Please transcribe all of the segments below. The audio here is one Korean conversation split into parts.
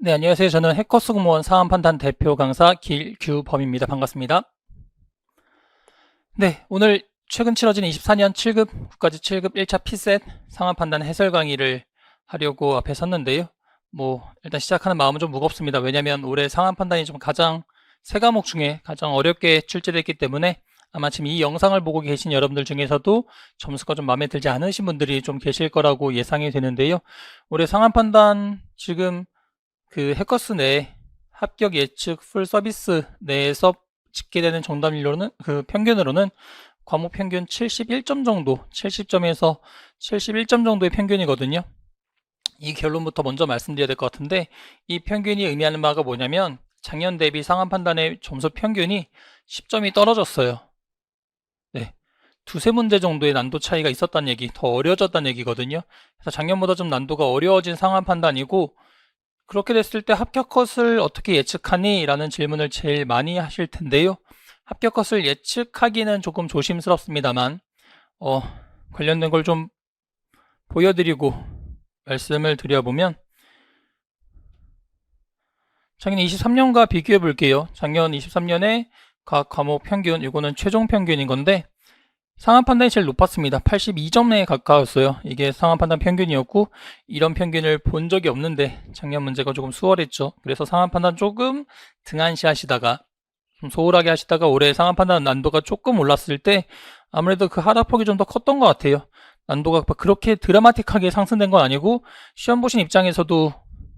네, 안녕하세요. 저는 해커스 공무원 상황판단 대표 강사 길규범입니다. 반갑습니다. 네, 오늘 최근 치러진 24년 7급 국가직 7급 1차 피셋 상황판단 해설 강의를 하려고 앞에 섰는데요. 일단 시작하는 마음은 좀 무겁습니다. 왜냐하면 올해 상황판단이 좀 세 과목 중에 가장 어렵게 출제됐기 때문에 아마 지금 이 영상을 보고 계신 여러분들 중에서도 점수가 좀 마음에 들지 않으신 분들이 좀 계실 거라고 예상이 되는데요. 올해 상황판단 지금 그 해커스 내 합격 예측 풀 서비스 내에서 집계되는 정답률로는 평균으로는 과목 평균 71점 정도, 70점에서 71점 정도의 평균이거든요. 이 결론부터 먼저 말씀드려야 될 것 같은데, 이 평균이 의미하는 바가 뭐냐면 작년 대비 상황 판단의 점수 평균이 10점이 떨어졌어요. 네. 두세 문제 정도의 난도 차이가 있었다는 얘기, 더 어려워졌다는 얘기거든요. 그래서 작년보다 좀 난도가 어려워진 상황 판단이고, 그렇게 됐을 때 합격 컷을 어떻게 예측하니? 라는 질문을 제일 많이 하실 텐데요. 합격 컷을 예측하기는 조금 조심스럽습니다만 관련된 걸 좀 보여드리고 말씀을 드려보면 작년 23년과 비교해 볼게요. 작년 23년에 각 과목 평균, 이거는 최종 평균인 건데 상황 판단이 제일 높았습니다. 82점에 가까웠어요. 이게 상황 판단 평균이었고 이런 평균을 본 적이 없는데 작년 문제가 조금 수월했죠. 그래서 상황 판단 조금 등한시 하시다가 좀 소홀하게 하시다가 올해 상황 판단 난도가 조금 올랐을 때 아무래도 그 하락폭이 좀 더 컸던 것 같아요. 난도가 그렇게 드라마틱하게 상승된 건 아니고 시험 보신 입장에서도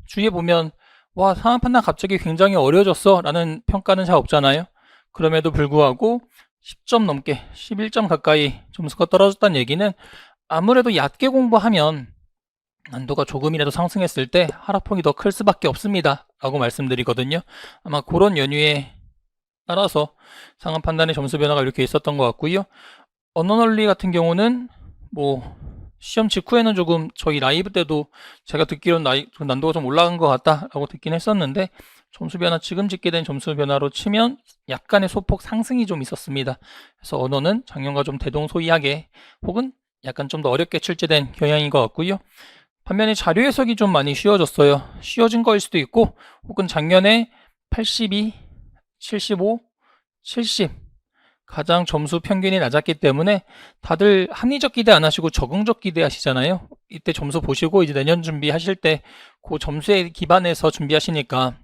주위에 보면 와, 상황 판단 갑자기 굉장히 어려워졌어 라는 평가는 잘 없잖아요. 그럼에도 불구하고 10점 넘게 11점 가까이 점수가 떨어졌다는 얘기는 아무래도 얕게 공부하면 난도가 조금이라도 상승했을 때 하락폭이 더 클 수밖에 없습니다 라고 말씀드리거든요. 아마 그런 연유에 따라서 상황 판단의 점수 변화가 이렇게 있었던 것 같고요. 언어논리 같은 경우는 시험 직후에는 조금 저희 라이브 때도 제가 듣기로는 난도가 좀 올라간 것 같다라고 듣긴 했었는데 점수 변화, 지금 집계된 점수 변화로 치면 약간의 소폭 상승이 좀 있었습니다. 그래서 언어는 작년과 좀 대동소이하게 혹은 약간 좀 더 어렵게 출제된 경향인 것 같고요. 반면에 자료 해석이 좀 많이 쉬워졌어요. 쉬워진 거일 수도 있고 혹은 작년에 82, 75, 70 가장 점수 평균이 낮았기 때문에 다들 합리적 기대 안 하시고 적응적 기대 하시잖아요. 이때 점수 보시고 이제 내년 준비하실 때 그 점수에 기반해서 준비하시니까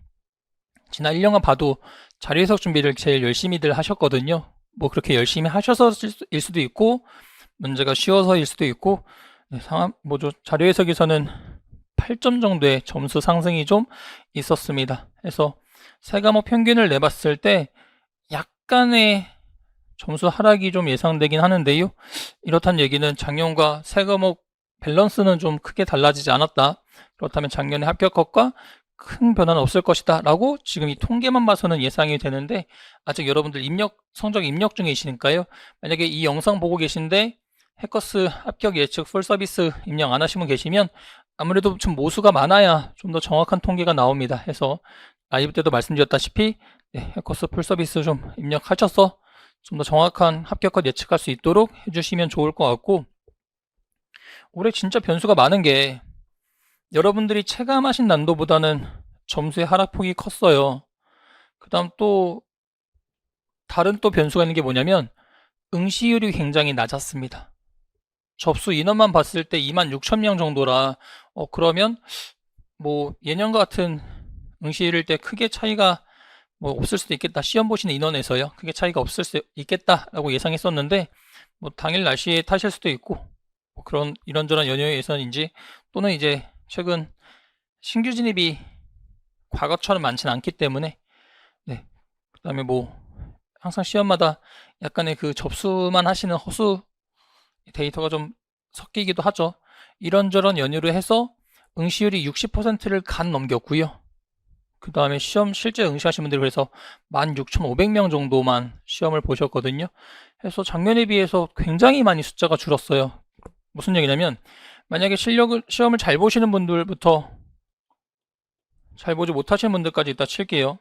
지난 1년간 봐도 자료 해석 준비를 제일 열심히들 하셨거든요. 그렇게 열심히 하셔서일 수도 있고 문제가 쉬워서일 수도 있고 자료 해석에서는 8점 정도의 점수 상승이 좀 있었습니다. 그래서 세 과목 평균을 내봤을 때 약간의 점수 하락이 좀 예상되긴 하는데요. 이렇다는 얘기는 작년과 세 과목 밸런스는 좀 크게 달라지지 않았다. 그렇다면 작년의 합격컷과 큰 변화는 없을 것이다 라고 지금 이 통계만 봐서는 예상이 되는데 아직 여러분들 성적 입력 중에 계시니까요. 만약에 이 영상 보고 계신데 해커스 합격 예측 풀 서비스 입력 안 하신 분 계시면 아무래도 좀 모수가 많아야 좀 더 정확한 통계가 나옵니다. 해서 라이브 때도 말씀드렸다시피 해커스 풀 서비스 좀 입력하셔서 좀 더 정확한 합격컷 예측할 수 있도록 해주시면 좋을 것 같고 올해 진짜 변수가 많은 게 여러분들이 체감하신 난도보다는 점수의 하락폭이 컸어요. 그 다음 또 다른 또 변수가 있는 게 뭐냐면 응시율이 굉장히 낮았습니다. 접수 인원만 봤을 때 26,000명 정도라 그러면 예년과 같은 응시일 때 크게 차이가 없을 수도 있겠다. 시험 보시는 인원에서요. 크게 차이가 없을 수 있겠다라고 예상했었는데 당일 날씨에 타실 수도 있고 그런 이런저런 연유에서인지 또는 이제 최근 신규 진입이 과거처럼 많지는 않기 때문에 그다음에 항상 시험마다 약간의 그 접수만 하시는 허수 데이터가 좀 섞이기도 하죠. 이런저런 연유를 해서 응시율이 60%를 간 넘겼고요. 그 다음에 시험 실제 응시하신 분들이 그래서 16,500명 정도만 시험을 보셨거든요. 그래서 작년에 비해서 굉장히 많이 숫자가 줄었어요. 무슨 얘기냐면 만약에 시험을 잘 보시는 분들부터 잘 보지 못하시는 분들까지 이따 칠게요.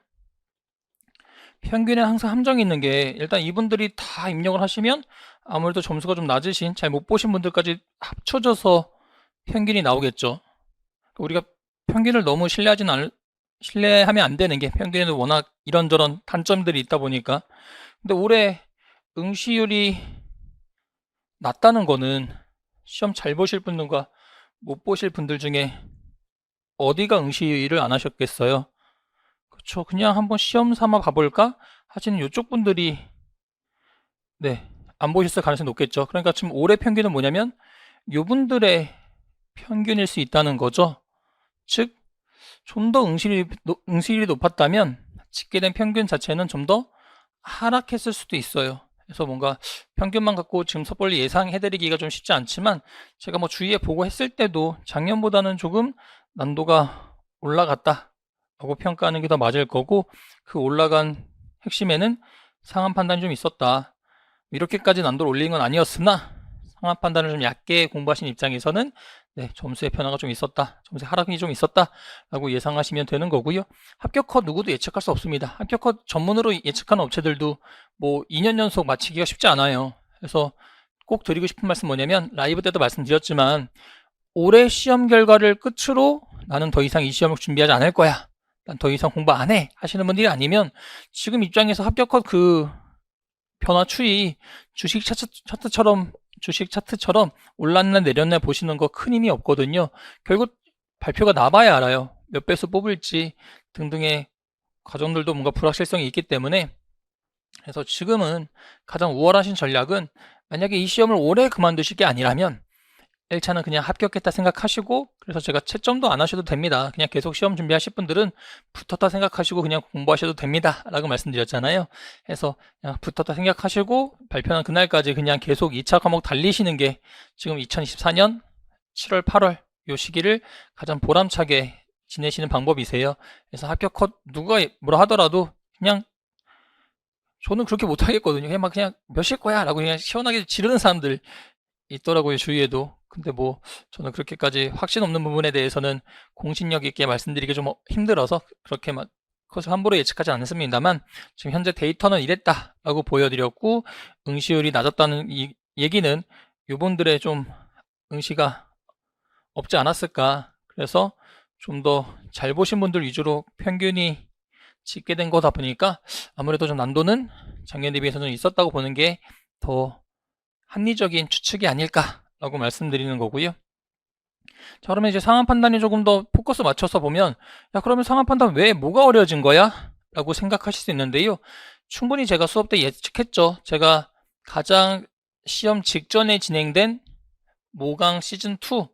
평균에 항상 함정이 있는 게 일단 이분들이 다 입력을 하시면 아무래도 점수가 좀 낮으신 잘 못 보신 분들까지 합쳐져서 평균이 나오겠죠. 우리가 평균을 너무 신뢰하진 신뢰하면 안 되는 게 평균에는 워낙 이런저런 단점들이 있다 보니까. 근데 올해 응시율이 낮다는 거는 시험 잘 보실 분들과 못 보실 분들 중에 어디가 응시를 안 하셨겠어요? 그쵸. 그냥 한번 시험 삼아 봐볼까 하시는 이쪽 분들이 네, 안 보셨을 가능성이 높겠죠. 그러니까 지금 올해 평균은 뭐냐면 요분들의 평균일 수 있다는 거죠. 즉, 좀 더 응시율이 높았다면 집계 된 평균 자체는 좀 더 하락했을 수도 있어요. 그래서 뭔가 평균만 갖고 지금 섣불리 예상해드리기가 좀 쉽지 않지만 제가 뭐 주위에 보고 했을 때도 작년보다는 조금 난도가 올라갔다 라고 평가하는 게 더 맞을 거고, 그 올라간 핵심에는 상한 판단이 좀 있었다. 이렇게까지 난도를 올리는 건 아니었으나 상한 판단을 좀 얕게 공부하신 입장에서는 네, 점수의 변화가 좀 있었다, 점수의 하락이 좀 있었다 라고 예상하시면 되는 거고요. 합격 컷 누구도 예측할 수 없습니다. 합격 컷 전문으로 예측하는 업체들도 뭐 2년 연속 맞히기가 쉽지 않아요. 그래서 꼭 드리고 싶은 말씀 뭐냐면, 라이브 때도 말씀드렸지만 올해 시험 결과를 끝으로 나는 더 이상 이 시험을 준비하지 않을 거야, 난 더 이상 공부 안 해 하시는 분들이 아니면 지금 입장에서 합격 컷 그 변화 추이 주식 차트처럼 올랐나 내렸나 보시는 거 큰 힘이 없거든요. 결국 발표가 나봐야 알아요. 몇 배수 뽑을지 등등의 과정들도 뭔가 불확실성이 있기 때문에. 그래서 지금은 가장 우월하신 전략은, 만약에 이 시험을 올해 그만두실 게 아니라면 1차는 그냥 합격했다 생각하시고, 그래서 제가 채점도 안 하셔도 됩니다. 그냥 계속 시험 준비하실 분들은 붙었다 생각하시고 그냥 공부하셔도 됩니다 라고 말씀드렸잖아요. 해서 그냥 붙었다 생각하시고 발표는 그날까지 그냥 계속 2차 과목 달리시는 게 지금 2024년 7월 8월 요 시기를 가장 보람차게 지내시는 방법이세요. 그래서 합격 컷 누가 뭐라 하더라도 그냥, 저는 그렇게 못하겠거든요. 그냥 몇일 거야 라고 그냥 시원하게 지르는 사람들 있더라고요, 주위에도. 근데 뭐 저는 그렇게까지 확신 없는 부분에 대해서는 공신력 있게 말씀드리기 좀 힘들어서 그렇게 막 그것을 함부로 예측하지 않습니다만, 지금 현재 데이터는 이랬다라고 보여드렸고, 응시율이 낮았다는 이 얘기는 요분들의 좀 응시가 없지 않았을까. 그래서 좀 더 잘 보신 분들 위주로 평균이 짓게 된 거다 보니까 아무래도 좀 난도는 작년 대비해서는 있었다고 보는 게 더 합리적인 추측이 아닐까라고 말씀드리는 거고요. 자, 그러면 이제 상한 판단이 조금 더 포커스 맞춰서 보면, 야, 그러면 상한 판단 왜 뭐가 어려워진 거야? 라고 생각하실 수 있는데요. 충분히 제가 수업 때 예측했죠. 제가 가장 시험 직전에 진행된 모강 시즌2,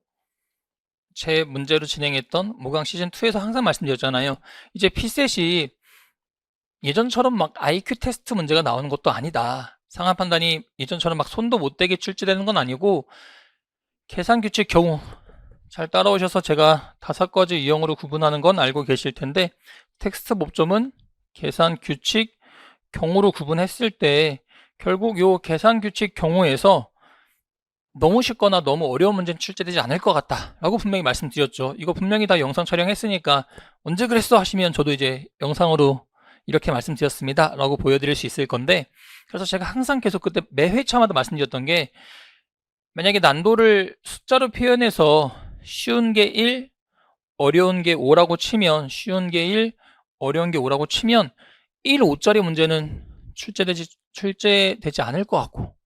제 문제로 진행했던 모강 시즌2에서 항상 말씀드렸잖아요. 이제 피셋이 예전처럼 막 IQ 테스트 문제가 나오는 것도 아니다. 상한 판단이 예전처럼 막 손도 못 대게 출제되는 건 아니고, 계산 규칙 경우 잘 따라오셔서 제가 5가지 유형으로 구분하는 건 알고 계실 텐데, 텍스트 법점은 계산 규칙 경우로 구분했을 때 결국 요 계산 규칙 경우에서 너무 쉽거나 너무 어려운 문제는 출제되지 않을 것 같다 라고 분명히 말씀드렸죠. 이거 분명히 다 영상 촬영했으니까 언제 그랬어 하시면 저도 이제 영상으로 이렇게 말씀드렸습니다 라고 보여드릴 수 있을 건데, 그래서 제가 항상 계속 그때 매 회차마다 말씀드렸던 게, 만약에 난도를 숫자로 표현해서 쉬운 게 1, 어려운 게 5라고 치면, 쉬운 게 1, 어려운 게 5라고 치면 1, 5짜리 문제는 출제되지 않을 것 같고,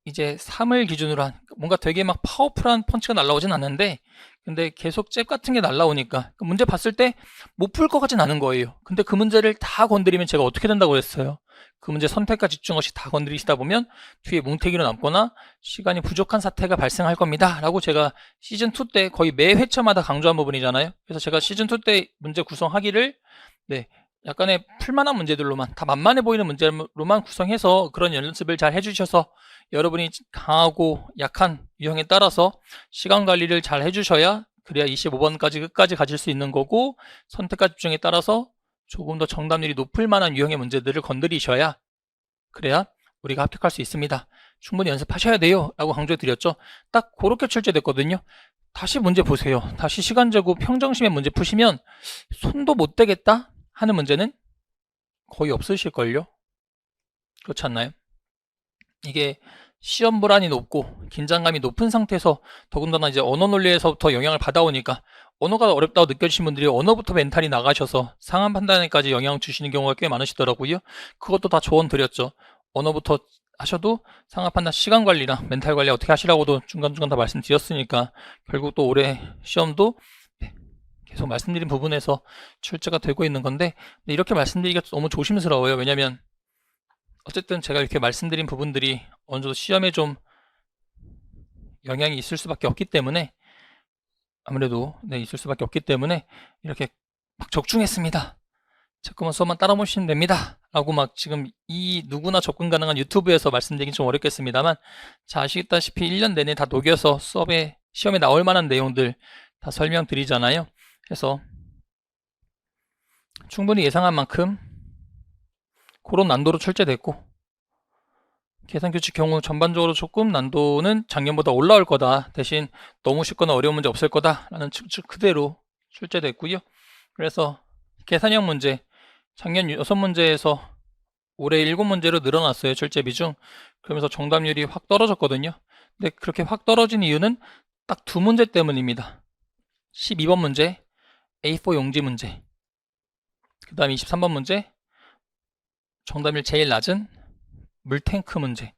이제 3을 기준으로 한 뭔가 되게 막 파워풀한 펀치가 날라오진 않는데, 근데 계속 잽 같은 게 날라오니까 그 문제 봤을 때 못 풀 것 같진 않은 거예요. 근데 그 문제를 다 건드리면 제가 어떻게 된다고 그랬어요? 그 문제 선택과 집중 없이 다 건드리시다 보면 뒤에 뭉태기로 남거나 시간이 부족한 사태가 발생할 겁니다 라고 제가 시즌2 때 거의 매 회차마다 강조한 부분이잖아요. 그래서 제가 시즌2 때 문제 구성하기를 약간의 풀만한 문제들로만, 다 만만해 보이는 문제로만 구성해서 그런 연습을 잘 해주셔서 여러분이 강하고 약한 유형에 따라서 시간 관리를 잘 해주셔야, 그래야 25번까지 끝까지 가질 수 있는 거고, 선택과 집중에 따라서 조금 더 정답률이 높을 만한 유형의 문제들을 건드리셔야, 그래야 우리가 합격할 수 있습니다. 충분히 연습하셔야 돼요 라고 강조해 드렸죠. 딱 그렇게 출제됐거든요. 다시 문제 보세요. 다시 시간 재고 평정심의 문제 푸시면 손도 못 대겠다 하는 문제는 거의 없으실걸요. 그렇지 않나요? 이게 시험 불안이 높고 긴장감이 높은 상태에서, 더군다나 이제 언어 논리에서부터 영향을 받아오니까 언어가 어렵다고 느껴지신 분들이 언어부터 멘탈이 나가셔서 상한 판단에까지 영향을 주시는 경우가 꽤 많으시더라고요. 그것도 다 조언 드렸죠. 언어부터 하셔도 상한 판단 시간 관리랑 멘탈 관리 어떻게 하시라고도 중간중간 다 말씀드렸으니까 결국 또 올해 시험도 계속 말씀드린 부분에서 출제가 되고 있는 건데, 이렇게 말씀드리기가 너무 조심스러워요. 왜냐면 어쨌든 제가 이렇게 말씀드린 부분들이 어느 정도 시험에 좀 영향이 있을 수밖에 없기 때문에, 아무래도 있을 수밖에 없기 때문에 이렇게 막 적중했습니다, 자꾸만 수업만 따라 보시면 됩니다 라고 막 지금 이 누구나 접근 가능한 유튜브에서 말씀드리긴 좀 어렵겠습니다만, 자, 아시다시피 1년 내내 다 녹여서 시험에 나올 만한 내용들 다 설명드리잖아요. 그래서 충분히 예상한 만큼 그런 난도로 출제됐고, 계산규칙 경우 전반적으로 조금 난도는 작년보다 올라올 거다, 대신 너무 쉽거나 어려운 문제 없을 거다 라는 측 그대로 출제됐고요. 그래서 계산형 문제 작년 6문제에서 올해 7문제로 늘어났어요, 출제 비중. 그러면서 정답률이 확 떨어졌거든요. 근데 그렇게 확 떨어진 이유는 딱 2문제 때문입니다. 12번 문제 A4 용지 문제, 그 다음 23번 문제 정답률 제일 낮은 물탱크 문제,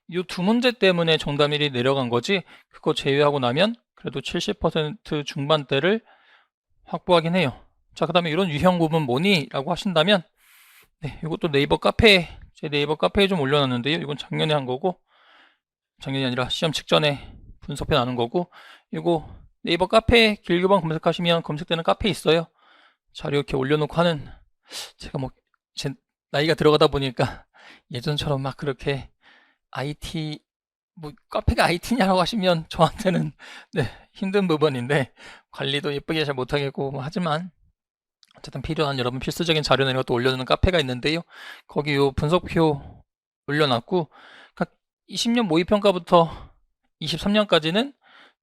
이 2문제 때문에 정답률이 내려간 거지, 그거 제외하고 나면 그래도 70% 중반대를 확보하긴 해요. 자, 그 다음에 이런 유형 부분 뭐니? 라고 하신다면, 이것도 네이버 카페에, 제 네이버 카페에 좀 올려놨는데요. 이건 작년에 한 거고, 작년이 아니라 시험 직전에 분석해 나눈 거고, 이거 네이버 카페에 길교반 검색하시면 검색되는 카페 있어요. 자료 이렇게 올려놓고 하는, 제가 제 나이가 들어가다 보니까 예전처럼 막 그렇게 IT, 카페가 IT냐라고 하시면 저한테는 힘든 부분인데, 관리도 예쁘게 잘 못하겠고 하지만 어쨌든 필요한 여러분 필수적인 자료나 이런 것도 올려놓는 카페가 있는데요. 거기 요 분석표 올려놨고, 20년 모의평가부터 23년까지는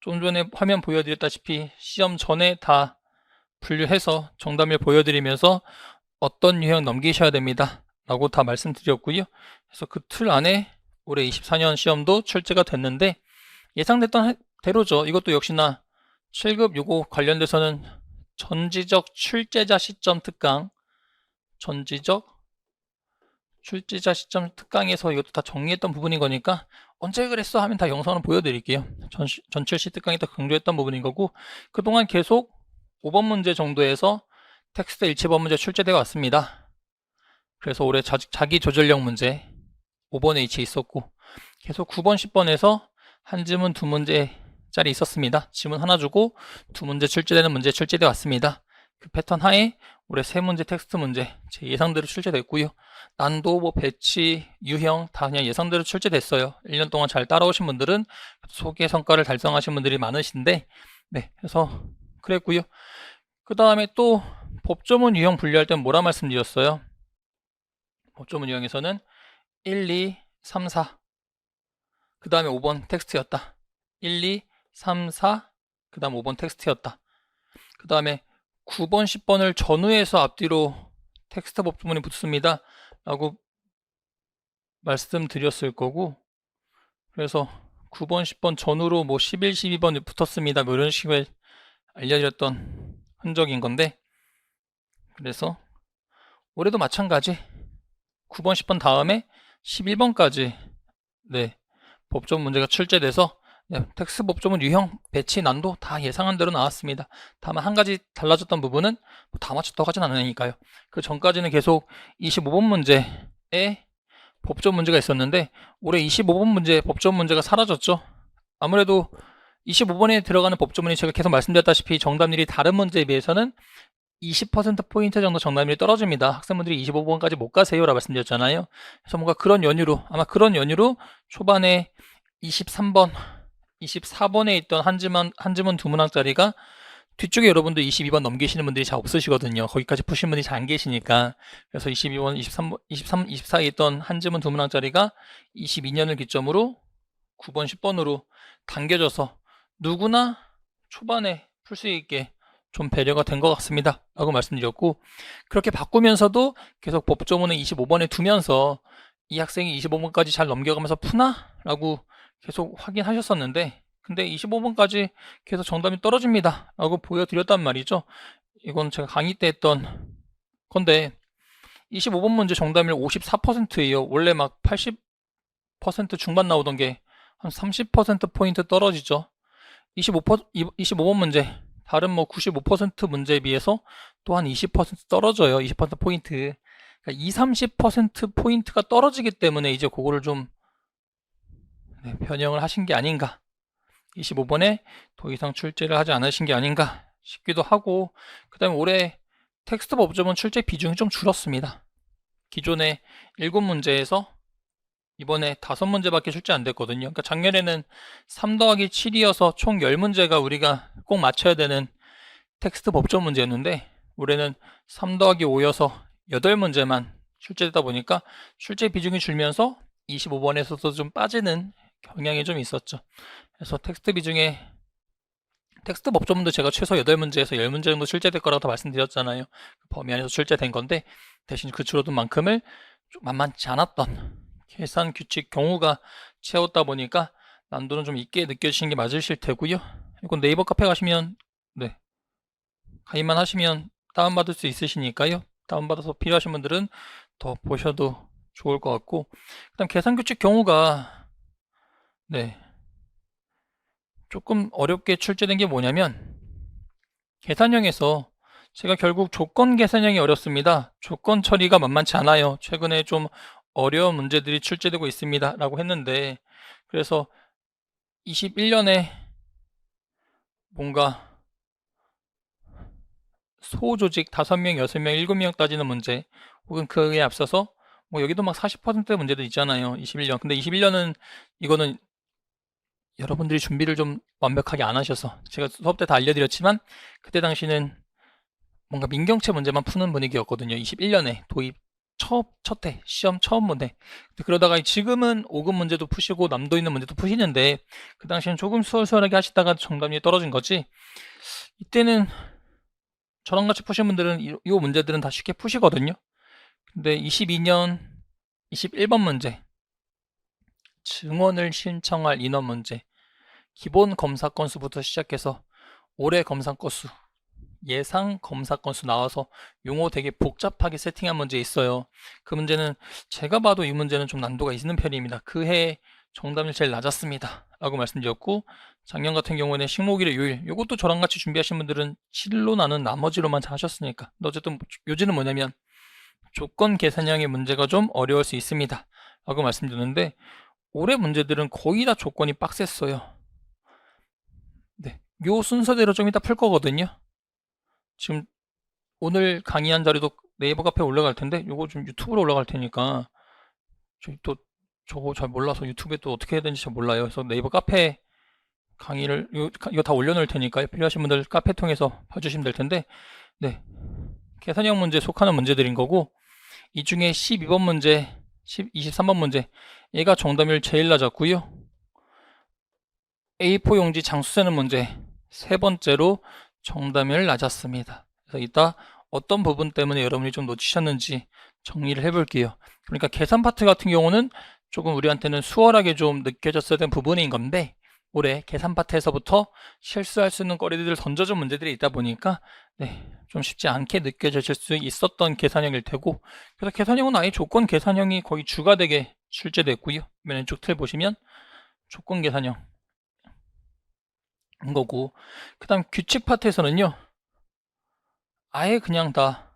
좀 전에 화면 보여드렸다시피 시험 전에 다 분류해서 정답을 보여드리면서 어떤 유형 넘기셔야 됩니다 라고 다 말씀드렸고요. 그래서 그 틀 안에 올해 24년 시험도 출제가 됐는데, 예상됐던 대로죠. 이것도 역시나 7급 요거 관련돼서는 전지적 출제자 시점 특강, 전지적 출제자 시점 특강에서 이것도 다 정리했던 부분인 거니까 언제 그랬어 하면 다 영상을 보여드릴게요. 전출시 특강이 더 강조했던 부분인 거고, 그동안 계속 5번 문제 정도에서 텍스트 일치번 문제 출제되어 왔습니다. 그래서 올해 자기 조절력 문제 5번에 H 있었고, 계속 9번 10번에서 한 지문 2문제짜리 있었습니다. 지문 하나 주고 2문제 출제되는 문제 출제되어 왔습니다. 그 패턴 하에 올해 3문제 텍스트 문제 제 예상대로 출제됐고요. 난도 배치 유형 다 그냥 예상대로 출제됐어요. 1년 동안 잘 따라오신 분들은 소개 성과를 달성하신 분들이 많으신데, 그래서 그랬고요. 그 다음에 또 법조문 유형 분류할 땐 뭐라 말씀드렸어요? 법조문 유형에서는 1, 2, 3, 4, 그 다음에 5번 텍스트였다. 1, 2, 3, 4, 그 다음 5번 텍스트였다. 그 다음에 9번, 10번을 전후에서 앞뒤로 텍스트 법조문이 붙습니다 라고 말씀드렸을 거고, 그래서 9번, 10번 전후로 11, 12번 붙었습니다 이런 식으로 알려드렸던 흔적인 건데, 그래서 올해도 마찬가지 9번, 10번 다음에 11번까지 법조문 문제가 출제돼서 텍스트 법조문 유형 배치 난도 다 예상한 대로 나왔습니다. 다만 한 가지 달라졌던 부분은 다 맞췄다고 하진 않으니까요. 그 전까지는 계속 25번 문제에 법조문 문제가 있었는데, 올해 25번 문제 법조문 문제가 사라졌죠. 아무래도 25번에 들어가는 법조문이 제가 계속 말씀드렸다시피 정답률이 다른 문제에 비해서는 20%포인트 정도 정답률이 떨어집니다. 학생분들이 25번까지 못 가세요 라고 말씀드렸잖아요. 그래서 뭔가 그런 연유로, 아마 그런 연유로 초반에 23번, 24번에 있던 한 지문 2문항짜리가 뒤쪽에 여러분들 22번 넘기시는 분들이 잘 없으시거든요. 거기까지 푸신 분이 잘 안 계시니까. 그래서 22번, 23번, 23, 24에 있던 한 지문 2문항짜리가 22년을 기점으로 9번, 10번으로 당겨져서 누구나 초반에 풀 수 있게 좀 배려가 된 것 같습니다 라고 말씀드렸고, 그렇게 바꾸면서도 계속 법조문을 25번에 두면서 이 학생이 25번까지 잘 넘겨가면서 푸나? 라고 계속 확인하셨었는데, 근데 25번까지 계속 정답이 떨어집니다 라고 보여드렸단 말이죠. 이건 제가 강의 때 했던 건데 25번 문제 정답률 54%예요. 원래 막 80% 중반 나오던 게 한 30%포인트 떨어지죠. 25번 문제 다른 뭐 95% 문제에 비해서 또 한 20% 떨어져요. 20%포인트. 그러니까 2, 30%포인트가 떨어지기 때문에 이제 그거를 좀 변형을 하신 게 아닌가. 25번에 더 이상 출제를 하지 않으신 게 아닌가 싶기도 하고, 그 다음에 올해 텍스트 법조문 출제 비중이 좀 줄었습니다. 기존에 7문제에서 이번에 5문제밖에 출제 안 됐거든요. 그러니까 작년에는 3 더하기 7이어서 총 10문제가 우리가 꼭 맞춰야 되는 텍스트 법조 문제였는데 올해는 3 더하기 5여서 8문제만 출제되다 보니까 출제 비중이 줄면서 25번에서도 좀 빠지는 경향이 좀 있었죠. 그래서 텍스트 비중에 텍스트 법조문도 제가 최소 8문제에서 10문제 정도 출제될 거라고 다 말씀드렸잖아요. 그 범위 안에서 출제된 건데 대신 그 줄어든 만큼을 좀 만만치 않았던 계산 규칙 경우가 채웠다 보니까 난도는 좀 있게 느껴지시는 게 맞으실 테고요. 이건 네이버 카페 가시면 가입만 하시면 다운받을 수 있으시니까요. 다운받아서 필요하신 분들은 더 보셔도 좋을 것 같고, 그 다음 계산 규칙 경우가 조금 어렵게 출제된 게 뭐냐면 계산형에서 제가 결국 조건 계산형이 어렵습니다. 조건 처리가 만만치 않아요. 최근에 좀 어려운 문제들이 출제되고 있습니다 라고 했는데, 그래서 21년에 뭔가 소조직 5명, 6명, 7명 따지는 문제, 혹은 그에 앞서서 뭐 여기도 막 40% 문제도 있잖아요. 21년. 근데 21년은 이거는 여러분들이 준비를 좀 완벽하게 안 하셔서 제가 수업 때 다 알려드렸지만 그때 당시는 뭔가 민경채 문제만 푸는 분위기였거든요. 21년에 도입 첫 해 시험 처음 문제. 그러다가 지금은 5급 문제도 푸시고 남도 있는 문제도 푸시는데 그 당시엔 조금 수월수월하게 하시다가 정답률이 떨어진 거지, 이때는 저랑 같이 푸신 분들은 이 문제들은 다 쉽게 푸시거든요. 근데 22년 21번 문제, 증언을 신청할 인원 문제, 기본 검사 건수부터 시작해서 올해 검사 건수, 예상 검사 건수 나와서 용어 되게 복잡하게 세팅한 문제 있어요. 그 문제는 제가 봐도 이 문제는 좀 난도가 있는 편입니다. 그 해 정답률 제일 낮았습니다 라고 말씀드렸고, 작년 같은 경우에는 식목일의 요일, 요것도 저랑 같이 준비하신 분들은 7로 나눈 나머지로만 잘 하셨으니까. 근데 어쨌든 요지는 뭐냐면 조건 계산형의 문제가 좀 어려울 수 있습니다 라고 말씀드렸는데, 올해 문제들은 거의 다 조건이 빡셌어요. 요 순서대로 좀 이따 풀 거거든요. 지금 오늘 강의한 자료도 네이버 카페에 올라갈 텐데 요거 좀 유튜브로 올라갈 테니까, 저희 또 저거 잘 몰라서 유튜브에 또 어떻게 해야 되는지 잘 몰라요. 그래서 네이버 카페 강의를 이거 다 올려놓을 테니까요. 필요하신 분들 카페 통해서 봐주시면 될 텐데, 계산형 문제 속하는 문제들인 거고, 이 중에 12번 문제, 23번 문제, 얘가 정답률 제일 낮았고요. A4 용지 장수 세는 문제, 세 번째로 정답률 낮았습니다. 그래서 이따 어떤 부분 때문에 여러분이 좀 놓치셨는지 정리를 해볼게요. 그러니까 계산 파트 같은 경우는 조금 우리한테는 수월하게 좀 느껴졌어야 된 부분인 건데, 올해 계산 파트에서부터 실수할 수 있는 거리들을 던져준 문제들이 있다 보니까 좀 쉽지 않게 느껴질 수 있었던 계산형일 테고, 그래서 계산형은 아예 조건 계산형이 거의 주가 되게 출제됐고요. 왼쪽 틀 보시면 조건 계산형 인 거고, 그 다음 규칙 파트에서는요 아예 그냥 다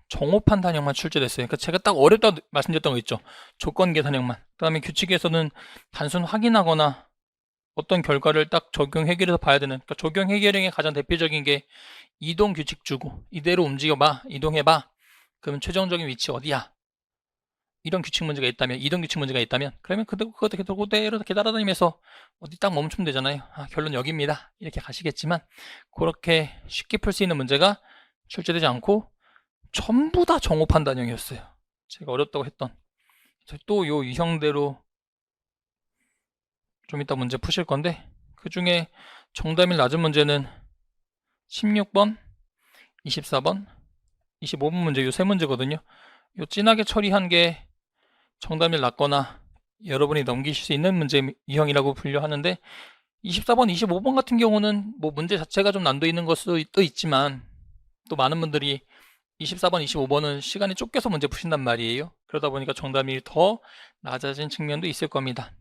정오 판단형만 출제됐어요. 그러니까 제가 딱 어렵다고 말씀드렸던 거 있죠. 조건 계산형만. 그 다음에 규칙에서는 단순 확인하거나 어떤 결과를 딱 적용 해결해서 봐야 되는, 그러니까 적용 해결형의 가장 대표적인 게 이동 규칙 주고 이대로 움직여봐, 이동해봐, 그러면 최종적인 위치 어디야, 이런 규칙 문제가 있다면, 이동 규칙 문제가 있다면, 그러면 그대로 이렇게 따라다니면서 어디 딱 멈추면 되잖아요. 결론 여기입니다 이렇게 가시겠지만, 그렇게 쉽게 풀 수 있는 문제가 출제되지 않고 전부 다 정오 판단형이었어요. 제가 어렵다고 했던. 또 요 유형대로 좀 이따 문제 푸실 건데, 그 중에 정답률 낮은 문제는 16번, 24번, 25번 문제 요 세 문제거든요. 요 진하게 처리한 게 정답률 낮거나 여러분이 넘기실 수 있는 문제 유형이라고 분류하는데 24번, 25번 같은 경우는 뭐 문제 자체가 좀 난도 있는 것도 있지만 또 많은 분들이 24번, 25번은 시간이 쫓겨서 문제 푸신단 말이에요. 그러다 보니까 정답률이 더 낮아진 측면도 있을 겁니다.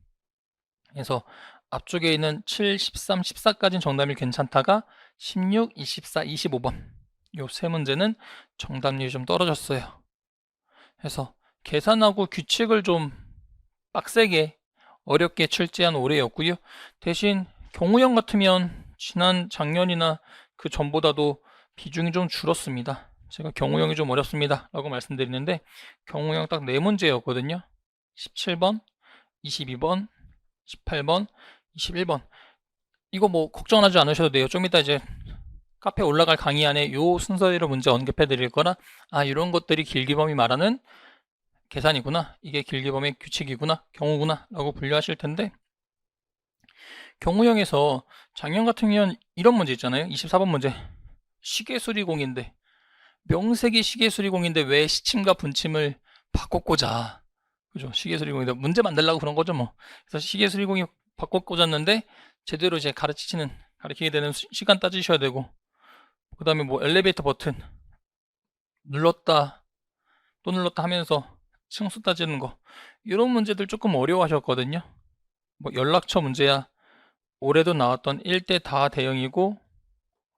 그래서 앞쪽에 있는 7, 13, 14까지는 정답률 괜찮다가 16, 24, 25번 요 세 문제는 정답률이 좀 떨어졌어요. 그래서 계산하고 규칙을 좀 빡세게 어렵게 출제한 올해였고요. 대신 경우형 같으면 작년이나 그 전보다도 비중이 좀 줄었습니다. 제가 경우형이 좀 어렵습니다 라고 말씀드리는데 경우형 딱 4문제였거든요. 17번, 22번, 18번, 21번. 이거 뭐 걱정하지 않으셔도 돼요. 좀 이따 이제 카페 올라갈 강의 안에 요 순서대로 문제 언급해 드릴 거라 이런 것들이 길기범이 말하는 계산이구나, 이게 길기범의 규칙이구나, 경우구나 라고 분류하실 텐데 경우형에서 작년 같은 경우는 이런 문제 있잖아요. 24번 문제. 시계수리공인데 명색이 시계수리공인데 왜 시침과 분침을 바꿔 꽂아. 그죠? 시계수리공인데 문제 만들려고 그런 거죠 뭐. 그래서 시계수리공이 바꿔 꽂았는데 제대로 이제 가르치게 되는 시간 따지셔야 되고, 그 다음에 뭐 엘리베이터 버튼 눌렀다 또 눌렀다 하면서 층수 따지는 거, 이런 문제들 조금 어려워하셨거든요. 뭐 연락처 문제야 올해도 나왔던 1대 다 대응이고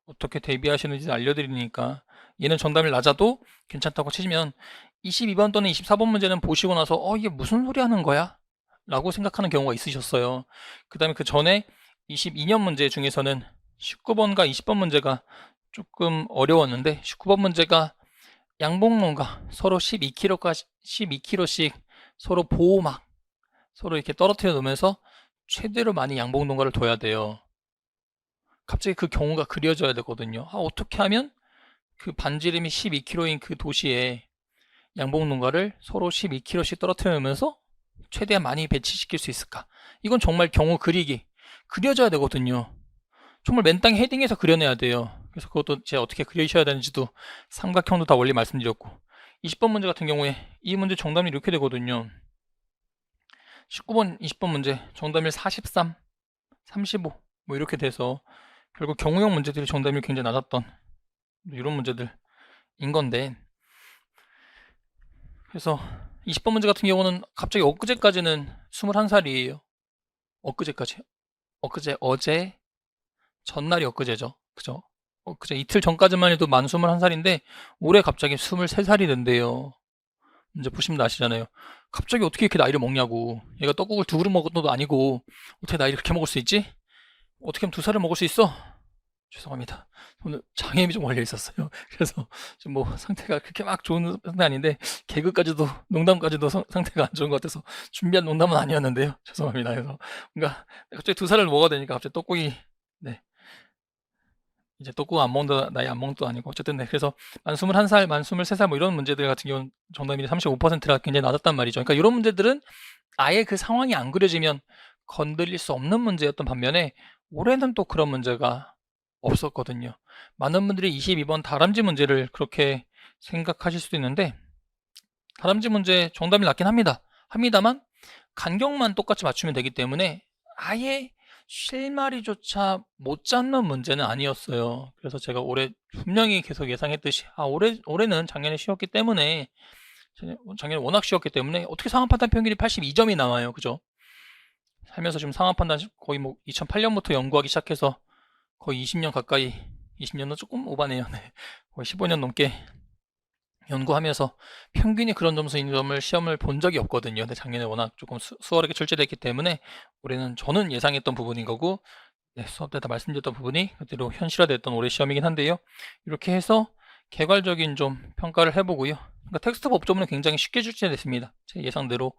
어떻게 대비하시는지 알려드리니까 얘는 정답이 낮아도 괜찮다고 치시면 22번 또는 24번 문제는 보시고 나서 이게 무슨 소리 하는 거야? 라고 생각하는 경우가 있으셨어요. 그 다음에 그 전에 22년 문제 중에서는 19번과 20번 문제가 조금 어려웠는데 19번 문제가 양봉론가 서로 12kg씩 서로 보호막 서로 이렇게 떨어뜨려 놓으면서 최대로 많이 양봉론가를 둬야 돼요. 갑자기 그 경우가 그려져야 되거든요. 어떻게 하면 그 반지름이 12km인 그 도시에 양봉농가를 서로 12km씩 떨어뜨려 놓으면서 최대한 많이 배치시킬 수 있을까? 이건 정말 경우 그려져야 되거든요. 정말 맨 땅에 헤딩해서 그려내야 돼요. 그래서 그것도 제가 어떻게 그리셔야 되는지도 삼각형도 다 원리 말씀드렸고, 20번 문제 같은 경우에 이 문제 정답률이 이렇게 되거든요. 19번, 20번 문제 정답률 43, 35 뭐 이렇게 돼서 결국 경우형 문제들이 정답률이 굉장히 낮았던 이런 문제들인 건데, 그래서 20번 문제 같은 경우는 갑자기 엊그제까지는 21살이에요. 어제, 전날이 엊그제죠. 그죠? 엊그제 이틀 전까지만 해도 만 21살인데 올해 갑자기 23살이 된대요. 이제 보시면 아시잖아요. 갑자기 어떻게 이렇게 나이를 먹냐고. 얘가 떡국을 2그릇 먹은 것도 아니고 어떻게 나이를 그렇게 먹을 수 있지? 어떻게 하면 2살을 먹을 수 있어? 죄송합니다. 오늘 장애음이 좀 걸려 있었어요. 그래서 지금 뭐 상태가 그렇게 막 좋은 상태 아닌데 농담까지도 상태가 안 좋은 것 같아서 준비한 농담은 아니었는데요. 죄송합니다. 그래서 뭔가 갑자기 2살을 먹어야 되니까 갑자기 떡국이 이제 떡국 안 먹는 나이 안 먹는 것도 아니고 어쨌든 그래서 만 21살, 만 23살 뭐 이런 문제들 같은 경우는 정답률이 35%라 굉장히 낮았단 말이죠. 그러니까 이런 문제들은 아예 그 상황이 안 그려지면 건드릴 수 없는 문제였던 반면에 올해는 또 그런 문제가 없었거든요. 많은 분들이 22번 다람쥐 문제를 그렇게 생각하실 수도 있는데 다람쥐 문제 정답이 낮긴 합니다만 간격만 똑같이 맞추면 되기 때문에 아예 실마리조차 못 잡는 문제는 아니었어요. 그래서 제가 올해 분명히 계속 예상했듯이 올해는 작년에 쉬웠기 때문에 작년에 워낙 쉬웠기 때문에 어떻게 상한판단 평균이 82점이 나와요. 그죠? 살면서 지금 상한판단 거의 뭐 2008년부터 연구하기 시작해서 거의 20년 가까이, 20년은 조금 오바네요. 네. 거의 15년 넘게 연구하면서 평균이 그런 점수인 점을 시험을 본 적이 없거든요. 근데 작년에 워낙 조금 수월하게 출제됐기 때문에 올해는 저는 예상했던 부분인 거고, 수업 때 다 말씀드렸던 부분이 그대로 현실화됐던 올해 시험이긴 한데요. 이렇게 해서 개괄적인 좀 평가를 해보고요. 그러니까 텍스트 법조문은 굉장히 쉽게 출제됐습니다. 제 예상대로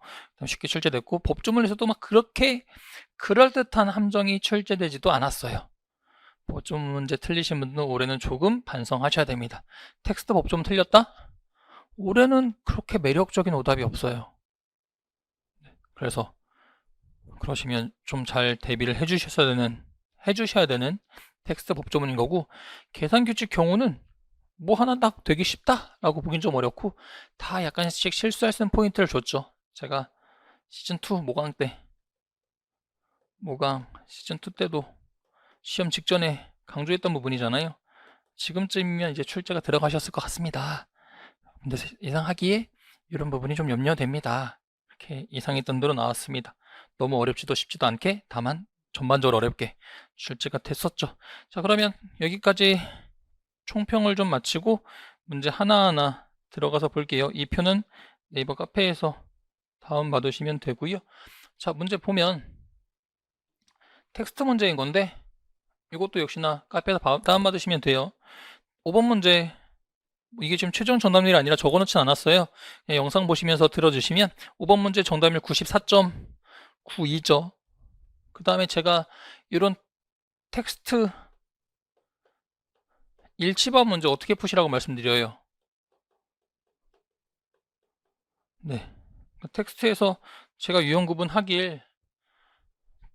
쉽게 출제됐고, 법조문에서도 막 그렇게 그럴듯한 함정이 출제되지도 않았어요. 법조문 문제 틀리신 분들은 올해는 조금 반성하셔야 됩니다. 텍스트 법조문 틀렸다? 올해는 그렇게 매력적인 오답이 없어요. 그래서 그러시면 좀 잘 대비를 해주셔야 되는 텍스트 법조문인 거고, 계산규칙 경우는 뭐 하나 딱 되기 쉽다라고 보긴 좀 어렵고 다 약간씩 실수할 수 있는 포인트를 줬죠. 제가 시즌2 모강 때, 모강 시즌2 때도 시험 직전에 강조했던 부분이잖아요. 지금쯤이면 이제 출제가 들어가셨을 것 같습니다. 근데 예상하기에 이런 부분이 좀 염려됩니다. 이렇게 예상했던 대로 나왔습니다. 너무 어렵지도 쉽지도 않게, 다만 전반적으로 어렵게 출제가 됐었죠. 자, 그러면 여기까지 총평을 좀 마치고 문제 하나하나 들어가서 볼게요. 이 표는 네이버 카페에서 다운받으시면 되고요. 자, 문제 보면 텍스트 문제인 건데 이것도 역시나 카페에서 다운받으시면 돼요. 5번 문제, 이게 지금 최종 정답률이 아니라 적어놓진 않았어요. 영상 보시면서 들어주시면 5번 문제 정답률 94.92죠. 그 다음에 제가 이런 텍스트 일치밥 문제 어떻게 푸시라고 말씀드려요. 네, 텍스트에서 제가 유형 구분하길,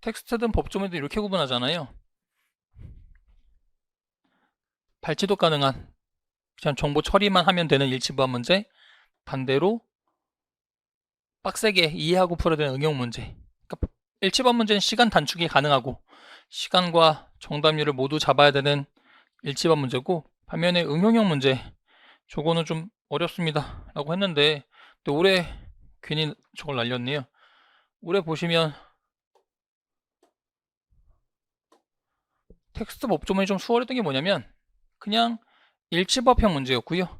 텍스트든 법조문이든 이렇게 구분하잖아요. 발치도 가능한 그냥 정보 처리만 하면 되는 일치부합 문제, 반대로 빡세게 이해하고 풀어야 되는 응용 문제. 그러니까 일치부합 문제는 시간 단축이 가능하고 시간과 정답률을 모두 잡아야 되는 일치부합 문제고, 반면에 응용형 문제, 저거는 좀 어렵습니다 라고 했는데, 또 올해 괜히 저걸 날렸네요. 올해 보시면 텍스트 법조문이 좀 수월했던 게 뭐냐면 그냥 일치부합형 문제였고요.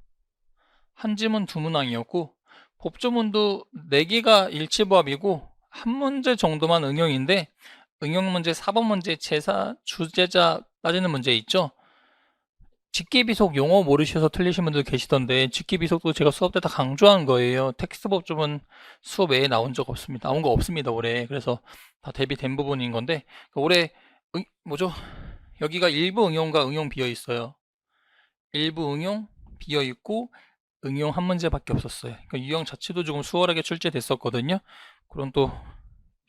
한 지문 두 문항이었고, 법조문도 4개가 일치부합이고 한 문제 정도만 응용인데, 응용 문제 4번 문제 제사 주제자 따지는 문제 있죠. 직계비속 용어 모르셔서 틀리신 분들 계시던데, 직계비속도 제가 수업 때 다 강조한 거예요. 텍스트 법조문 수업 외에 나온 적 없습니다. 나온 거 없습니다 올해. 그래서 다 대비된 부분인 건데, 올해 뭐죠? 여기가 일부 응용과 응용 비어 있어요. 일부 응용 비어 있고 응용 한 문제밖에 없었어요. 그러니까 유형 자체도 조금 수월하게 출제됐었거든요. 그런 또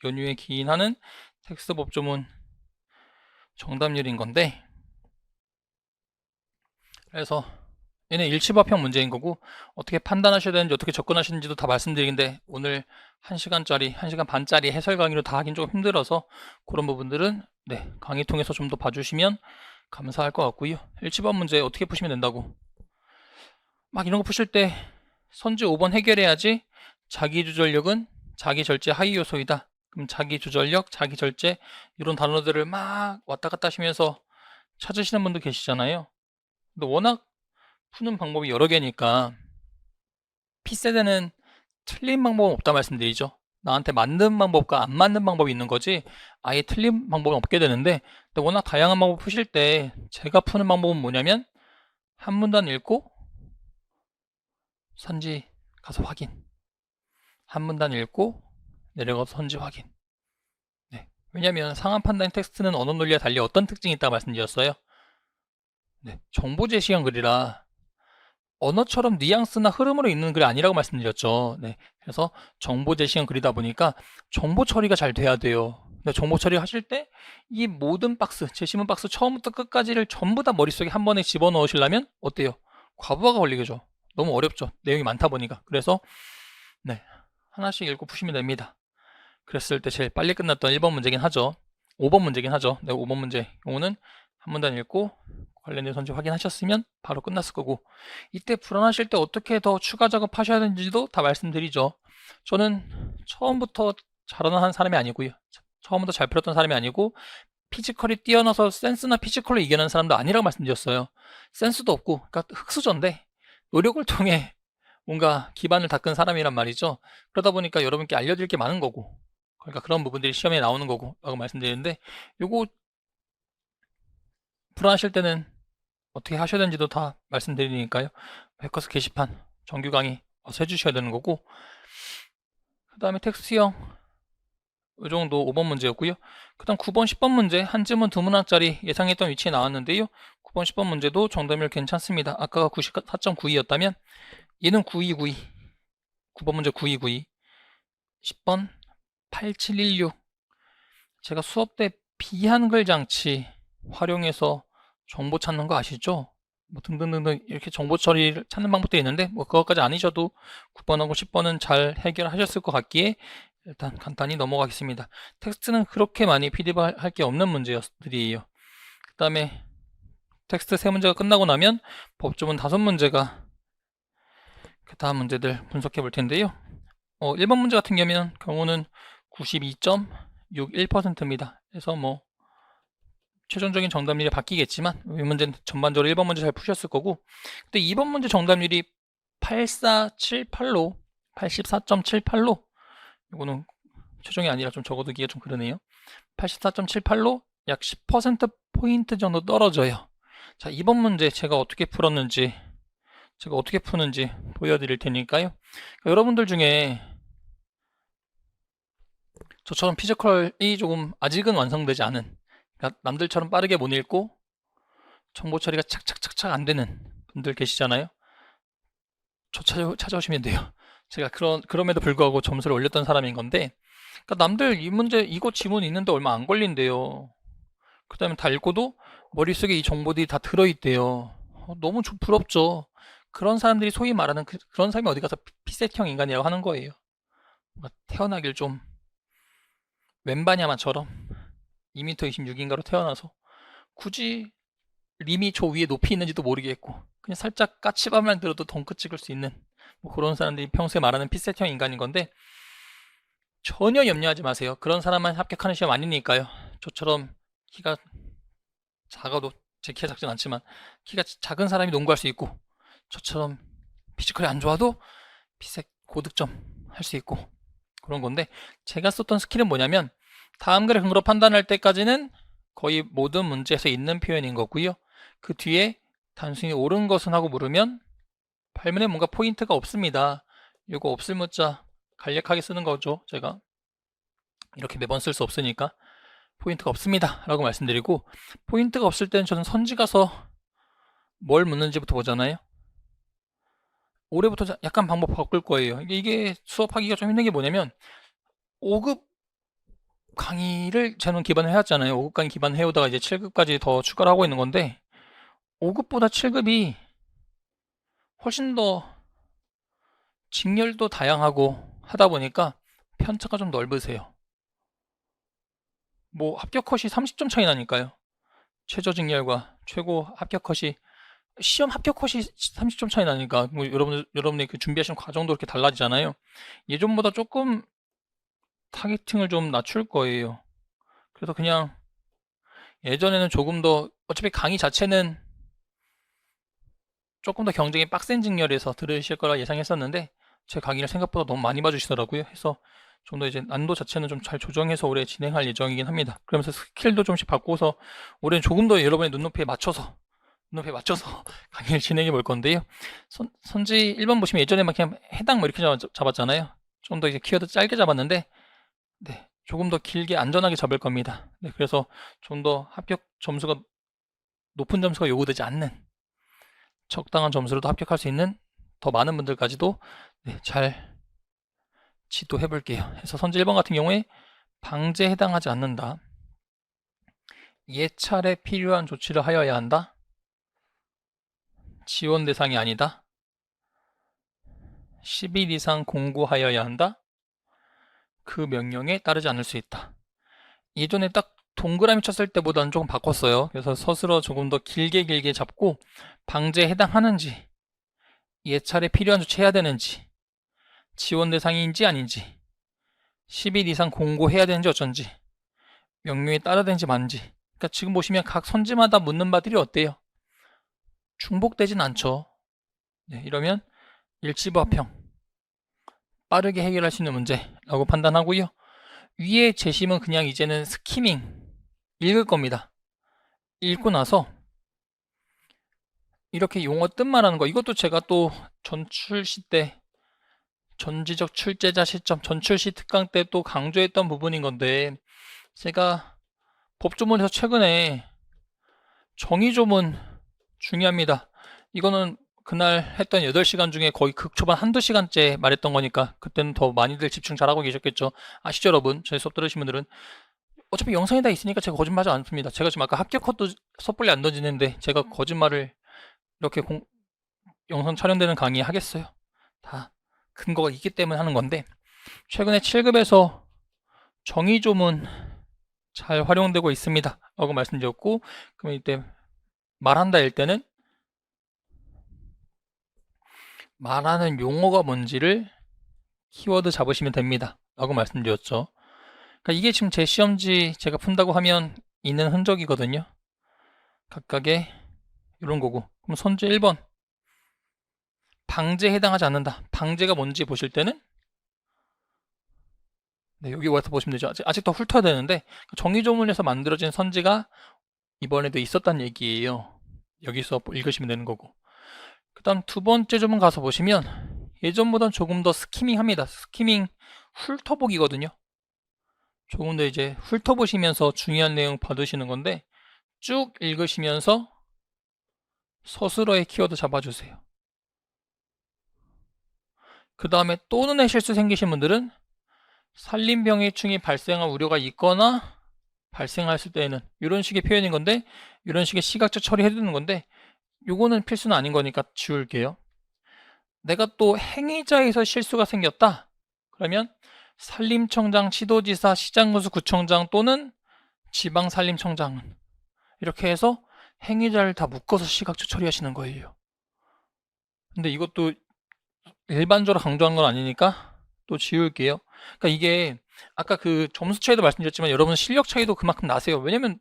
연휴에 기인하는 텍스트 법조문 정답률인 건데, 그래서 얘는 일치부합형 문제인 거고, 어떻게 판단하셔야 되는지 어떻게 접근하시는지도 다 말씀드리는데 오늘 1시간짜리 1시간 반짜리 해설 강의로 다 하긴 좀 힘들어서 그런 부분들은 강의 통해서 좀 더 봐주시면 감사할 것 같고요. 일치부합 문제 어떻게 푸시면 된다고, 막 이런 거 푸실 때 선지 5번 해결해야지 자기주절력은 자기절제 하위 요소이다. 그럼 자기주절력, 자기절제 이런 단어들을 막 왔다 갔다 하시면서 찾으시는 분도 계시잖아요. 근데 워낙 푸는 방법이 여러 개니까 P세대는 틀린 방법은 없다 말씀드리죠. 나한테 맞는 방법과 안 맞는 방법이 있는 거지 아예 틀린 방법은 없게 되는데, 근데 워낙 다양한 방법 푸실 때 제가 푸는 방법은 뭐냐면 한 문단 읽고 선지 가서 확인, 한 문단 읽고 내려가서 선지 확인. 왜냐면 상한 판단 텍스트는 언어 논리와 달리 어떤 특징이 있다고 말씀드렸어요. 정보 제시형 글이라 언어처럼 뉘앙스나 흐름으로 읽는 글이 아니라고 말씀드렸죠. 그래서 정보 제시형 글이다 보니까 정보 처리가 잘 돼야 돼요. 근데 정보 처리 하실 때 이 모든 박스, 제시문 박스 처음부터 끝까지를 전부 다 머릿속에 한 번에 집어넣으시려면 어때요? 과부하가 걸리겠죠. 너무 어렵죠. 내용이 많다 보니까. 그래서 하나씩 읽고 푸시면 됩니다. 그랬을 때 제일 빨리 끝났던 1번 문제긴 하죠. 5번 문제긴 하죠. 5번 문제 경우는 한 문단 읽고 관련된 선지 확인하셨으면 바로 끝났을 거고, 이때 불안하실 때 어떻게 더 추가 작업하셔야 되는지도 다 말씀드리죠. 저는 처음부터 잘하는 사람이 아니고요. 처음부터 잘 풀었던 사람이 아니고 피지컬이 뛰어나서 센스나 피지컬로 이겨내는 사람도 아니라고 말씀드렸어요. 센스도 없고, 그러니까 흑수저인데 노력을 통해 뭔가 기반을 닦은 사람이란 말이죠. 그러다 보니까 여러분께 알려드릴 게 많은 거고, 그러니까 그런 부분들이 시험에 나오는 거고 라고 말씀드리는데, 요거 불안하실 때는 어떻게 하셔야 되는지도 다 말씀드리니까요. 백커스 게시판 정규 강의 와서 해주셔야 되는 거고, 그 다음에 텍스트형 이 정도 5번 문제였고요. 그 다음 9번 10번 문제 한 지문 두 문항짜리 예상했던 위치에 나왔는데요. 9번 10번 문제도 정답률 괜찮습니다. 아까가 94.92였다면 얘는 9292, 9번 문제 9292, 10번 8716. 제가 수업 때 비한글 장치 활용해서 정보 찾는 거 아시죠? 뭐 등등등등 이렇게 정보 처리를 찾는 방법도 있는데, 뭐 그것까지 아니셔도 9번하고 10번은 잘 해결하셨을 것 같기에 일단 간단히 넘어가겠습니다. 텍스트는 그렇게 많이 피드백할 게 없는 문제들이에요. 그 다음에 텍스트 3문제가 끝나고 나면 법조문 5문제가 그 다음 문제들 분석해 볼 텐데요. 1번 문제 같은 경우는 92.61%입니다. 그래서 뭐 최종적인 정답률이 바뀌겠지만 이 문제는 전반적으로 1번 문제 잘 푸셨을 거고, 근데 2번 문제 정답률이 84.78로 84.78로 이거는 최종이 아니라 좀 적어두기가 좀 그러네요. 84.78로 약 10%포인트 정도 떨어져요. 자, 이번 문제 제가 어떻게 푸는지 보여드릴 테니까요. 그러니까 여러분들 중에 저처럼 피지컬이 조금 아직은 완성되지 않은, 그러니까 남들처럼 빠르게 못 읽고 정보 처리가 착착착착 안 되는 분들 계시잖아요. 저 찾아오시면 돼요. 제가 그럼에도 불구하고 점수를 올렸던 사람인 건데, 그러니까 남들 이 문제 이거 지문 있는데 얼마 안 걸린대요. 그 다음에 다 읽고도 머릿속에 이 정보들이 다 들어있대요. 너무 부럽죠. 그런 사람들이 소위 말하는 그런 사람이 어디 가서 피셋형 인간이라고 하는 거예요. 태어나길 좀 웬바냐마처럼 2m 26인가로 태어나서 굳이 림이 저 위에 높이 있는지도 모르겠고 그냥 살짝 까치밥만 들어도 덩크 찍을 수 있는 뭐 그런 사람들이 평소에 말하는 피셋형 인간인 건데, 전혀 염려하지 마세요. 그런 사람만 합격하는 시험 아니니까요. 저처럼 키가 작아도, 제 키가 작진 않지만 키가 작은 사람이 농구할 수 있고, 저처럼 피지컬이 안 좋아도 피셋 고득점 할 수 있고 그런 건데, 제가 썼던 스킬은 뭐냐면 다음 글의 근거로 판단할 때까지는 거의 모든 문제에서 있는 표현인 거고요. 그 뒤에 단순히 옳은 것은 하고 물으면 발문에 뭔가 포인트가 없습니다. 이거 없을 문자 간략하게 쓰는 거죠. 제가 이렇게 매번 쓸 수 없으니까 포인트가 없습니다 라고 말씀드리고, 포인트가 없을 때는 저는 선지 가서 뭘 묻는지부터 보잖아요. 올해부터 약간 방법 바꿀 거예요. 이게 수업하기가 좀 힘든 게 뭐냐면 5급 강의를 저는 기반을 해왔잖아요. 5급 강의 기반을 해오다가 이제 7급까지 더 추가를 하고 있는 건데, 5급보다 7급이 훨씬 더 직렬도 다양하고 하다 보니까 편차가 좀 넓으세요. 뭐 합격 컷이 30점 차이 나니까요. 최저 직렬과 최고 합격 컷이, 시험 합격 컷이 30점 차이 나니까 뭐 여러분이 그 준비하시는 과정도 이렇게 달라지잖아요. 예전보다 조금 타겟팅을 좀 낮출 거예요. 그래서 그냥 예전에는 조금 더, 어차피 강의 자체는 조금 더 경쟁이 빡센 직렬에서 들으실 거라 예상했었는데 제 강의를 생각보다 너무 많이 봐주시더라고요. 해서 좀 더 이제 난도 자체는 좀 잘 조정해서 올해 진행할 예정이긴 합니다. 그러면서 스킬도 좀씩 바꿔서 올해는 조금 더 여러분의 눈높이에 맞춰서 강의를 진행해 볼 건데요. 선지 1번 보시면 예전에만 그냥 해당 뭐 이렇게 잡았잖아요. 좀 더 이제 키워드 짧게 잡았는데, 네, 조금 더 길게 안전하게 잡을 겁니다. 네, 그래서 좀 더 합격 점수가, 높은 점수가 요구되지 않는 적당한 점수로도 합격할 수 있는 더 많은 분들까지도 네, 잘 지도해 볼게요. 그래서 선지 1번 같은 경우에 방제에 해당하지 않는다. 예찰에 필요한 조치를 하여야 한다. 지원 대상이 아니다. 10일 이상 공고하여야 한다. 그 명령에 따르지 않을 수 있다. 예전에 딱 동그라미 쳤을 때보다는 조금 바꿨어요. 그래서 서술어 조금 더 길게 잡고 방제에 해당하는지, 예찰에 필요한 조치 해야 되는지, 지원 대상인지 아닌지, 10일 이상 공고해야 되는지 어쩐지, 명령에 따라야 되는지 맞는지. 그러니까 지금 보시면 각 선지마다 묻는 바들이 어때요? 중복되진 않죠. 네, 이러면 일치부합형, 빠르게 해결할 수 있는 문제라고 판단하고요. 위에 재심은 그냥 이제는 스키밍, 읽을 겁니다. 읽고 나서 이렇게 용어 뜻 말하는 거, 이것도 제가 또 전출시 때, 전지적 출제자 시점, 전출시 특강 때 또 강조했던 부분인 건데, 제가 법조문에서 최근에 정의조문 중요합니다. 이거는 그날 했던 8시간 중에 거의 극초반 한두 시간째 말했던 거니까 그때는 더 많이들 집중 잘하고 계셨겠죠. 아시죠 여러분? 저희 수업 들으신 분들은 어차피 영상이 다 있으니까 제가 거짓말하지 않습니다. 제가 지금 아까 합격 컷도 섣불리 안 던지는데 제가 거짓말을 이렇게 영상 촬영되는 강의 하겠어요? 다 근거가 있기 때문에 하는 건데, 최근에 7급에서 정의조문 잘 활용되고 있습니다 라고 말씀드렸고, 그럼 이때 말한다 일 때는 말하는 용어가 뭔지를 키워드 잡으시면 됩니다 라고 말씀드렸죠. 그러니까 이게 지금 제 시험지 제가 푼다고 하면 있는 흔적이거든요. 각각의 이런 거고, 그럼 선제 1번 방제에 해당하지 않는다. 방제가 뭔지 보실 때는 네, 여기 와서 보시면 되죠. 아직도 훑어야 되는데 정의조문에서 만들어진 선지가 이번에도 있었다는 얘기예요. 여기서 읽으시면 되는 거고, 그 다음 두 번째 조문 가서 보시면 예전보단 조금 더 스키밍 합니다. 스키밍 훑어보기거든요. 조금 더 이제 훑어보시면서 중요한 내용 받으시는 건데, 쭉 읽으시면서 서술어의 키워드 잡아주세요. 그 다음에 또는의 실수 생기신 분들은 산림병해충이 발생할 우려가 있거나 발생했을 때에는 이런 식의 표현인 건데, 이런 식의 시각적 처리해 두는 건데, 요거는 필수는 아닌 거니까 지울게요. 내가 또 행위자에서 실수가 생겼다 그러면 산림청장, 시도지사, 시장군수, 구청장 또는 지방산림청장, 이렇게 해서 행위자를 다 묶어서 시각적 처리하시는 거예요. 근데 이것도 일반적으로 강조한 건 아니니까 또 지울게요. 그러니까 이게 아까 그 점수 차이도 말씀드렸지만 여러분 실력 차이도 그만큼 나세요. 왜냐면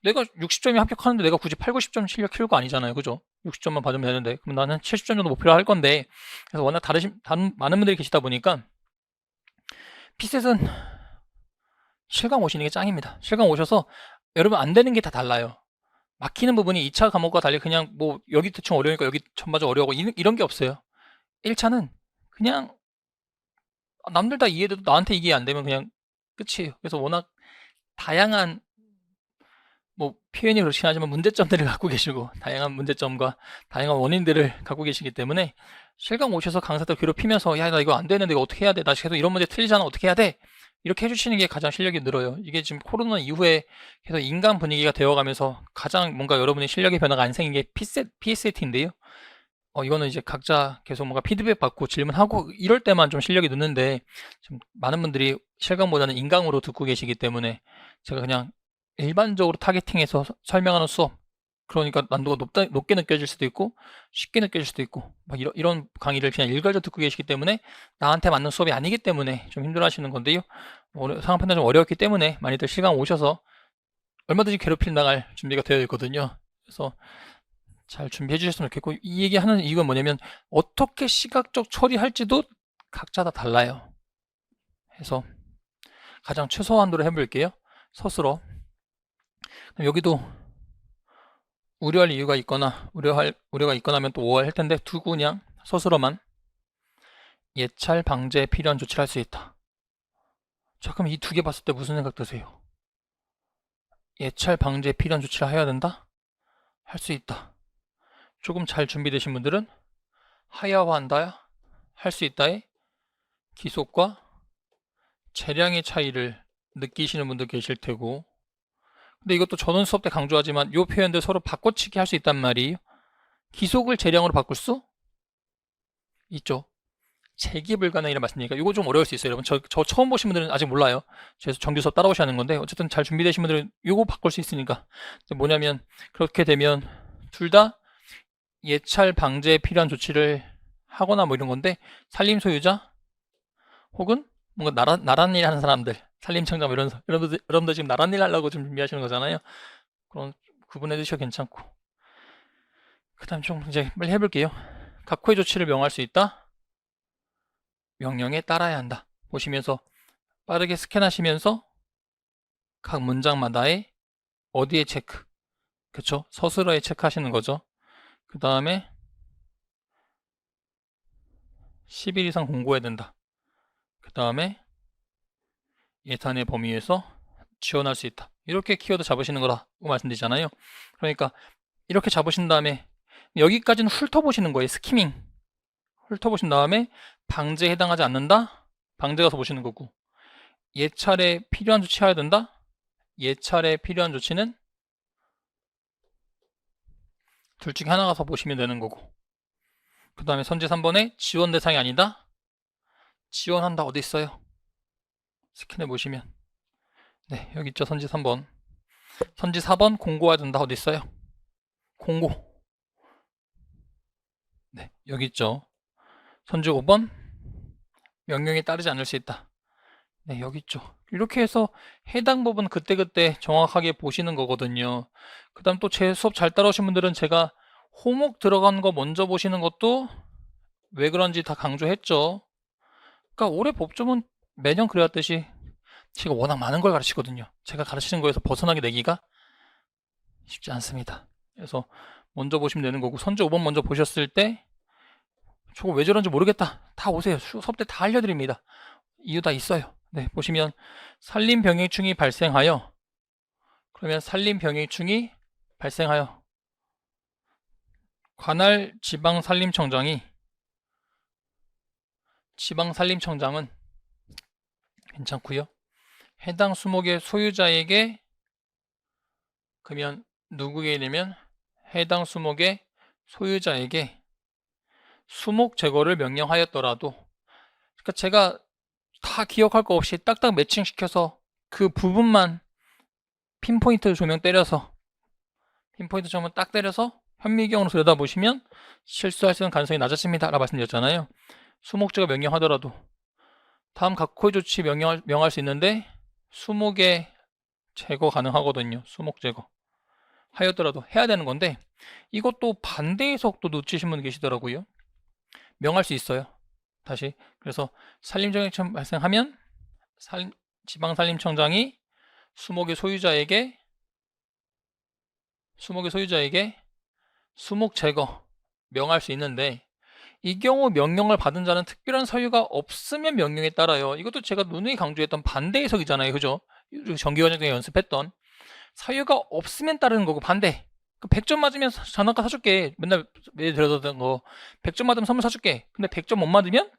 내가 60점이 합격하는데 내가 굳이 8, 90점 실력 키울 거 아니잖아요. 그죠? 60점만 받으면 되는데, 그럼 나는 70점 정도 목표로 할 건데, 그래서 워낙 다른 많은 분들이 계시다 보니까 피셋은 실강 오시는 게 짱입니다. 실강 오셔서 여러분 안 되는 게 다 달라요. 막히는 부분이 2차 과목과 달리 그냥 뭐 여기 대충 어려우니까 여기 전반적으로 어려워 이런 게 없어요. 1차는 그냥 남들 다 이해돼도 나한테 이해 안 되면 그냥 끝이에요. 그래서 워낙 다양한 뭐 표현이 그렇긴 하지만 문제점들을 갖고 계시고, 다양한 문제점과 다양한 원인들을 갖고 계시기 때문에 실강 오셔서 강사들 괴롭히면서 야 나 이거 안 되는데 이거 어떻게 해야 돼? 나 계속 이런 문제 틀리잖아. 어떻게 해야 돼? 이렇게 해주시는 게 가장 실력이 늘어요. 이게 지금 코로나 이후에 계속 인간 분위기가 되어가면서 가장 뭔가 여러분의 실력의 변화가 안 생긴 게 PSAT인데요. 이거는 이제 각자 계속 뭔가 피드백 받고 질문하고 이럴 때만 좀 실력이 느는데, 지금 많은 분들이 실강보다는 인강으로 듣고 계시기 때문에 제가 그냥 일반적으로 타겟팅해서 설명하는 수업, 그러니까 난도가 높게 느껴질 수도 있고 쉽게 느껴질 수도 있고 막 이런 강의를 그냥 일괄적으로 듣고 계시기 때문에 나한테 맞는 수업이 아니기 때문에 좀 힘들어 하시는 건데요. 상황 판단 좀 어려웠기 때문에 많이들 실강 오셔서 얼마든지 괴롭힐 나갈 준비가 되어 있거든요. 그래서 잘 준비해 주셨으면 좋겠고, 이 얘기하는 이유가 뭐냐면 어떻게 시각적 처리할지도 각자 다 달라요. 그래서 가장 최소한도로 해볼게요. 서술어. 여기도 우려할 이유가 있거나 우려가 있거나 하면 또 5할 할 텐데, 두고 그냥 서술어만 예찰 방제에 필요한 조치를 할 수 있다. 자, 그럼 이 두 개 봤을 때 무슨 생각 드세요? 예찰 방제에 필요한 조치를 해야 된다? 할 수 있다. 조금 잘 준비되신 분들은 하야화한다야? 할 수 있다에 기속과 재량의 차이를 느끼시는 분들 계실 테고, 근데 이것도 전원 수업 때 강조하지만 이 표현들 서로 바꿔치기 할 수 있단 말이에요. 기속을 재량으로 바꿀 수 있죠. 재기불가능이라 말씀드리니까 이거 좀 어려울 수 있어요. 여러분 저 처음 보신 분들은 아직 몰라요. 그래서 정규 수업 따라오셔야 하는 건데, 어쨌든 잘 준비되신 분들은 이거 바꿀 수 있으니까. 뭐냐면 그렇게 되면 둘 다 예찰 방제에 필요한 조치를 하거나 뭐 이런 건데, 산림 소유자 혹은 뭔가 나란 일 하는 사람들, 산림청장 뭐 이런 여러분들 지금 나란 일 하려고 좀 준비하시는 거잖아요. 그런 구분해 두셔도 괜찮고, 그 다음 좀 이제 빨리 해볼게요. 각호의 조치를 명할 수 있다. 명령에 따라야 한다. 보시면서 빠르게 스캔하시면서 각 문장마다의 어디에 체크, 그쵸? 서술어에 체크하시는 거죠. 그 다음에 10일 이상 공고해야 된다. 그 다음에 예산의 범위에서 지원할 수 있다. 이렇게 키워드 잡으시는 거라고 말씀드리잖아요. 그러니까 이렇게 잡으신 다음에 여기까지는 훑어보시는 거예요. 스키밍 훑어보신 다음에 방제에 해당하지 않는다? 방제 가서 보시는 거고, 예찰에 필요한 조치 해야 된다? 예찰에 필요한 조치는 둘 중에 하나 가서 보시면 되는 거고, 그 다음에 선제 3번에 지원 대상이 아니다? 지원한다 어디 있어요? 스캔해 보시면 네, 여기 있죠. 선지 3번. 선지 4번 공고해야 된다. 어디 있어요? 공고. 네, 여기 있죠. 선지 5번 명령에 따르지 않을 수 있다. 네, 여기 있죠. 이렇게 해서 해당 부분 그때그때 정확하게 보시는 거거든요. 그 다음 또 제 수업 잘 따라오신 분들은 제가 호목 들어간 거 먼저 보시는 것도 왜 그런지 다 강조했죠. 그러니까 올해 법조문 매년 그래왔듯이 제가 워낙 많은 걸 가르치거든요. 제가 가르치는 거에서 벗어나게 내기가 쉽지 않습니다. 그래서 먼저 보시면 되는 거고, 선지 5번 먼저 보셨을 때 저거 왜 저런지 모르겠다. 다 오세요. 수업 때 다 알려드립니다. 이유 다 있어요. 네, 보시면 산림병해충이 발생하여, 그러면 산림병해충이 발생하여 관할 지방산림청장은 괜찮고요. 해당 수목의 소유자에게, 그러면 누구에게 내면 해당 수목의 소유자에게 수목 제거를 명령하였더라도, 그러니까 제가 다 기억할 거 없이 딱딱 매칭시켜서 그 부분만 핀포인트 조명 때려서, 핀포인트 조명 딱 때려서 현미경으로 들여다보시면 실수할 수 있는 가능성이 낮아집니다 라고 말씀드렸잖아요. 수목제거 명령하더라도 다음 각호의 조치 명할 수 있는데 수목의 제거 가능하거든요. 수목 제거 하였더라도 해야 되는 건데, 이것도 반대 해석도 놓치신 분 계시더라고요. 명할 수 있어요. 다시, 그래서 산림정해충 발생하면 지방산림청장이 수목의 소유자에게 수목 제거 명할 수 있는데, 이 경우 명령을 받은 자는 특별한 사유가 없으면 명령에 따라요. 이것도 제가 누누이 강조했던 반대 해석이잖아요. 그죠? 정기과정 때 연습했던 사유가 없으면 따르는 거고, 반대. 100점 맞으면 장난감 사줄게. 맨날 들어던 거 100점 맞으면 선물 사줄게. 근데 100점 못 맞으면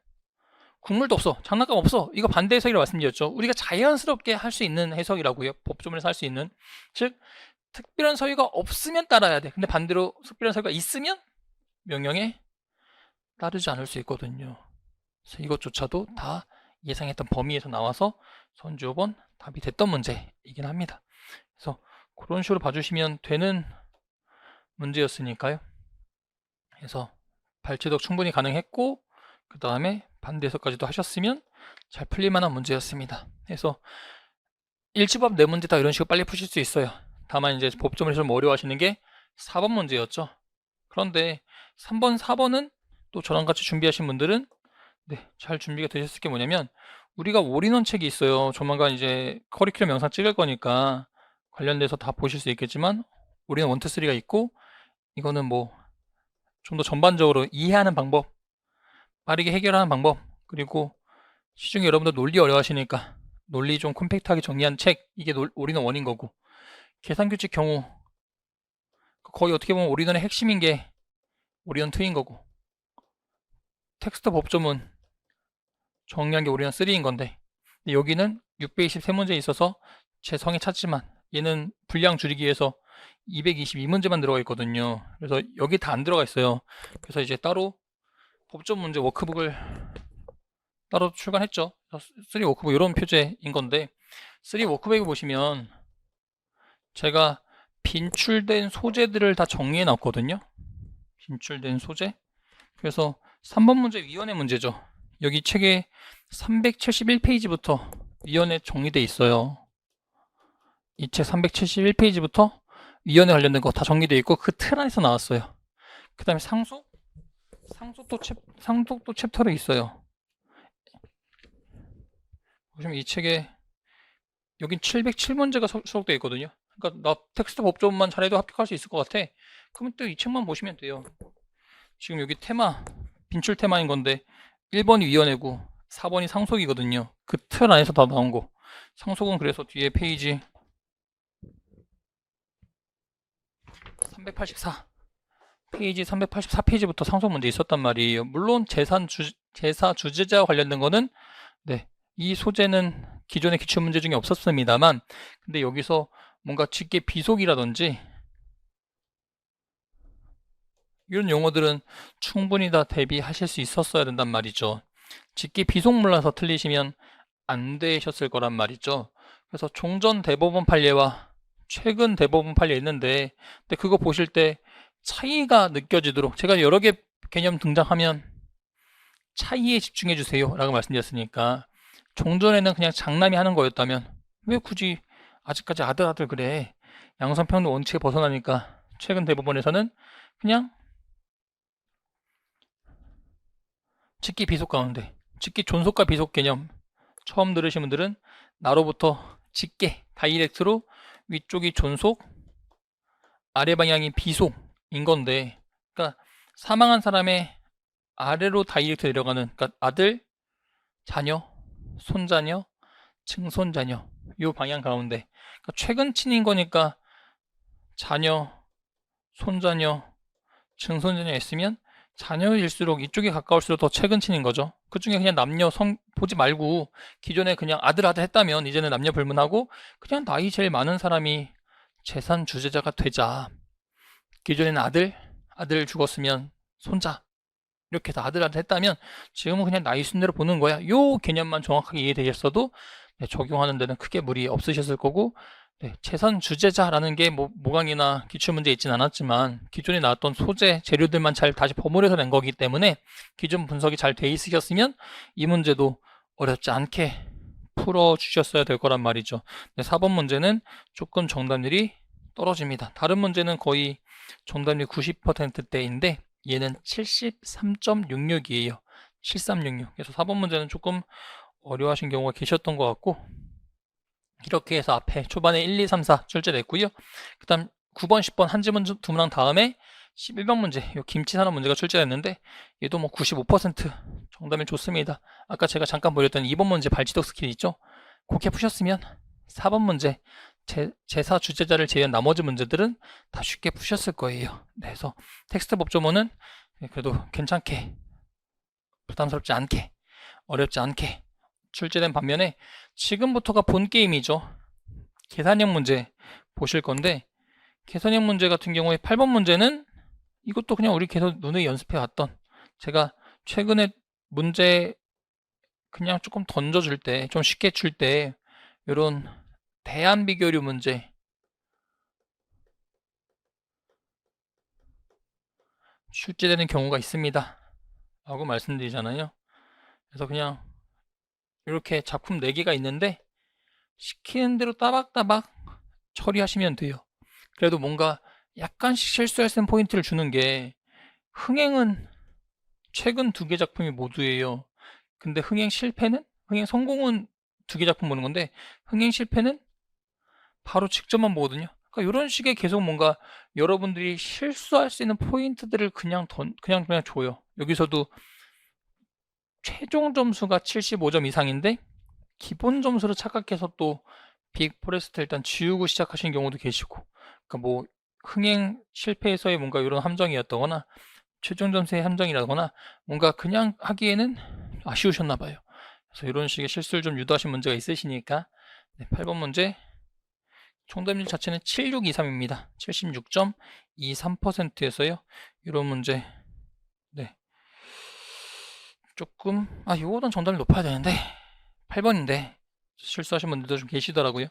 국물도 없어. 장난감 없어. 이거 반대 해석이라고 말씀드렸죠. 우리가 자연스럽게 할 수 있는 해석이라고요. 법조문에서 할 수 있는. 즉 특별한 사유가 없으면 따라야 돼. 근데 반대로 특별한 사유가 있으면 명령에 따르지 않을 수 있거든요. 그래서 이것조차도 다 예상했던 범위에서 나와서 선지 5번 답이 됐던 문제이긴 합니다. 그래서 그런 식으로 봐주시면 되는 문제였으니까요. 그래서 발췌도 충분히 가능했고, 그 다음에 반대 해석까지도 하셨으면 잘 풀릴 만한 문제였습니다. 그래서 일치법 4문제 다 이런 식으로 빨리 푸실 수 있어요. 다만 이제 법조문에서 좀 어려워하시는 게 4번 문제였죠. 그런데 3번, 4번은 또 저랑 같이 준비하신 분들은 네, 잘 준비가 되셨을 게 뭐냐면, 우리가 올인원 책이 있어요. 조만간 이제 커리큘럼 영상 찍을 거니까 관련돼서 다 보실 수 있겠지만, 올인원 1, 2, 3가 있고, 이거는 뭐 좀 더 전반적으로 이해하는 방법, 빠르게 해결하는 방법, 그리고 시중에 여러분들 논리 어려워하시니까 논리 좀 콤팩트하게 정리한 책, 이게 올인원 1인 거고, 계산규칙 경우 거의 어떻게 보면 올인원의 핵심인 게 올인원 2인 거고, 텍스트 법조문 정리한 게 올인원 3인 건데, 여기는 623문제에 있어서 제 성에 찼지만 얘는 분량 줄이기 위해서 222문제만 들어가 있거든요. 그래서 여기 다 안 들어가 있어요. 그래서 이제 따로 법조 문제 워크북을 따로 출간했죠. 3 워크북 이런 표제인 건데, 3 워크북에 보시면 제가 빈출된 소재들을 다 정리해 놨거든요. 빈출된 소재. 그래서 3번 문제 위원회 문제죠. 여기 책에 371페이지부터 위원회 정리돼 있어요. 이 책 371페이지부터 위원회 관련된 거 다 정리되어 있고, 그 틀 안에서 나왔어요. 그 다음에 상속도 챕터로 있어요. 보시면 이 책에 여긴 707문제가 수록되어 있거든요. 그러니까 나 텍스트 법조문만 잘해도 합격할 수 있을 것 같아. 그러면 또 이 책만 보시면 돼요. 지금 여기 테마, 빈출 테마인 건데 1번이 위원회고 4번이 상속이거든요. 그 틀 안에서 다 나온 거. 상속은 그래서 뒤에 페이지 384 페이지 384페이지부터 상속 문제 있었단 말이에요. 물론 제사 주제자와 관련된 거는 네, 이 소재는 기존의 기출문제 중에 없었습니다만, 근데 여기서 뭔가 직계 비속이라든지 이런 용어들은 충분히 다 대비하실 수 있었어야 된단 말이죠. 직계 비속 몰라서 틀리시면 안 되셨을 거란 말이죠. 그래서 종전 대법원 판례와 최근 대법원 판례 있는데, 근데 그거 보실 때 차이가 느껴지도록 제가 여러 개 개념 등장하면 차이에 집중해 주세요 라고 말씀드렸으니까, 종전에는 그냥 장남이 하는 거였다면 왜 굳이 아직까지 아들 그래, 양성평등 원칙에 벗어나니까 최근 대법원에서는 그냥 직기 비속 가운데, 직기 존속과 비속 개념 처음 들으신 분들은 나로부터 직계 다이렉트로 위쪽이 존속, 아래 방향이 비속인 건데, 그러니까 사망한 사람의 아래로 다이렉트 내려가는, 그러니까 아들, 자녀, 손자녀, 증손자녀 요 방향 가운데, 그러니까 최근 친인 거니까 자녀, 손자녀, 증손자녀 있으면 자녀일수록 이쪽이 가까울수록 더 최근 친인 거죠. 그 중에 그냥 남녀 성 보지 말고 기존에 그냥 아들 했다면 이제는 남녀 불문하고 그냥 나이 제일 많은 사람이 재산 주재자가 되자. 기존에는 아들 죽었으면 손자, 이렇게 해서 아들 했다면 지금은 그냥 나이 순대로 보는 거야. 요 개념만 정확하게 이해되셨어도 적용하는 데는 크게 무리 없으셨을 거고, 재산 주재자라는 게 뭐 모강이나 기출문제에 있진 않았지만 기존에 나왔던 소재 재료들만 잘 다시 버무려서 낸 거기 때문에 기존 분석이 잘 돼 있으셨으면 이 문제도 어렵지 않게 풀어주셨어야 될 거란 말이죠. 4번 문제는 조금 정답률이 떨어집니다. 다른 문제는 거의 정답률 90%대인데 얘는 73.66이에요. 7366. 그래서 4번 문제는 조금 어려워하신 경우가 계셨던 것 같고, 이렇게 해서 앞에 초반에 1, 2, 3, 4 출제됐고요. 그 다음 9번, 10번 한 지문 두 문항 다음에 11번 문제, 요 김치 산업 문제가 출제됐는데 얘도 뭐 95% 정답이 좋습니다. 아까 제가 잠깐 보였던 2번 문제 발치독 스킬 있죠? 그렇게 푸셨으면 4번 문제 제사 주재자를 제외한 나머지 문제들은 다 쉽게 푸셨을 거예요. 그래서 텍스트 법조문은 그래도 괜찮게, 부담스럽지 않게, 어렵지 않게 출제된 반면에 지금부터가 본 게임이죠. 계산형 문제 보실 건데, 계산형 문제 같은 경우에 8번 문제는 이것도 그냥 우리 계속 눈에 연습해 왔던, 제가 최근에 문제 그냥 조금 던져줄 때, 좀 쉽게 줄 때 이런 대안 비교류 문제 출제되는 경우가 있습니다 라고 말씀드리잖아요. 그래서 그냥 이렇게 작품 4개가 있는데 시키는 대로 따박따박 처리하시면 돼요. 그래도 뭔가 약간씩 실수할 수 있는 포인트를 주는 게, 흥행은 최근 2개 작품이 모두예요. 근데 흥행 성공은 2개 작품 보는 건데 흥행 실패는 바로 직접만 보거든요. 그러니까 이런 식의 계속 뭔가 여러분들이 실수할 수 있는 포인트들을 그냥 줘요. 여기서도 최종 점수가 75점 이상인데 기본 점수를 착각해서 또 빅 포레스트 일단 지우고 시작하신 경우도 계시고, 그러니까 뭐 흥행 실패에서의 뭔가 이런 함정이었다거나 최종 점수의 함정이라거나 뭔가 그냥 하기에는 아쉬우셨나 봐요. 그래서 이런 식의 실수를 좀 유도하신 문제가 있으시니까 8번 문제 정답률 자체는 7623입니다. 76.23%에서요. 이런 문제 조금 요거는 정답률 높아야 되는데 8번인데 실수하신 분들도 좀 계시더라고요.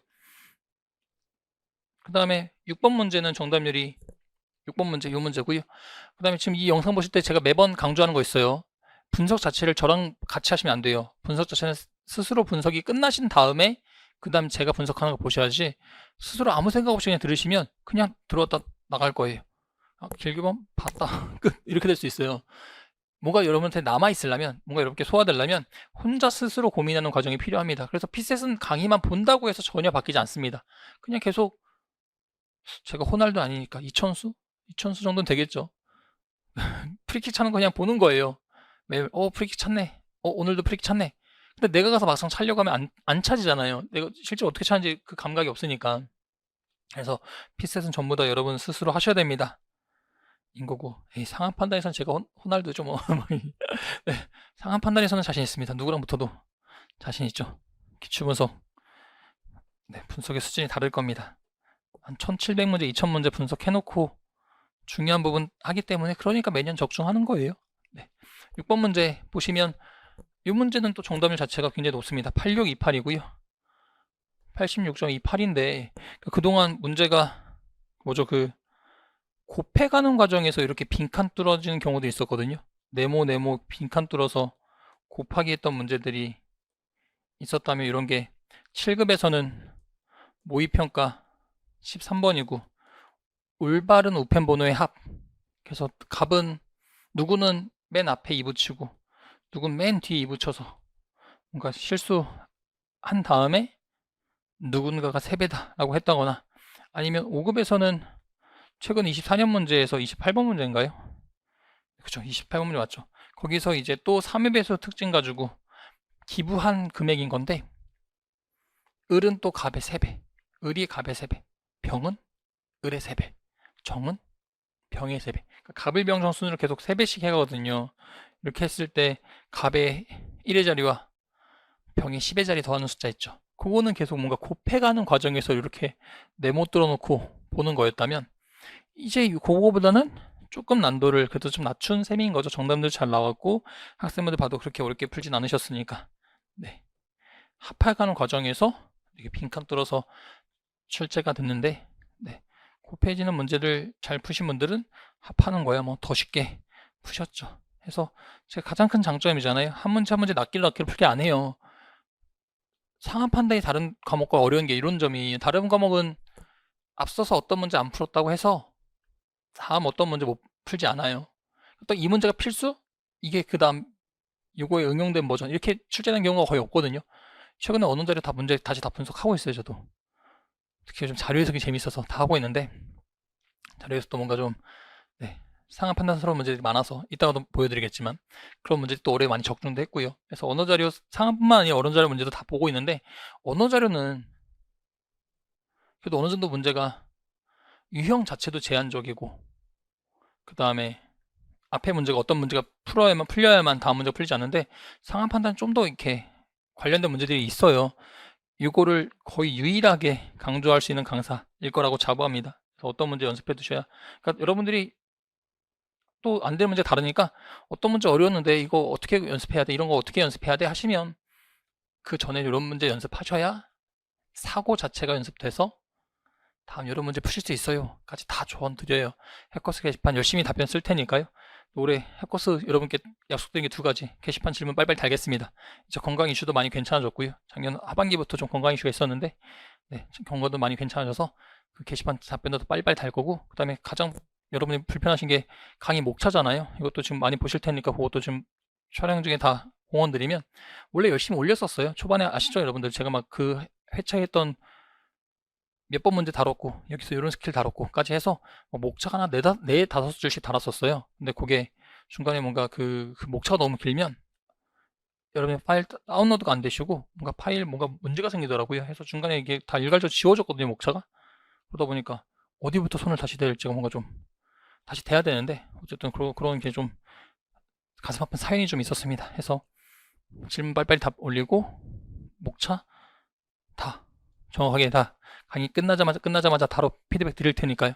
그 다음에 6번 문제는 정답률이 6번 문제 요 문제고요. 그 다음에 지금 이 영상 보실 때 제가 매번 강조하는 거 있어요. 분석 자체를 저랑 같이 하시면 안 돼요. 분석 자체는 스스로 분석이 끝나신 다음에 그 다음 제가 분석하는 거 보셔야지, 스스로 아무 생각 없이 그냥 들으시면 그냥 들어왔다 나갈 거예요. 길게 보면 봤다 끝 이렇게 될 수 있어요. 뭔가 여러분한테 남아있으려면, 뭔가 여러분께 소화되려면 혼자 스스로 고민하는 과정이 필요합니다. 그래서 피셋은 강의만 본다고 해서 전혀 바뀌지 않습니다. 그냥 계속 제가 호날두 아니니까 이천수 정도는 되겠죠. 프리킥 차는 거 그냥 보는 거예요. 매일 프리킥 찼네. 오늘도 프리킥 찼네. 근데 내가 가서 막상 차려고 하면 안 차지잖아요. 내가 실제 어떻게 차는지 그 감각이 없으니까. 그래서 피셋은 전부 다 여러분 스스로 하셔야 됩니다. 인 거고, 상한 판단에서는 제가 호날두죠 뭐. 네, 상한 판단에서는 자신 있습니다. 누구랑 붙어도 자신 있죠. 기출 분석, 분석의 수준이 다를 겁니다. 한 1700문제, 2000문제 분석해놓고 중요한 부분 하기 때문에, 그러니까 매년 적중하는 거예요. 6번 문제 보시면 이 문제는 또 정답률 자체가 굉장히 높습니다. 8628이고요. 86.28인데 그동안 문제가 뭐죠? 곱해가는 과정에서 이렇게 빈칸 뚫어지는 경우도 있었거든요. 네모 빈칸 뚫어서 곱하기 했던 문제들이 있었다면 이런 게 7급에서는 모의평가 13번이고 올바른 우편 번호의 합. 그래서 값은 누구는 맨 앞에 2 붙이고 누구는 맨 뒤에 2 붙여서 뭔가 실수한 다음에 누군가가 3배다 라고 했다거나 아니면 5급에서는 최근 24년 문제에서 28번 문제인가요? 그쵸, 28번 문제 맞죠. 거기서 이제 또 3의 특징 가지고 기부한 금액인 건데 을은 또 갑의 3배, 을이 갑의 3배, 병은 을의 3배, 정은 병의 3배. 그러니까 갑을병정 순으로 계속 3배씩 해가거든요. 이렇게 했을 때 갑의 1의 자리와 병의 10의 자리 더하는 숫자 있죠. 그거는 계속 뭔가 곱해가는 과정에서 이렇게 네모 뚫어놓고 보는 거였다면 이제 그거보다는 조금 난도를 그래도 좀 낮춘 셈인 거죠. 정답들 잘 나왔고 학생분들 봐도 그렇게 어렵게 풀진 않으셨으니까. 네. 합해가는 과정에서 이렇게 빈칸 뚫어서 출제가 됐는데 네. 곱해지는 문제를 잘 푸신 분들은 합하는 거야 뭐 더 쉽게 푸셨죠. 그래서 제가 가장 큰 장점이잖아요. 한 문제 한 문제 낱개로 풀게 안 해요. 상한 판단이 다른 과목과 어려운 게 이런 점이 다른 과목은 앞서서 어떤 문제 안 풀었다고 해서 다음 어떤 문제 못 풀지 않아요. 또 이 문제가 필수? 이게 그 다음 요거에 응용된 버전 이렇게 출제된 경우가 거의 없거든요. 최근에 어느 자료 다 문제 다시 다 분석하고 있어요. 저도 특히 요즘 자료 해석이 재밌어서 다 하고 있는데 자료 해석도 뭔가 좀 네, 상한 판단스러운 문제들이 많아서 이따가도 보여드리겠지만 그런 문제들이 또 올해 많이 적중도 했고요. 그래서 언어 자료 상한뿐만 아니라 언어 자료 문제도 다 보고 있는데 언어 자료는 그래도 어느 정도 문제가 유형 자체도 제한적이고 그 다음에 앞에 문제가 어떤 문제가 풀려야만 다음 문제가 풀리지 않는데 상한 판단 좀 더 이렇게 관련된 문제들이 있어요. 이거를 거의 유일하게 강조할 수 있는 강사일 거라고 자부합니다. 그래서 어떤 문제 연습해 두셔야 그러니까 여러분들이 또 안 되는 문제 다르니까 어떤 문제 어려웠는데 이거 어떻게 연습해야 돼? 이런 거 어떻게 연습해야 돼? 하시면 그 전에 이런 문제 연습하셔야 사고 자체가 연습돼서 다음 이런 문제 푸실 수 있어요. 까지 다 조언 드려요. 해커스 게시판 열심히 답변 쓸 테니까요. 올해 해커스 여러분께 약속드린 게 2가지. 게시판 질문 빨리빨리 달겠습니다. 이제 건강 이슈도 많이 괜찮아졌고요. 작년 하반기부터 좀 건강 이슈가 있었는데 네, 건강도 많이 괜찮아져서 그 게시판 답변도 빨리빨리 달 거고 그 다음에 가장 여러분이 불편하신 게 강의 목차잖아요. 이것도 지금 많이 보실 테니까 그것도 지금 촬영 중에 다 공원 드리면 원래 열심히 올렸었어요. 초반에 아시죠 여러분들 제가 막 그 회차에 했던 몇 번 문제 다뤘고 여기서 이런 스킬 다뤘고까지 해서 목차가 하나 네 다섯 줄씩 달았었어요. 근데 그게 중간에 뭔가 그 목차가 너무 길면 여러분 파일 다운로드가 안 되시고 뭔가 파일 뭔가 문제가 생기더라고요. 해서 중간에 이게 다 일괄적으로 지워졌거든요 목차가. 그러다 보니까 어디부터 손을 다시 대할지가 뭔가 좀 다시 대야 되는데 어쨌든 그런 게 좀 가슴 아픈 사연이 좀 있었습니다. 해서 질문 빨리빨리 답 올리고 목차 다 정확하게 다 강의 끝나자마자 바로 피드백 드릴 테니까요.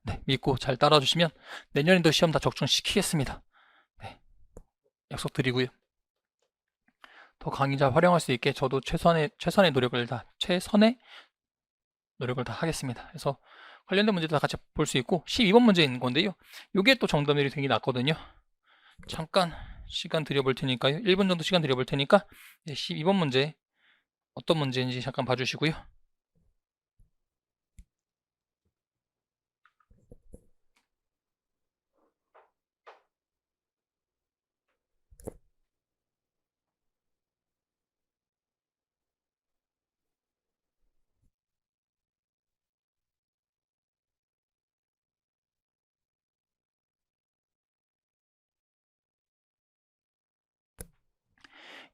네, 믿고 잘 따라주시면 내년에도 시험 다 적중시키겠습니다. 네, 약속드리고요. 더 강의자 활용할 수 있게 저도 최선의 노력을 다 하겠습니다. 그래서 관련된 문제도 다 같이 볼 수 있고 12번 문제인 건데요. 이게 또 정답률이 되게 낮거든요. 잠깐 시간 드려볼 테니까요. 1분 정도 시간 드려볼 테니까 12번 문제 어떤 문제인지 잠깐 봐주시고요.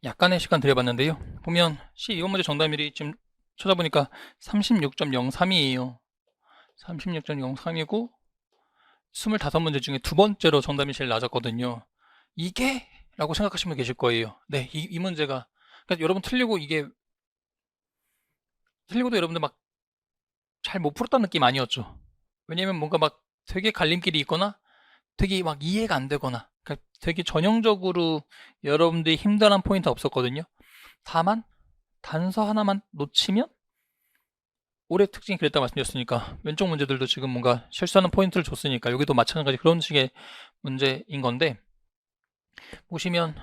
약간의 시간 드려봤는데요. 보면 12번 문제 정답률이 지금 찾아보니까 36.03이에요. 36.03이고 25문제 중에 두 번째로 정답이 제일 낮았거든요. 이게? 라고 생각하시면 계실 거예요. 네, 이 문제가 그러니까 여러분 틀리고도 여러분들 막 잘 못 풀었다는 느낌 아니었죠. 왜냐면 뭔가 막 되게 갈림길이 있거나 되게 막 이해가 안 되거나 그러니까 되게 전형적으로 여러분들이 힘들어하는 포인트 없었거든요. 다만 단서 하나만 놓치면 올해 특징이 그랬다 말씀드렸으니까 왼쪽 문제들도 지금 뭔가 실수하는 포인트를 줬으니까 여기도 마찬가지 그런 식의 문제인 건데, 보시면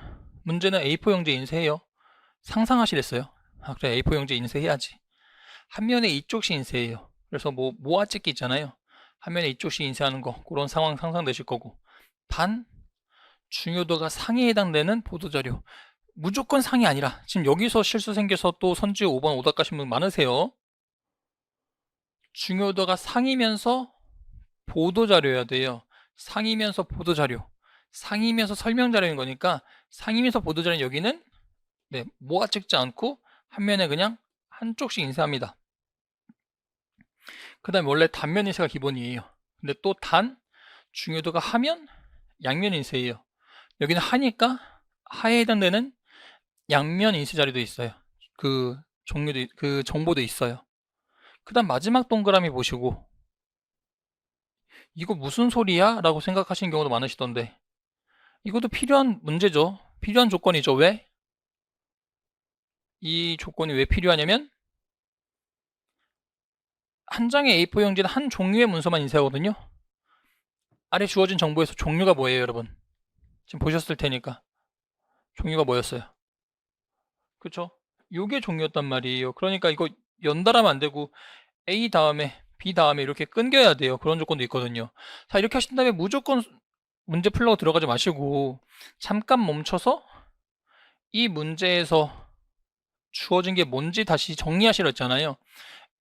문제는 A4 용지 인쇄해요. 상상하시랬어요. 아, 그래, A4 용지 인쇄해야지. 한 면에 이쪽씩 인쇄해요. 그래서 뭐 모아찍기 있잖아요. 한 면에 이쪽씩 인쇄하는 거, 그런 상황 상상되실 거고. 단 중요도가 상에 해당되는 보도자료, 무조건 상이 아니라, 지금 여기서 실수 생겨서 또 선지효 5번 오답 가신 분 많으세요. 중요도가 상이면서 보도자료여야 돼요. 상이면서 보도자료, 상이면서 설명자료인 거니까 상이면서 보도자료는 여기는 모아 찍지 않고 한 면에 그냥 한쪽씩 인쇄합니다. 그 다음에 원래 단면 인쇄가 기본이에요. 근데 또 중요도가 하면 양면 인쇄예요. 여기는 하니까 하에 해당되는 양면 인쇄 자료도 있어요. 그 정보도 있어요. 그 다음 마지막 동그라미 보시고 이거 무슨 소리야? 라고 생각하시는 경우도 많으시던데, 이것도 필요한 문제죠. 필요한 조건이죠. 왜? 이 조건이 왜 필요하냐면 한 장의 A4 용지는 한 종류의 문서만 인쇄하거든요. 아래 주어진 정보에서 종류가 뭐예요, 여러분? 지금 보셨을 테니까 종류가 뭐였어요? 그쵸? 요게 종류였단 말이에요. 그러니까 이거 연달아면 안 되고 A 다음에 B 다음에 이렇게 끊겨야 돼요. 그런 조건도 있거든요. 자, 이렇게 하신 다음에 무조건 문제 풀려고 들어가지 마시고 잠깐 멈춰서 이 문제에서 주어진 게 뭔지 다시 정리하시라 했잖아요.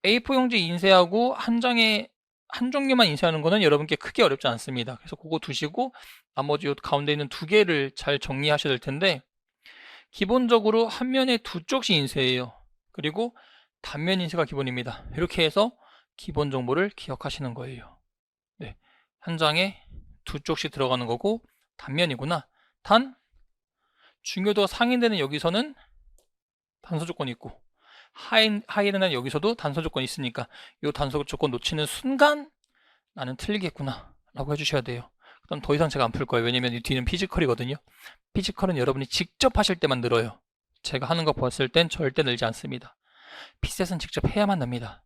A4 용지 인쇄하고 한 장에 한 종류만 인쇄하는 거는 여러분께 크게 어렵지 않습니다. 그래서 그거 두시고 나머지 가운데 있는 두 개를 잘 정리하셔야 될 텐데, 기본적으로 한 면에 두 쪽씩 인쇄해요. 그리고 단면 인쇄가 기본입니다. 이렇게 해서 기본 정보를 기억하시는 거예요. 네, 한 장에 두 쪽씩 들어가는 거고 단면이구나. 단 중요도가 상인되는 여기서는 단서 조건이 있고 하이에는 여기서도 단서 조건이 있으니까 이 단서 조건 놓치는 순간 나는 틀리겠구나 라고 해주셔야 돼요. 그럼 더 이상 제가 안 풀 거예요. 왜냐면 이 뒤는 피지컬이거든요. 피지컬은 여러분이 직접 하실 때만 늘어요. 제가 하는 거 봤을 땐 절대 늘지 않습니다. 피셋은 직접 해야만 납니다.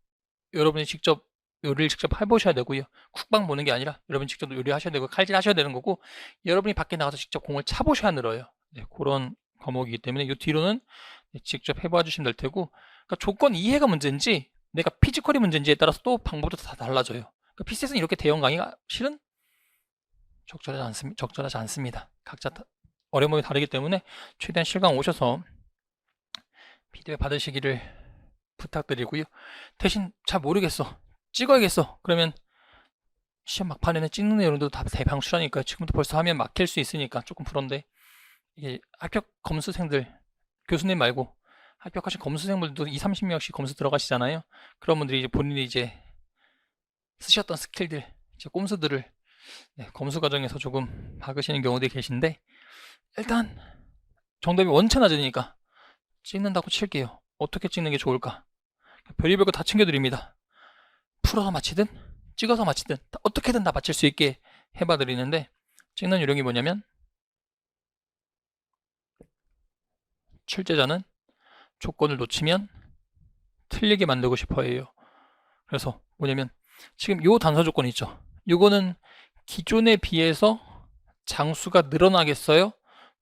여러분이 직접 요리를 직접 해보셔야 되고요. 쿡방 보는 게 아니라 여러분이 직접 요리하셔야 되고 칼질 하셔야 되는 거고, 여러분이 밖에 나가서 직접 공을 차보셔야 늘어요. 네, 그런 과목이기 때문에 이 뒤로는 직접 해봐 주시면 될 테고, 그러니까 조건 이해가 문제인지 내가 피지컬이 문제인지에 따라서 또 방법도 다 달라져요. 그러니까 피셋은 이렇게 대형 강의가 실은 적절하지 않습니다. 각자 어려움이 다르기 때문에 최대한 실강 오셔서 피드백 받으시기를 부탁드리고요. 대신 잘 모르겠어, 찍어야겠어, 그러면 시험 막판에는 찍는 내용도 다 대방출하니까 지금부터 벌써 하면 막힐 수 있으니까 조금 그런데, 이게 합격 검수생들, 교수님 말고 합격하신 검수생분들도 2, 30명씩 검수 들어가시잖아요. 그런 분들이 이제 본인이 이제 쓰셨던 스킬들, 이제 꼼수들을 검수 과정에서 조금 박으시는 경우들이 계신데, 일단 정답이 원체 낮으니까 찍는다고 칠게요. 어떻게 찍는 게 좋을까? 별의별 거 다 챙겨드립니다. 풀어서 맞히든 찍어서 맞히든 어떻게든 다 맞힐 수 있게 해봐 드리는데, 찍는 요령이 뭐냐면 출제자는 조건을 놓치면 틀리게 만들고 싶어 해요. 그래서 뭐냐면 지금 요 단서 조건 있죠. 요거는 기존에 비해서 장수가 늘어나겠어요?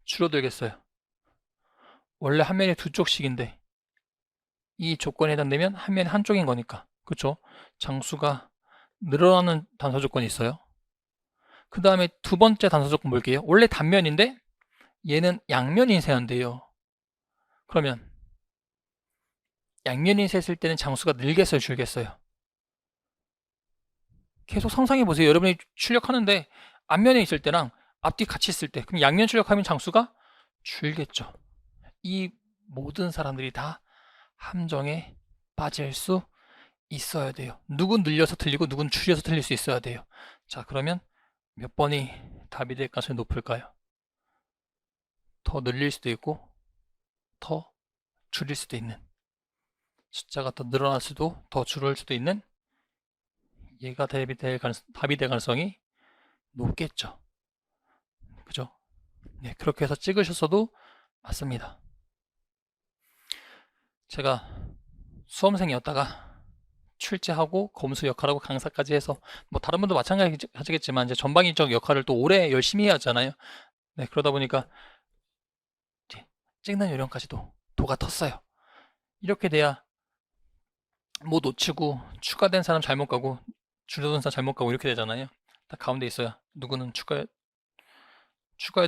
줄어들겠어요? 원래 한 면에 두 쪽씩인데 이 조건에 해당되면 한 면에 한쪽인 거니까, 그쵸? 장수가 늘어나는 단서 조건이 있어요. 그 다음에 두 번째 단서 조건 볼게요. 원래 단면인데 얘는 양면 인쇄한대요. 그러면 양면 인쇄했을 때는 장수가 늘겠어요, 줄겠어요? 계속 상상해 보세요. 여러분이 출력하는데 앞면에 있을 때랑 앞뒤 같이 있을 때, 그럼 양면 출력하면 장수가 줄겠죠. 이 모든 사람들이 다 함정에 빠질 수 있어야 돼요. 누군 늘려서 틀리고 누군 줄여서 틀릴 수 있어야 돼요. 자, 그러면 몇 번이 답이 될 가능성이 높을까요? 더 늘릴 수도 있고 더 줄일 수도 있는, 숫자가 더 늘어날 수도 더 줄을 수도 있는, 얘가 답이 될 가능성이 높겠죠. 그죠? 네, 그렇게 해서 찍으셨어도 맞습니다. 제가 수험생이었다가 출제하고 검수 역할하고 강사까지 해서 뭐 다른 분도 마찬가지겠지만 이제 전방위적 역할을 또 오래 열심히 해야 하잖아요. 네, 그러다 보니까 이제 찍는 요령까지도 도가 텄어요. 이렇게 돼야 뭐 놓치고 추가된 사람 잘못 가고 줄어든 사람 잘못 가고 이렇게 되잖아요. 딱 가운데 있어야 누구는 추가해야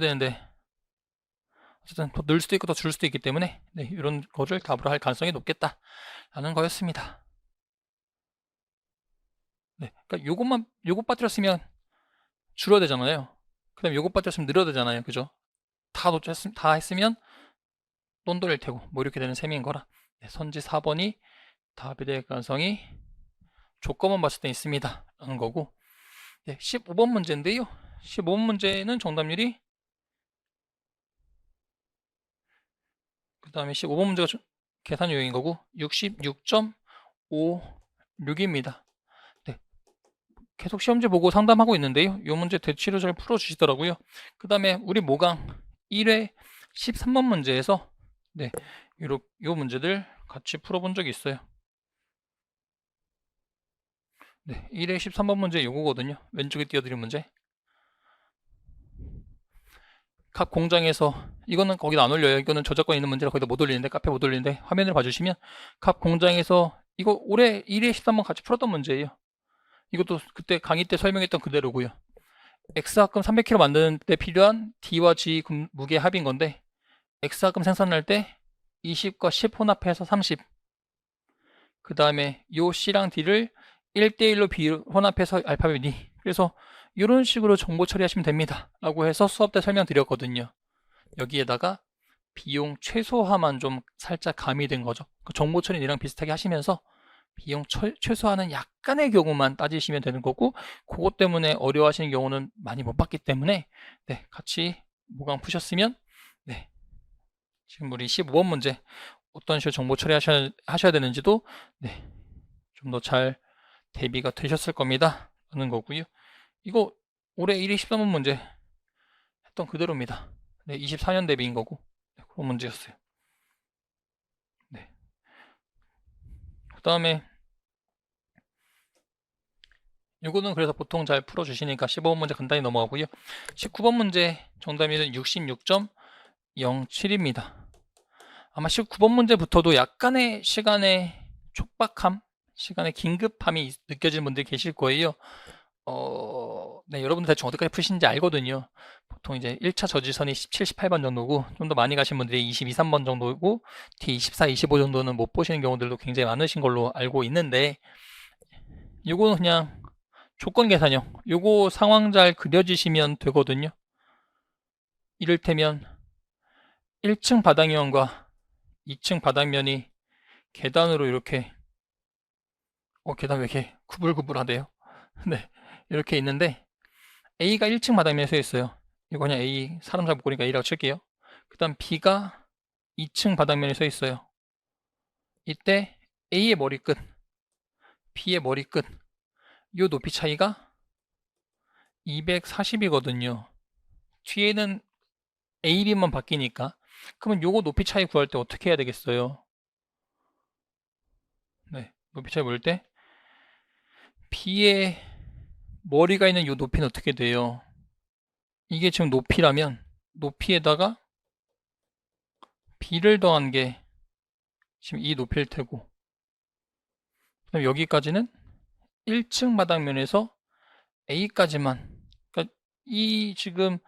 되는데 어쨌든 더 늘 수도 있고 더 줄 수도 있기 때문에 네, 이런 거를 답으로 할 가능성이 높겠다라는 거였습니다. 네, 그러니까 요것 빠뜨렸으면 줄어야 되잖아요. 그 다음에 요것 빠뜨렸으면 늘어야 되잖아요. 그죠? 다 했으면 돈 돌릴 테고 뭐 이렇게 되는 셈인 거라 네, 선지 4번이 답이 될 가능성이 조건만 봤을 때 있습니다 라는 거고 네, 15번 문제인데요. 15번 문제는 정답률이 그 다음에 15번 문제가 계산 요령인 거고 66.56입니다. 네, 계속 시험지 보고 상담하고 있는데요. 이 문제 대치로 잘 풀어주시더라고요. 그 다음에 우리 모강 1회 13번 문제에서 네, 요 문제들 같이 풀어본 적이 있어요. 네, 1회 13번 문제 요거거든요. 왼쪽에 띄워드린 문제. 각 공장에서 이거는 거기다 안 올려요. 이거는 저작권 있는 문제라 거기다 못 올리는데 카페 못 올리는데 화면을 봐주시면 각 공장에서 이거 올해 1회 13번 같이 풀었던 문제예요. 이것도 그때 강의 때 설명했던 그대로고요. X합금 300kg 만드는 데 필요한 D와 G 무게 합인 건데 X합금 생산할 때 20과 10 혼합해서 30. 그 다음에 요 C랑 D를 1대1로 혼합해서 알파벳 E. 그래서 이런 식으로 정보 처리하시면 됩니다. 라고 해서 수업 때 설명드렸거든요. 여기에다가 비용 최소화만 좀 살짝 가미된 거죠. 그 정보 처리는 이랑 비슷하게 하시면서 비용 최소화는 약간의 경우만 따지시면 되는 거고 그것 때문에 어려워하시는 경우는 많이 못 봤기 때문에 네, 같이 모강 푸셨으면 네, 지금 우리 15번 문제 어떤 식으로 정보 처리하셔야 되는지도 네, 좀 더 잘 대비가 되셨을 겁니다. 라는 거고요. 이거 올해 1위 13번 문제 했던 그대로입니다. 네, 24년 대비인 거고 네, 그런 문제였어요. 네. 그 다음에 이거는 그래서 보통 잘 풀어주시니까 15번 문제 간단히 넘어가고요. 19번 문제 정답률은 66.07입니다. 아마 19번 문제부터도 약간의 시간의 촉박함, 시간의 긴급함이 느껴질 분들이 계실 거예요. 네, 여러분들 대충 어디까지 푸시는지 알거든요. 보통 이제 1차 저지선이 17, 18번 정도고 좀 더 많이 가신 분들이 22, 3번 정도고 뒤 24, 25 정도는 못 보시는 경우들도 굉장히 많으신 걸로 알고 있는데 요거는 그냥 조건 계산형. 요거 상황 잘 그려지시면 되거든요. 이를테면 1층 바닥면과 2층 바닥면이 계단으로 이렇게 계단 왜 이렇게 구불구불하대요? 네, 이렇게 있는데 A가 1층 바닥면에 서 있어요. 이거 그냥 A 사람 잘 못 보니까 A라고 칠게요. 그 다음 B가 2층 바닥면에 서 있어요. 이때 A의 머리끝, B의 머리끝 요 높이 차이가 240이거든요. 뒤에는 A, B만 바뀌니까 그러면 요거 높이 차이 구할 때 어떻게 해야 되겠어요? 네, 높이 차이 볼 때 B의 머리가 있는 요 높이는 어떻게 돼요? 이게 지금 높이라면 높이에다가 B를 더한 게 지금 이 높이일 테고 그럼 여기까지는 1층 바닥면에서 A까지만 그러니까 이 지금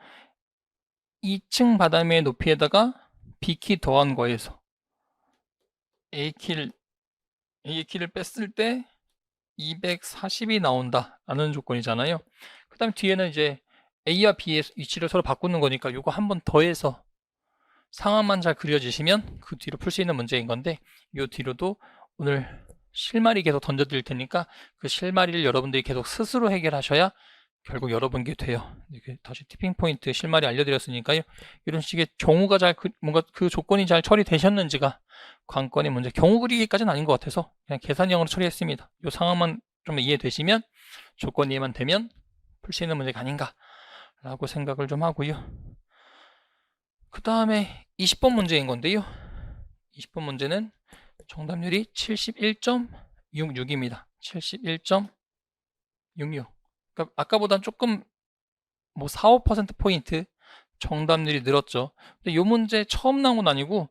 2층 바닥면의 높이에다가 B키 더한 거에서 A키를 뺐을 때 240이 나온다라는 조건이잖아요. 그 다음에 뒤에는 이제 A와 B의 위치를 서로 바꾸는 거니까 이거 한 번 더해서 상황만 잘 그려지시면 그 뒤로 풀 수 있는 문제인 건데 이 뒤로도 오늘 실마리 계속 던져드릴 테니까 그 실마리를 여러분들이 계속 스스로 해결하셔야 결국 여러분께 돼요. 이렇게 다시 티핑 포인트 실마리 알려드렸으니까요. 이런 식의 경우가 뭔가 그 조건이 잘 처리되셨는지가 관건의 문제. 경우 그리기까지는 아닌 것 같아서 그냥 계산형으로 처리했습니다. 이 상황만 좀 이해되시면 조건 이해만 되면 풀 수 있는 문제가 아닌가라고 생각을 좀 하고요. 그 다음에 20번 문제인 건데요. 20번 문제는 정답률이 71.66입니다. 71.66. 그러니까 아까보단 조금 뭐 4, 5%포인트 정답률이 늘었죠. 근데 이 문제 처음 나온 건 아니고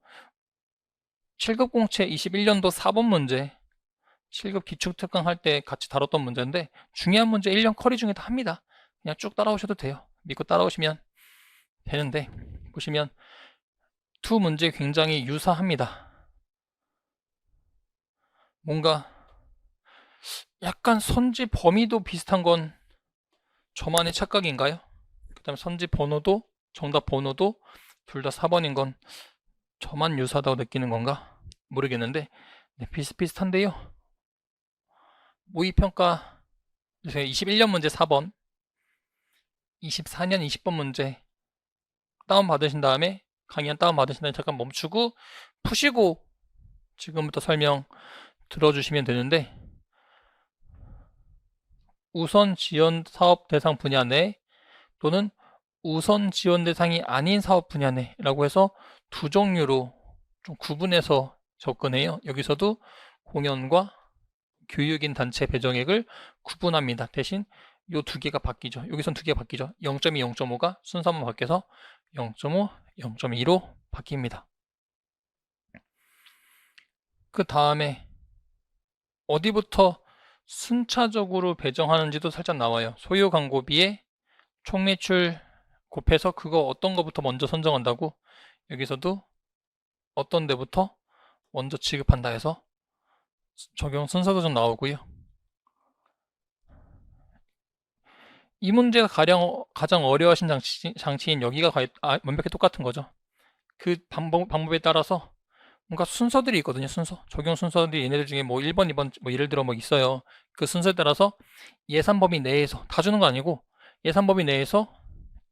7급 공채 21년도 4번 문제 7급 기출특강 할 때 같이 다뤘던 문제인데 중요한 문제 1년 커리 중에 다 합니다. 그냥 쭉 따라오셔도 돼요. 믿고 따라오시면 되는데 보시면 두 문제 굉장히 유사합니다. 뭔가 약간 선지 범위도 비슷한 건 저만의 착각인가요? 그 다음에 선지 번호도 정답 번호도 둘 다 4번인 건 저만 유사하다고 느끼는 건가? 모르겠는데 네, 비슷비슷한데요. 모의평가 21년 문제 4번 24년 20번 문제 다운받으신 다음에 강의 다운받으신 다음에 잠깐 멈추고 푸시고 지금부터 설명 들어주시면 되는데 우선 지원 사업 대상 분야 내 또는 우선 지원 대상이 아닌 사업 분야 내라고 해서 두 종류로 좀 구분해서 접근해요. 여기서도 공연과 교육인 단체 배정액을 구분합니다. 대신 요 두 개가 바뀌죠. 여기선 두 개가 바뀌죠. 0.2, 0.5가 순서만 바뀌어서 0.5, 0.2로 바뀝니다. 그 다음에 어디부터 순차적으로 배정하는지도 살짝 나와요. 소요 광고비에 총매출 곱해서 그거 어떤 거부터 먼저 선정한다고 여기서도 어떤 데부터 먼저 지급한다 해서 적용 순서도 좀 나오고요. 이 문제가 가장 어려워하신 장치인 여기가 완벽히 똑같은 거죠. 그 방법에 따라서 뭔가 순서들이 있거든요. 순서. 적용 순서들이 얘네들 중에 뭐 1번, 2번 뭐 예를 들어 뭐 있어요. 그 순서에 따라서 예산 범위 내에서 다 주는 거 아니고 예산 범위 내에서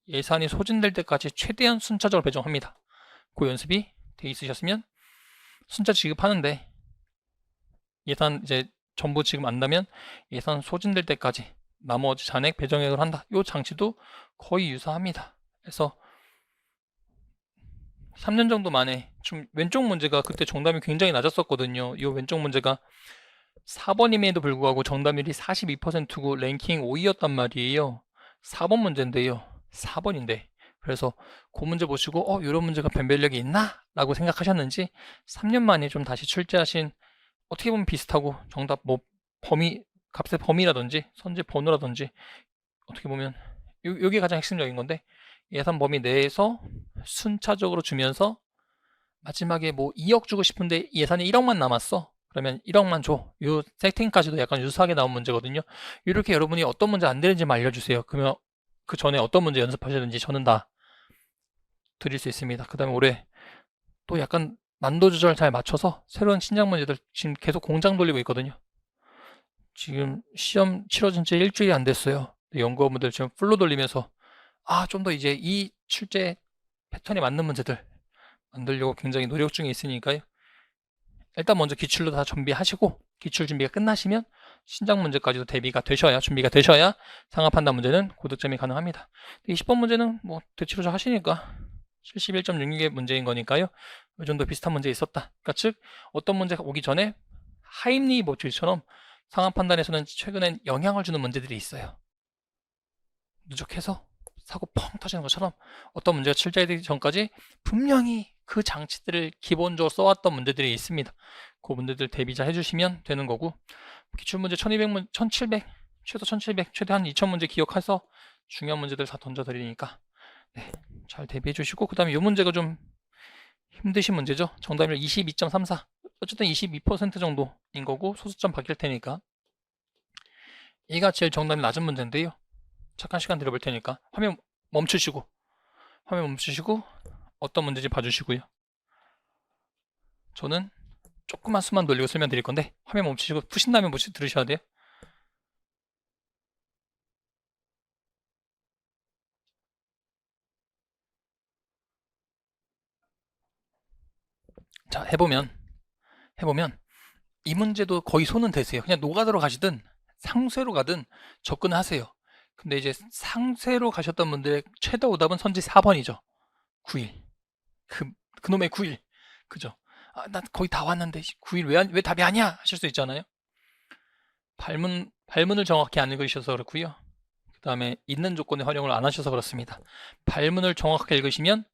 예산이 소진될 때까지 최대한 순차적으로 배정합니다. 그 연습이 돼 있으셨으면 순차 지급하는데 예산 이제 전부 지급 안다면 예산 소진될 때까지 나머지 잔액 배정액을 한다. 이 장치도 거의 유사합니다. 그래서 3년 정도 만에 좀 왼쪽 문제가 그때 정답이 굉장히 낮았었거든요. 이 왼쪽 문제가 4번임에도 불구하고 정답률이 42%고 랭킹 5위였단 말이에요. 4번 문제인데요. 4번인데. 그래서 그 문제 보시고 이런 문제가 변별력이 있나? 라고 생각하셨는지 3년 만에 좀 다시 출제하신 어떻게 보면 비슷하고 정답 뭐 범위 값의 범위라든지 선지 번호라든지 어떻게 보면 요게 가장 핵심적인 건데 예산 범위 내에서 순차적으로 주면서 마지막에 뭐 2억 주고 싶은데 예산이 1억만 남았어. 그러면 1억만 줘. 요 세팅까지도 약간 유사하게 나온 문제거든요. 이렇게 여러분이 어떤 문제 안 되는지 알려주세요. 그러면 그 전에 어떤 문제 연습하셨는지 저는 다 드릴 수 있습니다. 그 다음에 올해 또 약간 난도 조절 잘 맞춰서 새로운 신작 문제들 지금 계속 공장 돌리고 있거든요. 지금 시험 치러진 지 일주일이 안 됐어요. 연구원분들 지금 풀로 돌리면서 좀 더 이제 이 출제 패턴에 맞는 문제들 만들려고 굉장히 노력 중에 있으니까요. 일단 먼저 기출로 다 준비하시고 기출 준비가 끝나시면 신작 문제까지도 준비가 되셔야 상하 판단 문제는 고득점이 가능합니다. 20번 문제는 뭐 대치로자 하시니까 71.66의 문제인 거니까요. 이 정도 비슷한 문제 있었다. 그러니까 즉 어떤 문제가 오기 전에 하임리 모듈처럼 상하 판단에서는 최근엔 영향을 주는 문제들이 있어요. 누적해서 사고 펑 터지는 것처럼 어떤 문제가 출제되기 전까지 분명히 그 장치들을 기본적으로 써왔던 문제들이 있습니다. 그 문제들 대비 잘 해주시면 되는 거고 기출문제 1200문, 1700, 최소 1700, 최대한 2000문제 기억해서 중요한 문제들 다 던져드리니까 네, 잘 대비해 주시고 그 다음에 이 문제가 좀 힘드신 문제죠. 정답률 22.34 어쨌든 22% 정도인 거고 소수점 바뀔 테니까 얘가 제일 정답이 낮은 문제인데요. 잠깐 시간 드려볼 테니까 화면 멈추시고 어떤 문제인지 봐주시고요. 저는 조금만 수만 돌리고 설명드릴 건데 화면 멈추시고 푸신 다음에 들으셔야 돼요. 자, 해보면 이 문제도 거의 손은 대세요. 그냥 노가다로 가시든 상쇄로 가든 접근을 하세요. 근데 이제 상쇄로 가셨던 분들의 최대 오답은 선지 4번이죠. 9일. 그놈의 9일. 그죠? 아, 나 거의 다 왔는데 9일 왜 답이 아니야? 하실 수 있잖아요. 발문을 정확히 안 읽으셔서 그렇고요. 그 다음에 있는 조건의 활용을 안 하셔서 그렇습니다. 발문을 정확하게 읽으시면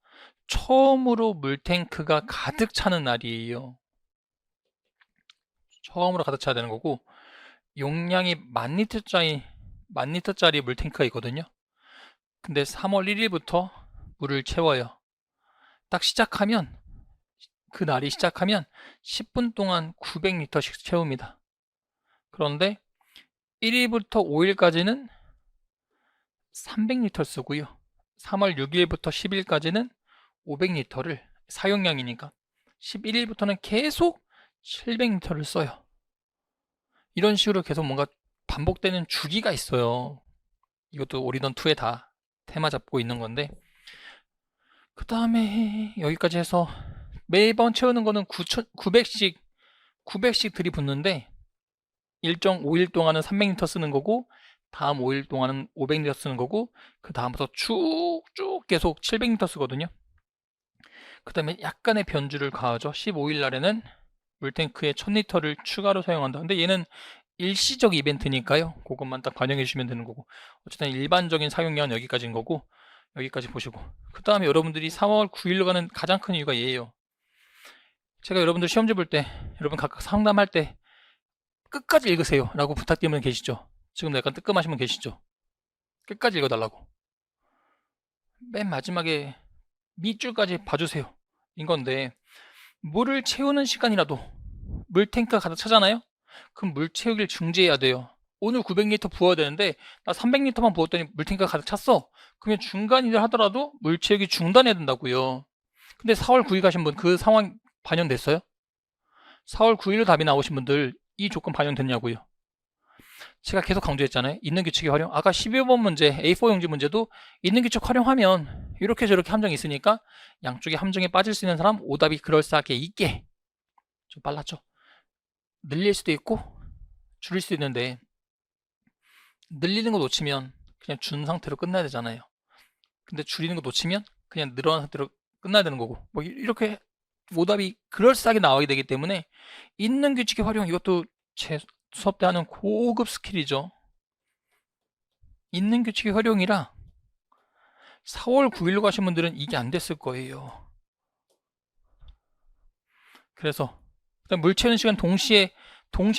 처음으로 물탱크가 가득 차는 날이에요. 처음으로 가득 차야 되는 거고, 용량이 10,000리터짜리 물탱크가 있거든요. 근데 3월 1일부터 물을 채워요. 딱 시작하면, 그 날이 시작하면 10분 동안 900리터씩 채웁니다. 그런데 1일부터 5일까지는 300리터 쓰고요. 3월 6일부터 10일까지는 500리터를 사용량이니까 11일부터는 계속 700리터를 써요. 이런 식으로 계속 뭔가 반복되는 주기가 있어요. 이것도 오리던2에 다 테마 잡고 있는 건데, 그 다음에 여기까지 해서 매번 채우는 거는 900씩 들이붓는데, 일정 5일 동안은 300리터 쓰는 거고, 다음 5일 동안은 500리터 쓰는 거고, 그 다음부터 쭉쭉 계속 700리터 쓰거든요. 그 다음에 약간의 변주를 가하죠. 15일 날에는 물탱크에 1000리터를 추가로 사용한다. 근데 얘는 일시적 이벤트니까요. 그것만 딱 반영해 주시면 되는 거고, 어쨌든 일반적인 사용량은 여기까지인 거고, 여기까지 보시고, 그 다음에 여러분들이 4월 9일로 가는 가장 큰 이유가 얘예요. 제가 여러분들 시험지 볼 때, 여러분 각각 상담할 때 끝까지 읽으세요 라고 부탁드리는 분 계시죠? 지금도 약간 뜨끔하신 분 계시죠? 끝까지 읽어달라고. 맨 마지막에 밑줄까지 봐주세요 인 건데, 물을 채우는 시간이라도 물탱크가 가득 차잖아요? 그럼 물 채우기를 중지해야 돼요. 오늘 900리터 부어야 되는데 나 300리터만 부었더니 물탱크가 가득 찼어. 그러면 중간이라 하더라도 물 채우기 중단해야 된다고요. 근데 4월 9일 가신 분 그 상황 반영됐어요? 4월 9일로 답이 나오신 분들 이 조건 반영됐냐고요. 제가 계속 강조했잖아요. 있는 규칙의 활용. 아까 12번 문제 A4 용지 문제도 있는 규칙 활용하면 이렇게 저렇게 함정이 있으니까 양쪽에 함정에 빠질 수 있는 사람 오답이 그럴싸하게 있게. 좀 빨랐죠? 늘릴 수도 있고 줄일 수도 있는데, 늘리는 거 놓치면 그냥 준 상태로 끝나야 되잖아요. 근데 줄이는 거 놓치면 그냥 늘어난 상태로 끝나야 되는 거고, 뭐 이렇게 오답이 그럴싸하게 나오게 되기 때문에 있는 규칙의 활용, 이것도 제 수업 때 하는 고급 스킬이죠. 있는 규칙의 활용이라 4월 9일로 가신 분들은 이게 안 됐을 거예요. 그래서 물 채우는 시간 동시에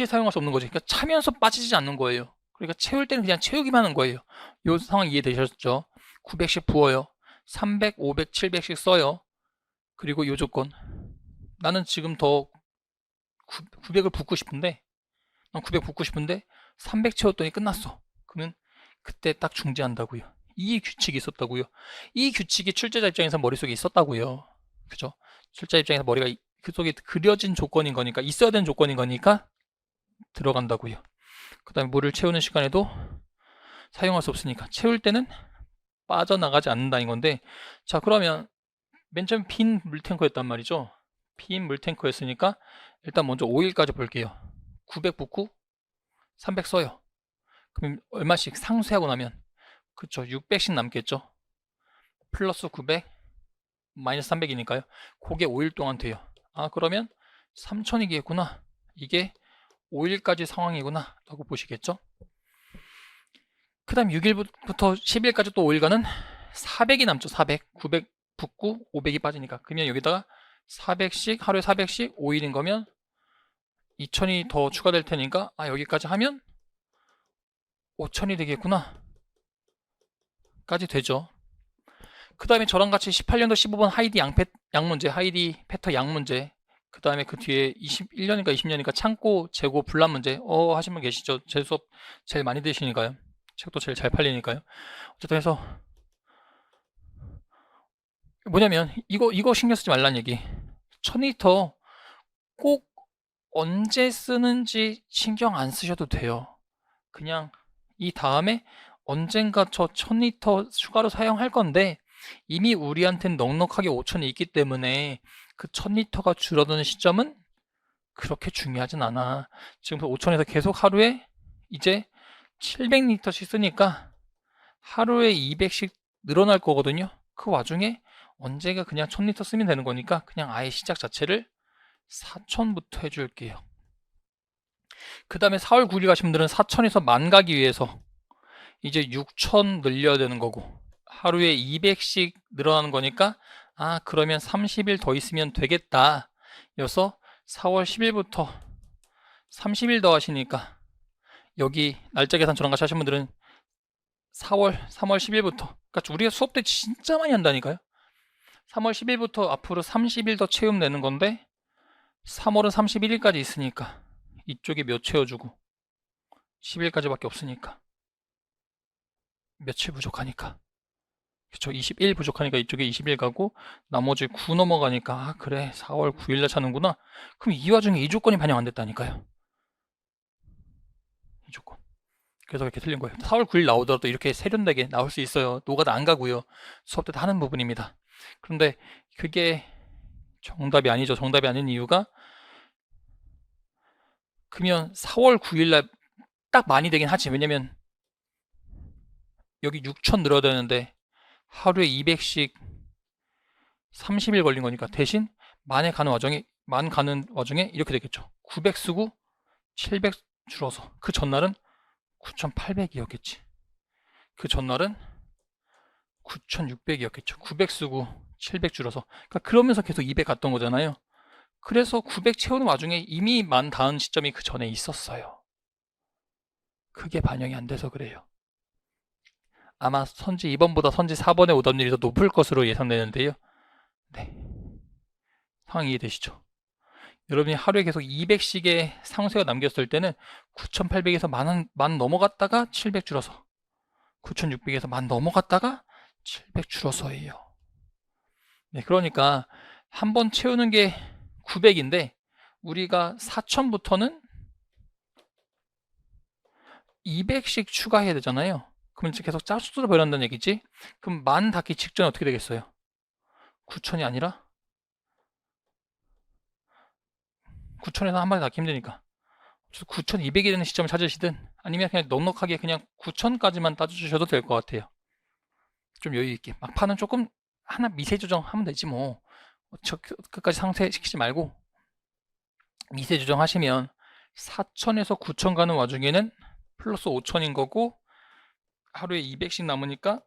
사용할 수 없는 거죠. 그러니까 차면서 빠지지 않는 거예요. 그러니까 채울 때는 그냥 채우기만 하는 거예요. 이 상황 이해되셨죠? 900씩 부어요. 300, 500, 700씩 써요. 그리고 이 조건. 나는 지금 더 900을 붓고 싶은데, 난 900 붓고 싶은데 300 채웠더니 끝났어. 그러면 그때 딱 중지한다고요. 이 규칙이 있었다고요. 이 규칙이 출제자 입장에서 머릿속에 있었다고요. 그죠? 출제자 입장에서 머리가 그 속에 그려진 조건인 거니까, 있어야 되는 조건인 거니까 들어간다고요. 그 다음에 물을 채우는 시간에도 사용할 수 없으니까 채울 때는 빠져나가지 않는다는 건데, 자 그러면 맨 처음 빈 물탱커였단 말이죠. 빈 물탱커였으니까 일단 먼저 5일까지 볼게요. 900 붓고 300 써요. 그럼 얼마씩 상쇄하고 나면, 그쵸, 600씩 남겠죠. 플러스 900 마이너스 300이니까요. 그게 5일 동안 돼요. 아 그러면 3000이겠구나. 이게 5일까지 상황이구나 라고 보시겠죠. 그 다음 6일부터 10일까지 또 5일간은 400이 남죠. 400, 900 붓고 500이 빠지니까. 그러면 여기다가 400씩, 하루에 400씩 5일인 거면 2000이 더 추가될 테니까, 아 여기까지 하면 5000이 되겠구나 까지 되죠. 그 다음에 저랑 같이 18년도 15번 하이디 양 문제, 하이디 패터 양 문제, 그 다음에 그 뒤에 21년인가 20년인가 창고 재고 분란 문제 하신 분 계시죠? 제 수업 제일 많이 드시니까요. 책도 제일 잘 팔리니까요. 어쨌든 해서 뭐냐면 이거 신경 쓰지 말라는 얘기. 1000리터 꼭 언제 쓰는지 신경 안 쓰셔도 돼요. 그냥 이 다음에 언젠가 저 1000리터 추가로 사용할 건데 이미 우리한테는 넉넉하게 5000이 있기 때문에 그 1000리터가 줄어드는 시점은 그렇게 중요하진 않아. 지금 5000에서 계속 하루에 이제 700리터씩 쓰니까 하루에 200씩 늘어날 거거든요. 그 와중에 언제가 그냥 1000리터 쓰면 되는 거니까 그냥 아예 시작 자체를 4000부터 해줄게요. 그 다음에 4월 9일 가신 분들은 4000에서 10,000 가기 위해서 이제 6000 늘려야 되는 거고, 하루에 200씩 늘어나는 거니까 그러면 30일 더 있으면 되겠다 여서 4월 10일부터 30일 더 하시니까, 여기 날짜 계산 저랑 같이 하신 분들은 3월 10일부터, 그러니까 우리가 수업 때 진짜 많이 한다니까요. 3월 10일부터 앞으로 30일 더 채움 내는 건데, 3월은 31일까지 있으니까 이쪽에 몇 채워주고, 10일까지밖에 없으니까 며칠 부족하니까, 그쵸, 21 부족하니까 이쪽에 21 가고 나머지 9 넘어가니까 그래 4월 9일날 차는구나. 그럼 이 와중에 이 조건이 반영 안 됐다니까요. 이 조건. 그래서 이렇게 틀린 거예요. 4월 9일 나오더라도 이렇게 세련되게 나올 수 있어요. 노가다 안 가고요. 수업 때 다 하는 부분입니다. 그런데 그게 정답이 아니죠. 정답이 아닌 이유가, 그러면 4월 9일날 딱 많이 되긴 하지. 왜냐면 여기 6000 늘어야 되는데 하루에 200씩 30일 걸린 거니까, 대신 만에 가는 와중에 이렇게 되겠죠. 900 쓰고 700 줄어서, 그 전날은 9800이었겠지. 그 전날은 9600이었겠죠. 900 쓰고 700 줄어서. 그러니까 그러면서 계속 200 갔던 거잖아요. 그래서 900 채우는 와중에 이미 10,000 닿은 시점이 그 전에 있었어요. 그게 반영이 안 돼서 그래요. 아마 선지 2번보다 선지 4번에 오던 일이 더 높을 것으로 예상되는데요. 네. 상황 이해되시죠? 여러분이 하루에 계속 200씩의 상쇄가 남겼을 때는 9800에서 10,000 넘어갔다가 700 줄어서, 9600에서 10,000 넘어갔다가 700 줄어서예요. 네, 그러니까 한 번 채우는 게 900인데 우리가 4000부터는 200씩 추가해야 되잖아요. 그럼 이제 계속 짝수로 변한다는 얘기지. 그럼 10,000 닿기 직전에 어떻게 되겠어요? 9000이 아니라 9000에서 한 번에 닿기 힘드니까 9200이 되는 시점을 찾으시든, 아니면 그냥 넉넉하게 그냥 9000까지만 따져주셔도 될 것 같아요. 좀 여유있게. 막판은 조금 하나 미세 조정하면 되지 뭐. 끝까지 상쇄시키지 말고 미세 조정하시면 4000에서 9000 가는 와중에는 플러스 5000인 거고, 하루에 200씩 남으니까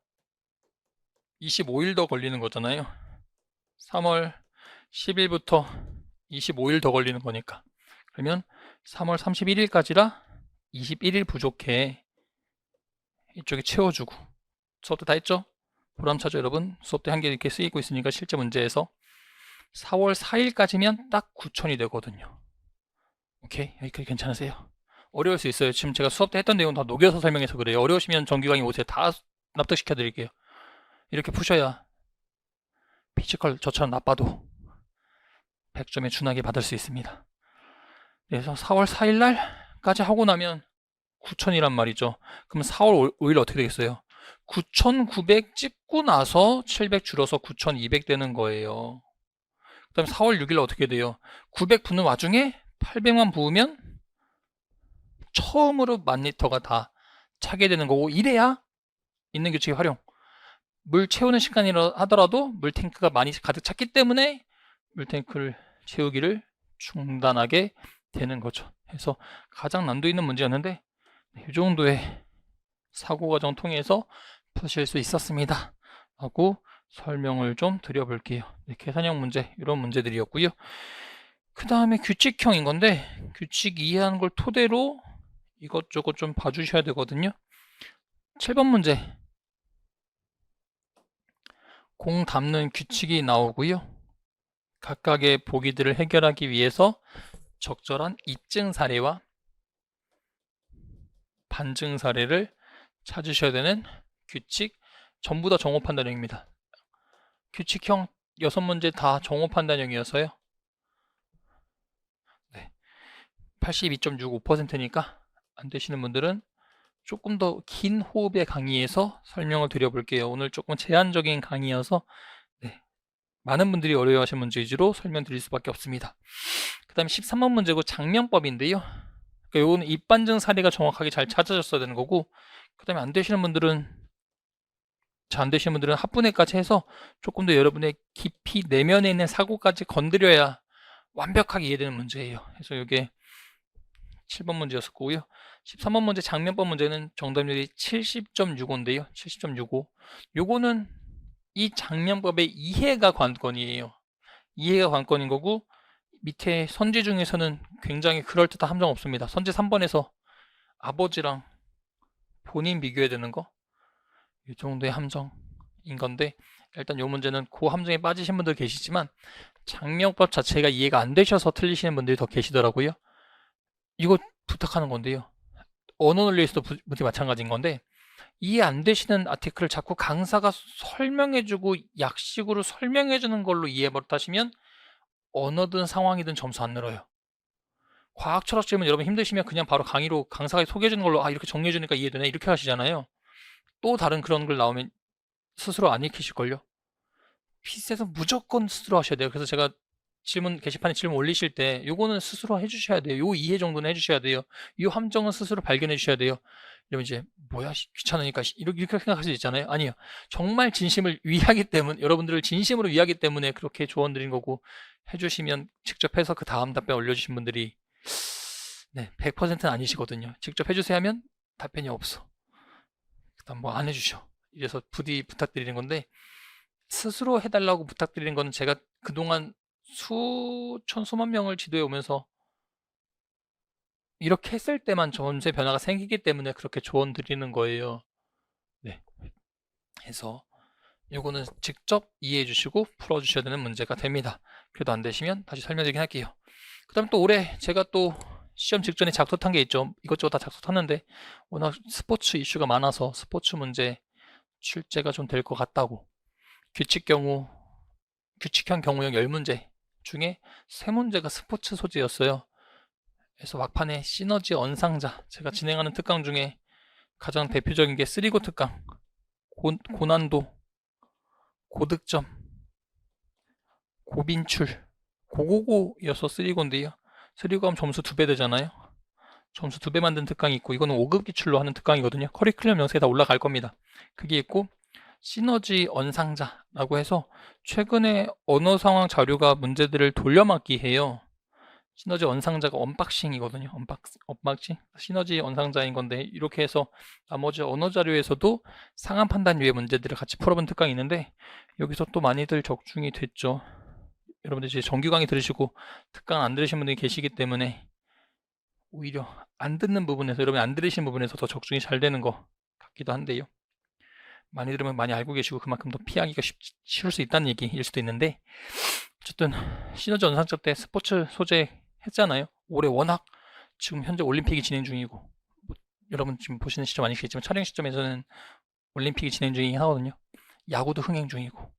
25일 더 걸리는 거잖아요. 3월 10일부터 25일 더 걸리는 거니까. 그러면 3월 31일까지라 21일 부족해. 이쪽에 채워주고. 수업 때 다 했죠? 보람차죠 여러분? 수업 때 한 개 이렇게 쓰이고 있으니까 실제 문제에서 4월 4일까지면 딱 9000이 되거든요. 오케이? 여기까지 괜찮으세요? 어려울 수 있어요. 지금 제가 수업 때 했던 내용 다 녹여서 설명해서 그래요. 어려우시면 정규 강의 오세요. 다 납득시켜 드릴게요. 이렇게 푸셔야 피지컬 저처럼 나빠도 100점에 준하게 받을 수 있습니다. 그래서 4월 4일날까지 하고 나면 9000이란 말이죠. 그럼 4월 5일 어떻게 되겠어요? 9900 찍고 나서 700 줄어서 9200 되는 거예요. 그 다음에 4월 6일 어떻게 돼요? 900 붓는 와중에 800만 부으면 처음으로 10,000리터가 다 차게 되는 거고, 이래야 있는 규칙의 활용. 물 채우는 시간이라 하더라도 물탱크가 많이 가득 찼기 때문에 물탱크를 채우기를 중단하게 되는 거죠. 그래서 가장 난도 있는 문제였는데 이 정도의 사고 과정 통해서 푸실 수 있었습니다 하고 설명을 좀 드려볼게요. 네, 계산형 문제, 이런 문제들이었고요. 그 다음에 규칙형인 건데, 규칙 이해하는 걸 토대로 이것저것 좀 봐주셔야 되거든요. 7번 문제, 공 담는 규칙이 나오고요. 각각의 보기들을 해결하기 위해서 적절한 입증 사례와 반증 사례를 찾으셔야 되는 규칙, 전부 다 정호 판단형입니다. 규칙형 6문제 다 정호 판단형이어서요. 네, 82.65%니까 안 되시는 분들은 조금 더 긴 호흡의 강의에서 설명을 드려볼게요. 오늘 조금 제한적인 강의여서 많은 분들이 어려워하시는 문제 위주로 설명드릴 수밖에 없습니다. 그 다음에 13번 문제고 장명법인데요. 그러니까 요거는 입반증 사례가 정확하게 잘 찾아졌어야 되는 거고, 그 다음에 안 되시는 분들은 잘 안 되시는 분들은 합분해까지 해서 조금 더 여러분의 깊이 내면에 있는 사고까지 건드려야 완벽하게 이해되는 문제예요. 그래서 이게 7번 문제였었고요. 13번 문제 장면법 문제는 정답률이 70.65인데요. 70.65. 요거는 이 장면법의 이해가 관건이에요. 이해가 관건인 거고, 밑에 선지 중에서는 굉장히 그럴듯한 함정 없습니다. 선지 3번에서 아버지랑 본인 비교해야 되는 거, 이 정도의 함정인 건데, 일단 요 문제는 그 함정에 빠지신 분들 계시지만 장면법 자체가 이해가 안 되셔서 틀리시는 분들이 더 계시더라고요. 이거 부탁하는 건데요. 언어 논리에서도 문제 마찬가지인 건데, 이해 안 되시는 아티클을 자꾸 강사가 설명해주고 약식으로 설명해주는 걸로 이해버릇 하시면 언어든 상황이든 점수 안 늘어요. 과학 철학 질문 여러분 힘드시면 그냥 바로 강의로 강사가 소개해주는 걸로 이렇게 정리해주니까 이해되네 이렇게 하시잖아요. 또 다른 그런 글 나오면 스스로 안 익히실걸요. 퀴즈에서 무조건 스스로 하셔야 돼요. 그래서 제가 게시판에 질문 올리실 때 요거는 스스로 해주셔야 돼요. 요 이해 정도는 해주셔야 돼요. 요 함정은 스스로 발견해 주셔야 돼요. 이러면 이제 뭐야 귀찮으니까 이렇게 생각할 수 있잖아요. 아니요. 정말 진심을 위하기 때문에, 여러분들을 진심으로 위하기 때문에 그렇게 조언 드린 거고, 해주시면 직접 해서 그 다음 답변 올려주신 분들이 100%는 아니시거든요. 직접 해주세요 하면 답변이 없어. 그다음 뭐 안 해주셔. 이래서 부디 부탁드리는 건데, 스스로 해달라고 부탁드리는 거는 제가 그동안 수천 수만 명을 지도해 오면서 이렇게 했을 때만 전세 변화가 생기기 때문에 그렇게 조언 드리는 거예요. 네. 해서 요거는 직접 이해해 주시고 풀어 주셔야 되는 문제가 됩니다. 그래도 안 되시면 다시 설명드리긴 할게요. 그 다음 또 올해 제가 또 시험 직전에 작소 탄 게 있죠. 이것저것 다 작소 탔는데 워낙 스포츠 이슈가 많아서 스포츠 문제 출제가 좀 될 것 같다고, 규칙형 경우형 10문제 중에 3문제가 스포츠 소재였어요. 그래서 막판에 시너지 언상자, 제가 진행하는 특강 중에 가장 대표적인 게 쓰리고 특강, 고난도, 고득점, 고빈출, 고고고여서 쓰리고인데요. 쓰리고 하면 점수 2배 되잖아요. 점수 2배 만든 특강이 있고, 이거는 5급 기출로 하는 특강이거든요. 커리큘럼 영상에 다 올라갈 겁니다. 그게 있고, 시너지 언상자라고 해서 최근에 언어 상황 자료가 문제들을 돌려막기 해요. 시너지 언상자가 언박싱이거든요. 언박싱? 시너지 언상자인 건데, 이렇게 해서 나머지 언어 자료에서도 상한 판단 유의 문제들을 같이 풀어본 특강이 있는데, 여기서 또 많이들 적중이 됐죠. 여러분들 이제 정규 강의 들으시고 특강 안 들으신 분들이 계시기 때문에 오히려 안 듣는 부분에서, 여러분이 안 들으신 부분에서 더 적중이 잘 되는 것 같기도 한데요. 많이 들으면 많이 알고 계시고 그만큼 더 피하기가 쉬울 수 있다는 얘기일 수도 있는데, 어쨌든 시너지 언상자 때 스포츠 소재 했잖아요. 올해 워낙 지금 현재 올림픽이 진행 중이고, 여러분 지금 보시는 시점 아니시겠지만 촬영 시점에서는 올림픽이 진행 중이긴 하거든요. 야구도 흥행 중이고,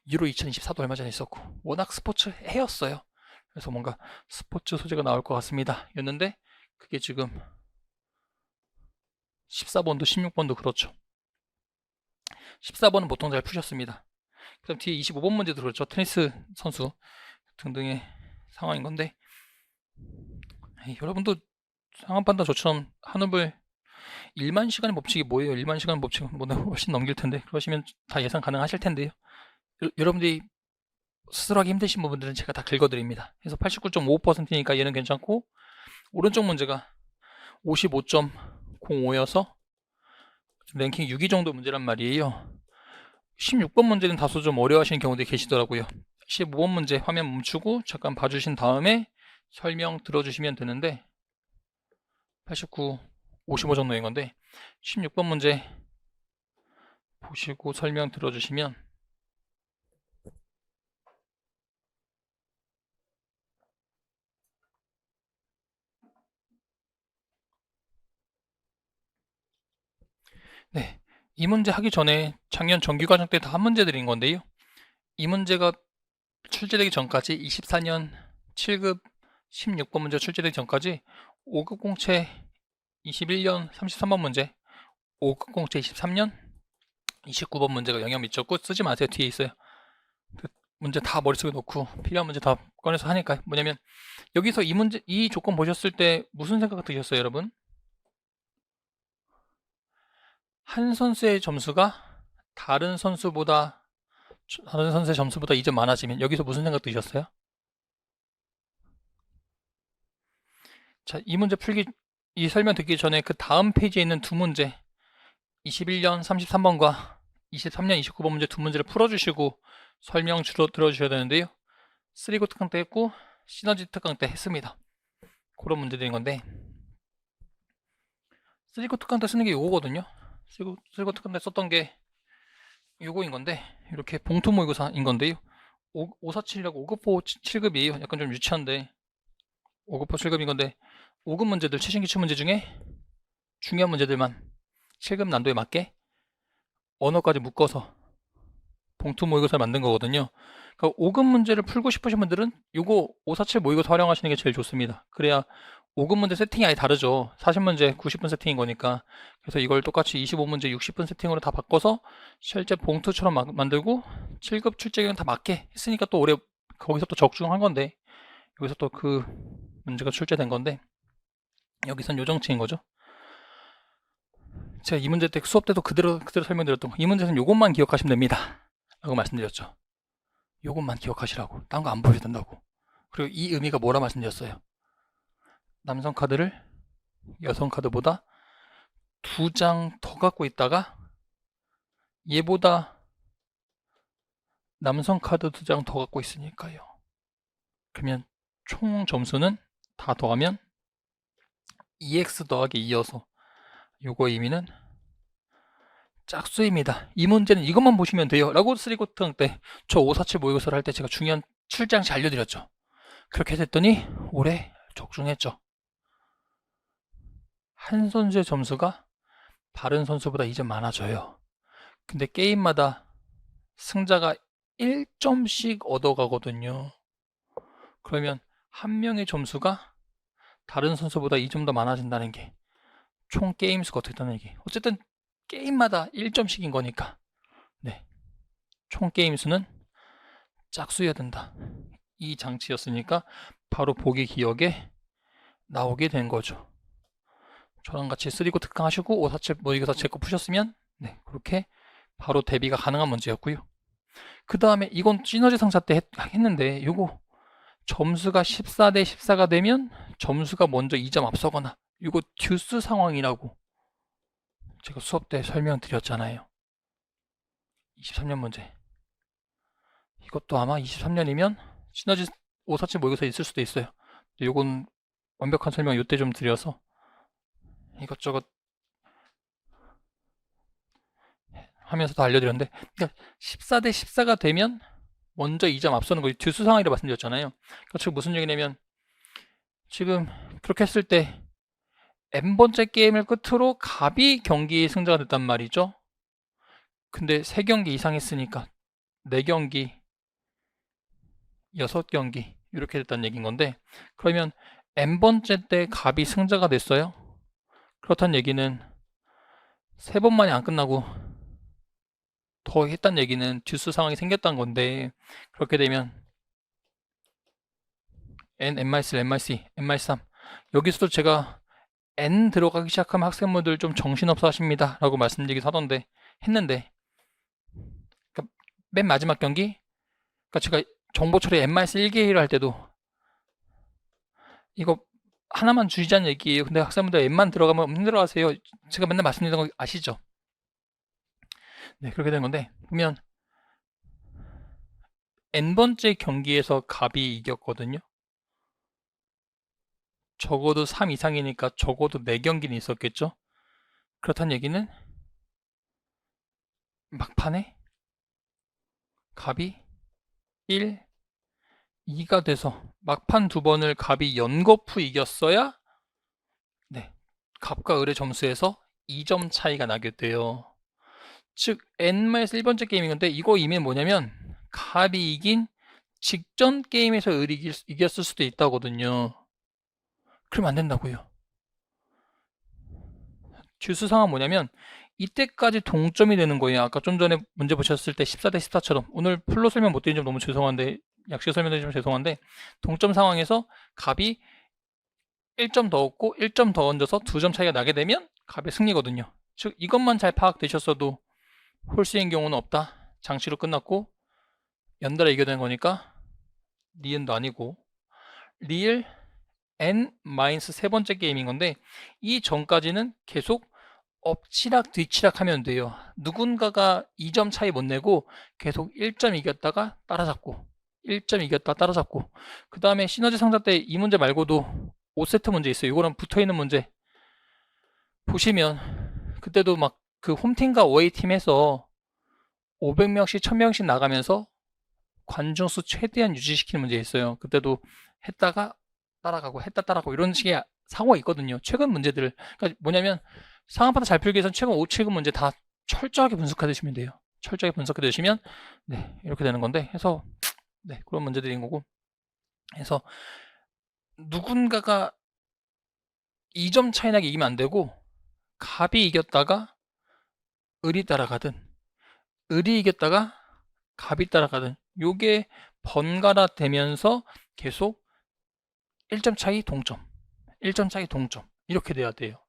유로 2024도 얼마 전에 있었고, 워낙 스포츠 해였어요. 그래서 뭔가 스포츠 소재가 나올 것 같습니다 였는데, 그게 지금 14번도 16번도 그렇죠. 14번은 보통 잘 푸셨습니다. 그 다음 뒤에 25번 문제도 그렇죠. 테니스 선수 등등의 상황인 건데, 여러분도 상황 판단 저처럼 한우블 1만 시간의 법칙이 뭐예요? 1만 시간의 법칙은 뭐 훨씬 넘길 텐데, 그러시면 다 예상 가능하실 텐데요. 여러분들이 스스로 하기 힘드신 부분들은 제가 다 긁어드립니다. 그래서 89.55%니까 얘는 괜찮고, 오른쪽 문제가 55.05여서 랭킹 6위 정도 문제란 말이에요. 16번 문제는 다소 좀 어려워하시는 경우들이 계시더라고요. 15번 문제 화면 멈추고 잠깐 봐주신 다음에 설명 들어주시면 되는데, 89, 55 정도인 건데 16번 문제 보시고 설명 들어주시면 네, 이 문제 하기 전에 작년 정규과정 때 다 한 문제 드린 건데요. 이 문제가 출제되기 전까지 24년 7급 16번 문제 출제되기 전까지 5급 공채 21년 33번 문제, 5급 공채 23년 29번 문제가 영역 미쳤고, 쓰지 마세요. 뒤에 있어요. 그 문제 다 머릿속에 넣고 필요한 문제 다 꺼내서 하니까, 뭐냐면 여기서 이 문제, 이 조건 보셨을 때 무슨 생각 드셨어요, 여러분? 한 선수의 점수가 다른 선수의 점수보다 2점 많아지면 여기서 무슨 생각 드셨어요? 자, 이 문제 풀기, 이 설명 듣기 전에 그 다음 페이지에 있는 두 문제, 21년 33번과 23년 29번 문제 두 문제를 풀어주시고 설명 주로 들어주셔야 되는데요. 3고 특강 때 했고 시너지 특강 때 했습니다. 그런 문제들인 건데 3고 특강 때 쓰는 게 요거거든요. 3고 특강 때 썼던 게 요거인 건데 이렇게 봉투 모의고사인 건데요. 547이라고 5급호 7급이에요. 약간 좀 유치한데 5급호 7급인 건데 5급 문제들 최신 기출 문제 중에 중요한 문제들만 7급 난도에 맞게 언어까지 묶어서 봉투 모의고사를 만든 거거든요. 그러니까 5급 문제를 풀고 싶으신 분들은 요거 547 모의고사 활용하시는 게 제일 좋습니다. 그래야 5급 문제 세팅이 아예 다르죠. 40문제 90분 세팅인 거니까. 그래서 이걸 똑같이 25문제 60분 세팅으로 다 바꿔서 실제 봉투처럼 만들고 7급 출제기는 다 맞게 했으니까 또 올해 거기서 또 적중한 건데 여기서 또 그 문제가 출제된 건데 여기선 요정치인 거죠. 제가 이 문제 때 수업 때도 그대로 설명드렸던 거. 이 문제는 요것만 기억하시면 됩니다. 라고 말씀드렸죠. 요것만 기억하시라고. 딴 거 안 보셔도 된다고. 그리고 이 의미가 뭐라 말씀드렸어요. 남성 카드를 여성 카드보다 2장 더 갖고 있다가 얘보다 남성 카드 2장 더 갖고 있으니까요. 그러면 총 점수는 다 더하면 2x 더하기 2여서 요거 의미는 짝수입니다. 이 문제는 이것만 보시면 돼요. 라고 3고 특강 때 저 547 모의고사를 할 때 제가 중요한 출제항지 알려드렸죠. 그렇게 됐더니 올해 적중했죠. 한 선수의 점수가 다른 선수보다 2점 많아져요. 근데 게임마다 승자가 1점씩 얻어가거든요. 그러면 한 명의 점수가 다른 선수보다 2점 더 많아진다는 게 총 게임 수가 어떻게 되는 얘기. 어쨌든 게임마다 1점씩인 거니까 네, 총 게임 수는 짝수여야 된다. 이 장치였으니까 바로 보기 기억에 나오게 된 거죠. 저랑 같이 3고 특강 하시고 547 모의고사 제 거 푸셨으면 네, 그렇게 바로 대비가 가능한 문제였고요. 그 다음에 이건 시너지 상사 때 했는데 요거 점수가 14대 14가 되면 점수가 먼저 2점 앞서거나 이거 듀스 상황이라고 제가 수업 때 설명드렸잖아요. 23년 문제. 이것도 아마 23년이면 시너지 547 모의고사에 있을 수도 있어요. 요건 완벽한 설명 이때 좀 드려서 이것저것 하면서 다 알려드렸는데 그러니까 14대 14가 되면 먼저 2점 앞서는 거 듀스 상황이라고 말씀드렸잖아요. 그러니까 지금 무슨 얘기냐면 지금 그렇게 했을 때 n번째 게임을 끝으로 갑이 경기 승자가 됐단 말이죠. 근데 3경기 이상 했으니까 4경기 6경기 이렇게 됐다는 얘기인 건데 그러면 n번째 때 갑이 승자가 됐어요. 그렇다는 얘기는 3번만이 안 끝나고 더 했다는 얘기는 듀스 상황이 생겼다는 건데 그렇게 되면 n, n-1, n-2, n-3 여기서도 제가 n 들어가기 시작하면 학생분들 좀 정신없어 하십니다 라고 말씀드리기도 하던데 했는데 그러니까 맨 마지막 경기 그러니까 제가 정보 처리 n-1개를 할 때도 이거 하나만 주의자는 얘기예요. 근데 학생분들 n만 들어가면 힘들어 하세요. 제가 맨날 말씀드리는 거 아시죠? 네, 그렇게 된 건데 보면 n번째 경기에서 갑이 이겼거든요. 적어도 3 이상이니까 적어도 4경기는 있었겠죠. 그렇다는 얘기는 막판에 갑이 1, 2가 돼서 막판 2번을 갑이 연거푸 이겼어야 네, 갑과 을의 점수에서 2점 차이가 나게 돼요. 즉 n-1번째 게임인 건데 이거 의미는 뭐냐면 갑이 이긴 직전 게임에서 을이 이겼을 수도 있다거든요. 그러면 안 된다고요. 듀스 상황은 뭐냐면 이때까지 동점이 되는 거예요. 아까 좀 전에 문제 보셨을 때 14대 14처럼 오늘 풀로 설명 못 드린 점 너무 죄송한데 약식 설명드리면 죄송한데 동점 상황에서 갑이 1점 더 얻고 1점 더 얹어서 2점 차이가 나게 되면 갑의 승리거든요. 즉 이것만 잘 파악되셨어도 홀스인 경우는 없다. 장치로 끝났고 연달아 이겨낸 거니까 니은도 아니고 리을 n-3 세 번째 게임인 건데 이 전까지는 계속 엎치락 뒤치락 하면 돼요. 누군가가 2점 차이 못 내고 계속 1점 이겼다가 따라잡고 1점 이겼다 따라잡고 그 다음에 시너지 상자 때 이 문제 말고도 5세트 문제 있어요. 이거랑 붙어있는 문제 보시면 그때도 막 그 홈팀과 어웨이팀에서 500명씩 1000명씩 나가면서 관중 수 최대한 유지시키는 문제 있어요. 그때도 했다가 따라가고 했다 따라가고 이런 식의 사고가 있거든요. 최근 문제들 그러니까 뭐냐면 상한파도 잘 풀기 위해서는 최근 5, 7급 문제 다 철저하게 분석해 두시면 돼요. 철저하게 분석해 두시면 네, 이렇게 되는 건데 해서 네, 그런 문제들인 거고 해서 누군가가 2점 차이 나게 이기면 안 되고 갑이 이겼다가 을이 따라가든 을이 이겼다가 갑이 따라가든 요게 번갈아 되면서 계속 1점 차이 동점 1점 차이 동점 이렇게 돼야 돼요.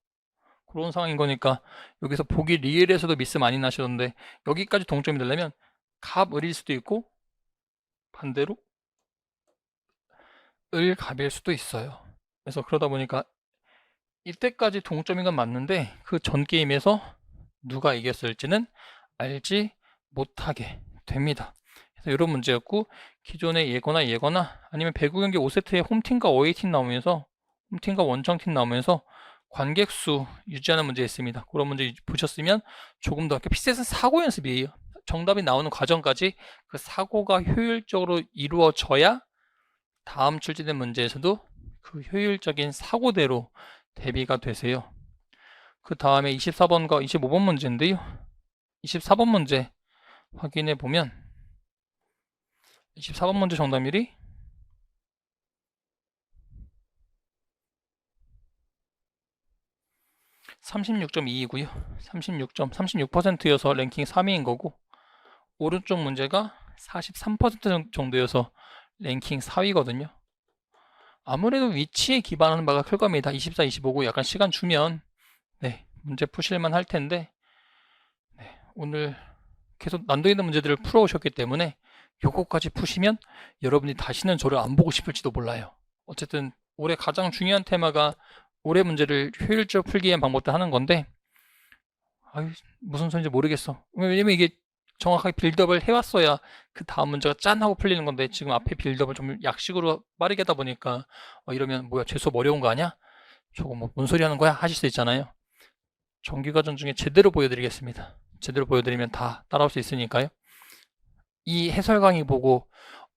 그런 상황인 거니까 여기서 보기 리얼에서도 미스 많이 나시던데 여기까지 동점이 되려면 갑 을일 수도 있고 반대로 을 갑일 수도 있어요. 그래서 그러다 보니까 이때까지 동점인 건 맞는데 그 전 게임에서 누가 이겼을지는 알지 못하게 됩니다. 그래서 이런 문제였고 기존에 예거나 아니면 배구 경기 5세트에 홈팀과 어웨이팀 나오면서 홈팀과 원정팀 나오면서 관객수 유지하는 문제 있습니다. 그런 문제 보셨으면 조금 더 피셋은 사고 연습이에요. 정답이 나오는 과정까지 그 사고가 효율적으로 이루어져야 다음 출제된 문제에서도 그 효율적인 사고대로 대비가 되세요. 그 다음에 24번과 25번 문제인데요. 24번 문제 확인해 보면 24번 문제 정답률이 36.2이고요. 36%여서 랭킹 3위인 거고 오른쪽 문제가 43% 정도여서 랭킹 4위거든요. 아무래도 위치에 기반하는 바가 클 겁니다. 24, 25고 약간 시간 주면 네, 문제 푸실만 할 텐데 네, 오늘 계속 난도 있는 문제들을 풀어오셨기 때문에 요거까지 푸시면 여러분이 다시는 저를 안 보고 싶을지도 몰라요. 어쨌든 올해 가장 중요한 테마가 올해 문제를 효율적으로 풀기 위한 방법들 하는 건데 아유, 무슨 소리인지 모르겠어. 왜냐면 이게 정확하게 빌드업을 해왔어야 그 다음 문제가 짠 하고 풀리는 건데 지금 앞에 빌드업을 좀 약식으로 빠르게 하다 보니까 이러면 뭐야 재수업 어려운 거 아니야? 저거 뭐 뭔 소리 하는 거야? 하실 수 있잖아요. 정규과정 중에 제대로 보여드리겠습니다. 제대로 보여드리면 다 따라올 수 있으니까요. 이 해설 강의 보고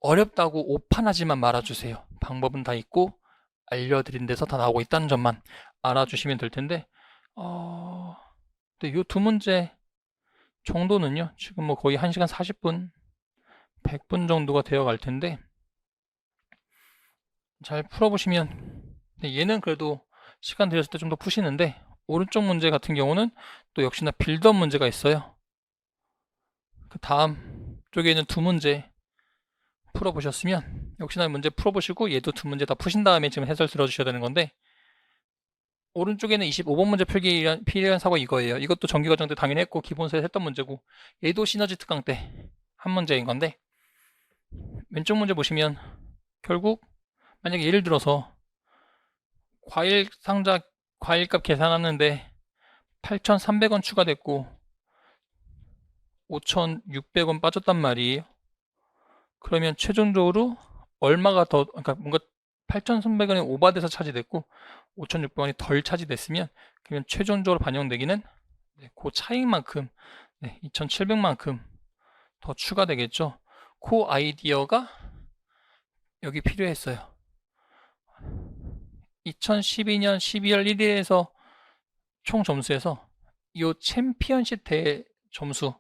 어렵다고 오판하지만 말아주세요. 방법은 다 있고 알려드린 데서 다 나오고 있다는 점만 알아주시면 될 텐데 근데 이 두 문제 정도는요. 지금 뭐 거의 1시간 40분, 100분 정도가 되어 갈 텐데 잘 풀어보시면 얘는 그래도 시간 들였을 때 좀 더 푸시는데 오른쪽 문제 같은 경우는 또 역시나 빌드업 문제가 있어요. 그 다음 쪽에 있는 두 문제 풀어보셨으면 역시나 문제 풀어보시고 얘도 두 문제 다 푸신 다음에 지금 해설 들어주셔야 되는 건데 오른쪽에는 25번 문제 풀기 위한 필요한 사고 이거예요. 이것도 정규과정 때 당연히 했고 기본서에서 했던 문제고 얘도 시너지 특강 때 한 문제인 건데 왼쪽 문제 보시면 결국 만약에 예를 들어서 과일 상자 과일값 계산하는데 8,300원 추가됐고 5,600원 빠졌단 말이에요. 그러면 최종적으로 얼마가 더 그러니까 뭔가 8,300원이 오버돼서 차지됐고 5,600원이 덜 차지됐으면 그러면 최종적으로 반영되기는 그 차익만큼 2,700만큼 더 추가되겠죠. 그 아이디어가 여기 필요했어요. 2012년 12월 1일에서 총 점수에서 이 챔피언십 대회 점수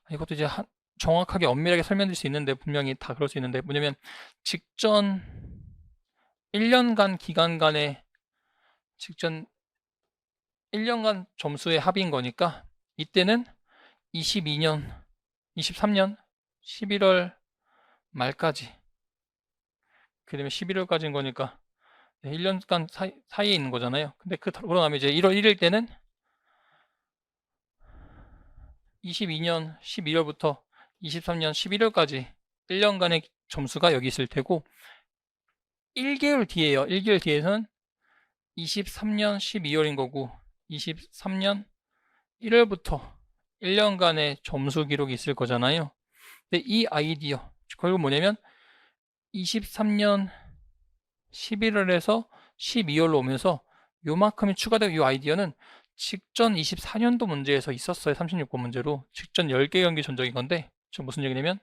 이것도 이제 정확하게 엄밀하게 설명드릴 수 있는데 분명히 다 그럴 수 있는데 뭐냐면 직전 1년간 기간 간의 직전 1년간 점수의 합인 거니까 이때는 22년 23년 11월 말까지 그렇게 되면 11월까지인 거니까 1년간 사이에 있는 거잖아요. 근데 그러고 나면 이제 1월 1일 때는 22년 11월부터 23년 11월까지 1년간의 점수가 여기 있을 테고 1개월 뒤에요. 1개월 뒤에는 23년 12월인 거고 23년 1월부터 1년간의 점수 기록이 있을 거잖아요. 근데 이 아이디어 결국 뭐냐면 23년 11월에서 12월로 오면서 요만큼이 추가된 이 아이디어는 직전 24년도 문제에서 있었어요. 36번 문제로 직전 10개 경기 전적인 건데 지금 무슨 얘기냐면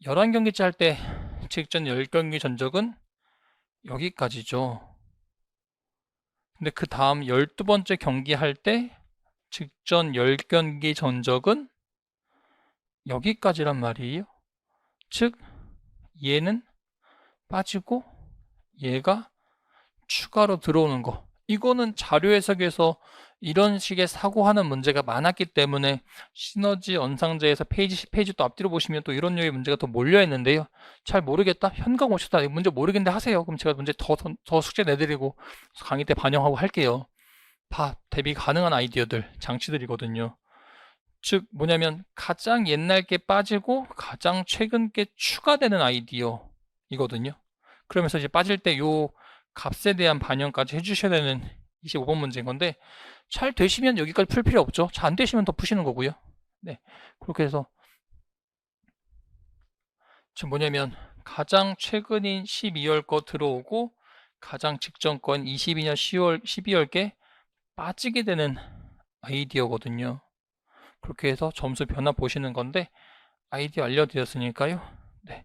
11경기째 할 때 직전 10경기 전적은 여기까지죠. 근데 그 다음 12번째 경기 할 때 직전 10경기 전적은 여기까지란 말이에요. 즉 얘는 빠지고 얘가 추가로 들어오는 거. 이거는 자료 해석에서 이런 식의 사고하는 문제가 많았기 때문에 시너지 언상제에서 페이지 10페이지 또 앞뒤로 보시면 또 이런 류의 문제가 더 몰려있는데요. 잘 모르겠다? 현강 오셨다. 문제 모르겠는데 하세요. 그럼 제가 문제 더 숙제 내드리고 강의 때 반영하고 할게요. 다 대비 가능한 아이디어들, 장치들이거든요. 즉 뭐냐면 가장 옛날 게 빠지고 가장 최근 게 추가되는 아이디어이거든요. 그러면서 이제 빠질 때 요 값에 대한 반영까지 해주셔야 되는 25번 문제인 건데 잘 되시면 여기까지 풀 필요 없죠. 잘 안 되시면 더 푸시는 거고요. 네, 그렇게 해서 지금 뭐냐면 가장 최근인 12월 거 들어오고 가장 직전 건 22년 10월, 12월께 빠지게 되는 아이디어거든요. 그렇게 해서 점수 변화 보시는 건데 아이디어 알려드렸으니까요. 네,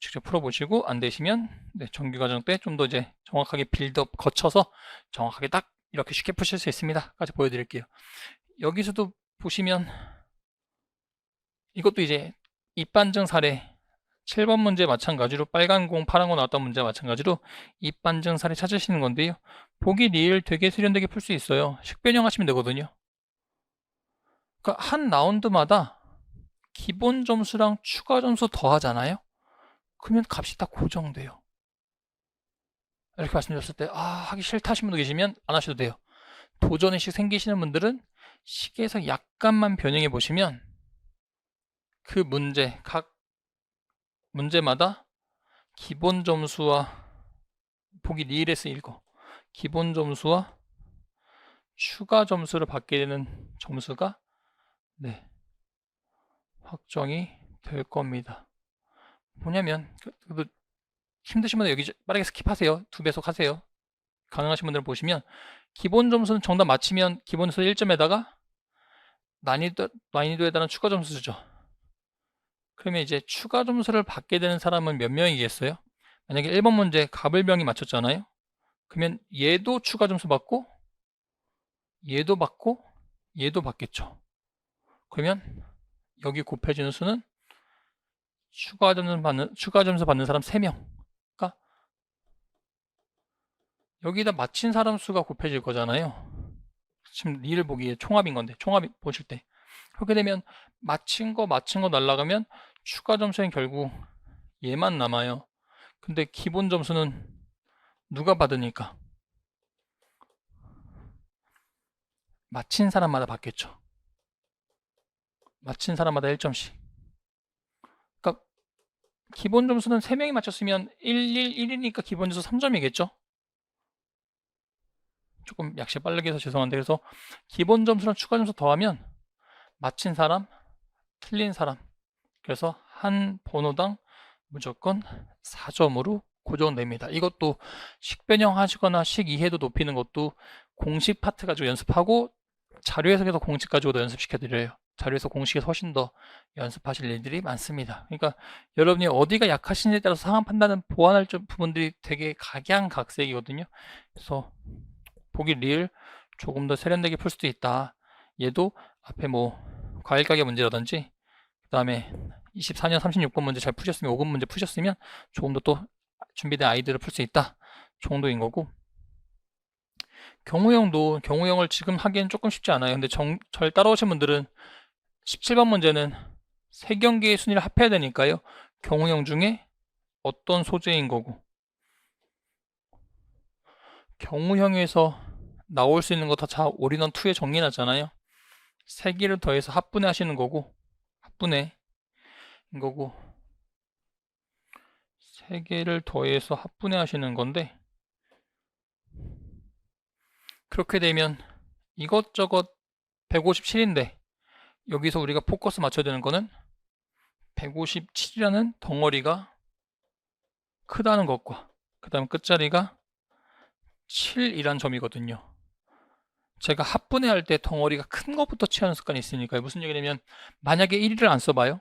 직접 풀어보시고 안 되시면 네, 정규 과정 때 좀 더 이제 정확하게 빌드업 거쳐서 정확하게 딱 이렇게 쉽게 푸실 수 있습니다. 까지 보여드릴게요. 여기서도 보시면 이것도 이제 입반증 사례 7번 문제 마찬가지로 빨간 공, 파란 공 나왔던 문제 마찬가지로 입반증 사례 찾으시는 건데요. 보기 리을 되게 세련되게 풀 수 있어요. 식변형 하시면 되거든요. 그러니까 한 라운드마다 기본 점수랑 추가 점수 더하잖아요. 그러면 값이 다 고정돼요. 이렇게 말씀드렸을 때 하기 싫다 하시는 분도 계시면 안 하셔도 돼요. 도전의식 생기시는 분들은 식에서 약간만 변형해 보시면 그 문제, 각 문제마다 기본 점수와 보기 리을에서 읽어 기본 점수와 추가 점수를 받게 되는 점수가 네, 확정이 될 겁니다. 뭐냐면 힘드신 분들 여기 빠르게 스킵하세요. 2배속 하세요. 가능하신 분들은 보시면 기본 점수는 정답 맞히면 기본 점수 1점에다가 난이도에 따른 추가 점수 주죠. 그러면 이제 추가 점수를 받게 되는 사람은 몇 명이겠어요? 만약에 1번 문제 가불병이 맞췄잖아요. 그러면 얘도 추가 점수 받고 얘도 받고 얘도 받겠죠. 그러면 여기 곱해지는 수는 추가 점수 받는 사람 3명. 그러니까 여기다 맞힌 사람 수가 곱해질 거잖아요. 지금 리를 보기에 총합인 건데 총합 보실 때 그렇게 되면 맞힌 거 날라가면 추가 점수는 결국 얘만 남아요. 근데 기본 점수는 누가 받으니까 맞힌 사람마다 받겠죠. 맞힌 사람마다 1점씩. 그러니까 기본 점수는 3명이 맞췄으면 1이니까 기본 점수 3점이겠죠. 조금 약시 빠르게 해서 죄송한데 그래서 기본 점수랑 추가 점수 더하면 맞힌 사람, 틀린 사람 그래서 한 번호당 무조건 4점으로 고정됩니다. 이것도 식변형 하시거나 식 이해도 높이는 것도 공식 파트 가지고 연습하고 자료 해석에서 공식 가지고도 연습시켜 드려요. 자료 해석 공식에서 훨씬 더 연습하실 일들이 많습니다. 그러니까 여러분이 어디가 약하신지에 따라서 상황 판단은 보완할 부분들이 되게 각양각색이거든요. 그래서 보기 리을 조금 더 세련되게 풀 수도 있다. 얘도 앞에 뭐 과일 가게 문제라든지 그 다음에 24년 36번 문제 잘 푸셨으면 5번 문제 푸셨으면 조금 더 또 준비된 아이들을 풀 수 있다 정도인 거고 경우형을 지금 하기엔 조금 쉽지 않아요. 근데 절 따라오신 분들은 17번 문제는 3경기의 순위를 합해야 되니까요. 경우형 중에 어떤 소재인 거고 경우형에서 나올 수 있는 거 다 올인원 2에 정리해놨잖아요. 3개를 더해서 합분해 하시는 거고, 합분해 거고, 3개를 더해서 합분해 하시는 건데, 그렇게 되면 이것저것 157인데 여기서 우리가 포커스 맞춰야 되는 거는 157이라는 덩어리가 크다는 것과 그 다음 끝자리가 7이란 점이거든요. 제가 합분해 할 때 덩어리가 큰 것부터 취하는 습관이 있으니까요. 무슨 얘기냐면 만약에 1을 안 써봐요.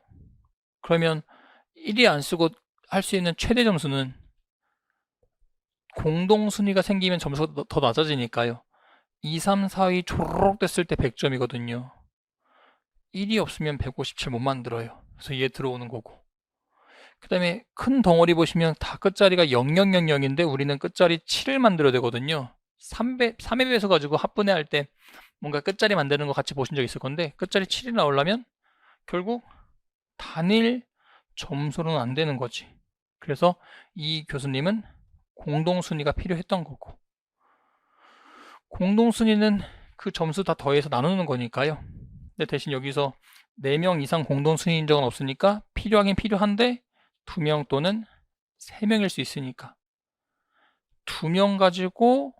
그러면 1이 안 쓰고 할 수 있는 최대 점수는 공동순위가 생기면 점수가 더 낮아지니까요. 2, 3, 4위 조르륵 됐을 때 100점이거든요. 1이 없으면 157 못 만들어요. 그래서 얘 들어오는 거고. 그 다음에 큰 덩어리 보시면 다 끝자리가 0000인데 우리는 끝자리 7을 만들어야 되거든요. 3의 배수 가지고 합분해 할 때 뭔가 끝자리 만드는 거 같이 보신 적 있을 건데 끝자리 7이 나오려면 결국 단일 점수로는 안 되는 거지. 그래서 이 교수님은 공동순위가 필요했던 거고, 공동순위는 그 점수 다 더해서 나누는 거니까요. 근데 대신 여기서 4명 이상 공동순위인 적은 없으니까 필요하긴 필요한데 2명 또는 3명일 수 있으니까 2명 가지고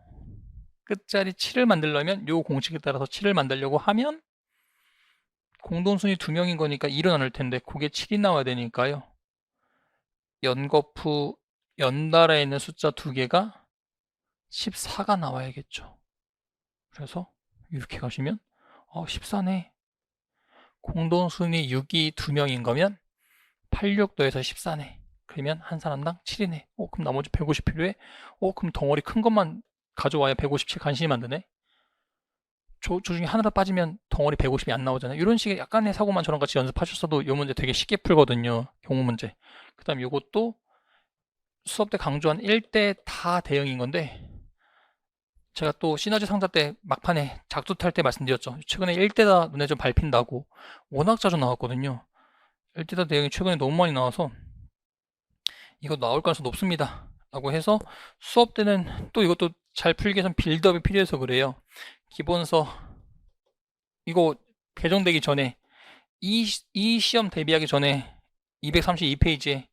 끝자리 7을 만들려면 요 공식에 따라서 7을 만들려고 하면 공동순위 2명인 거니까 1은 나눌 텐데 그게 7이 나와야 되니까요. 연거푸 연달아 있는 숫자 2개가 14가 나와야겠죠. 그래서 이렇게 가시면 14네. 공동순위 6이 2명인 거면 86 더해서 14네. 그러면 한 사람당 7이네. 그럼 나머지 150 필요해? 그럼 덩어리 큰 것만 가져와야 157 간신히 만드네. 저 중에 하나가 빠지면 덩어리 150이 안 나오잖아요. 이런 식의 약간의 사고만 저랑 같이 연습하셨어도 이 문제 되게 쉽게 풀거든요. 경우 문제. 그 다음 이것도 수업 때 강조한 1대 다 대응인 건데 제가 또 시너지 상담 때 막판에 작두 탈 때 말씀드렸죠. 최근에 1대다 눈에 좀 밟힌다고 워낙 자주 나왔거든요. 1대다 대응이 최근에 너무 많이 나와서 이거 나올 가능성이 높습니다 라고 해서 수업 때는 또 이것도 잘 풀기 위해선 빌드업이 필요해서 그래요. 기본서 이거 개정되기 전에 이 시험 대비하기 전에 232페이지에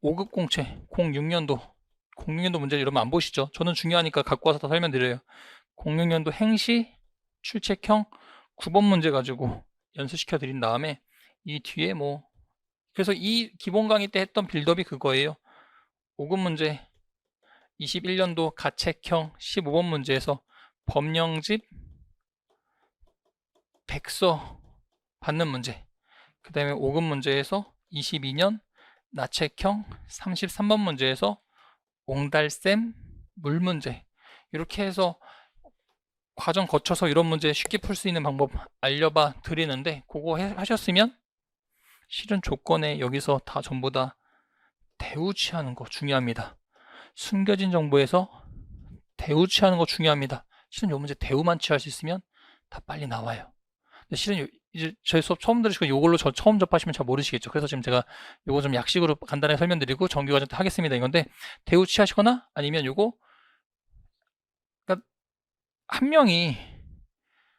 5급 공채 06년도 문제를 여러분 안 보시죠? 저는 중요하니까 갖고 와서 다 설명드려요. 06년도 행시 출첵형 9번 문제 가지고 연습시켜 드린 다음에 이 뒤에 그래서 이 기본 강의 때 했던 빌드업이 그거예요. 5급 문제 21년도 가책형 15번 문제에서 법령집 백서 받는 문제, 그 다음에 5급 문제에서 22년 나책형 33번 문제에서 옹달샘 물문제, 이렇게 해서 과정 거쳐서 이런 문제 쉽게 풀 수 있는 방법 알려봐 드리는데 그거 하셨으면 실은 조건에 여기서 다 전부 다 대우 취하는 거 중요합니다. 숨겨진 정보에서 대우 취하는 거 중요합니다. 실은 이 문제 대우만 취할 수 있으면 다 빨리 나와요. 근데 실은 이제 저희 수업 처음 들으시고 이걸로 저 처음 접하시면 잘 모르시겠죠. 그래서 지금 제가 이거 좀 약식으로 간단하게 설명드리고 정규 과정 때 하겠습니다. 이건데 대우 취하시거나 아니면 요거 그러니까 한 명이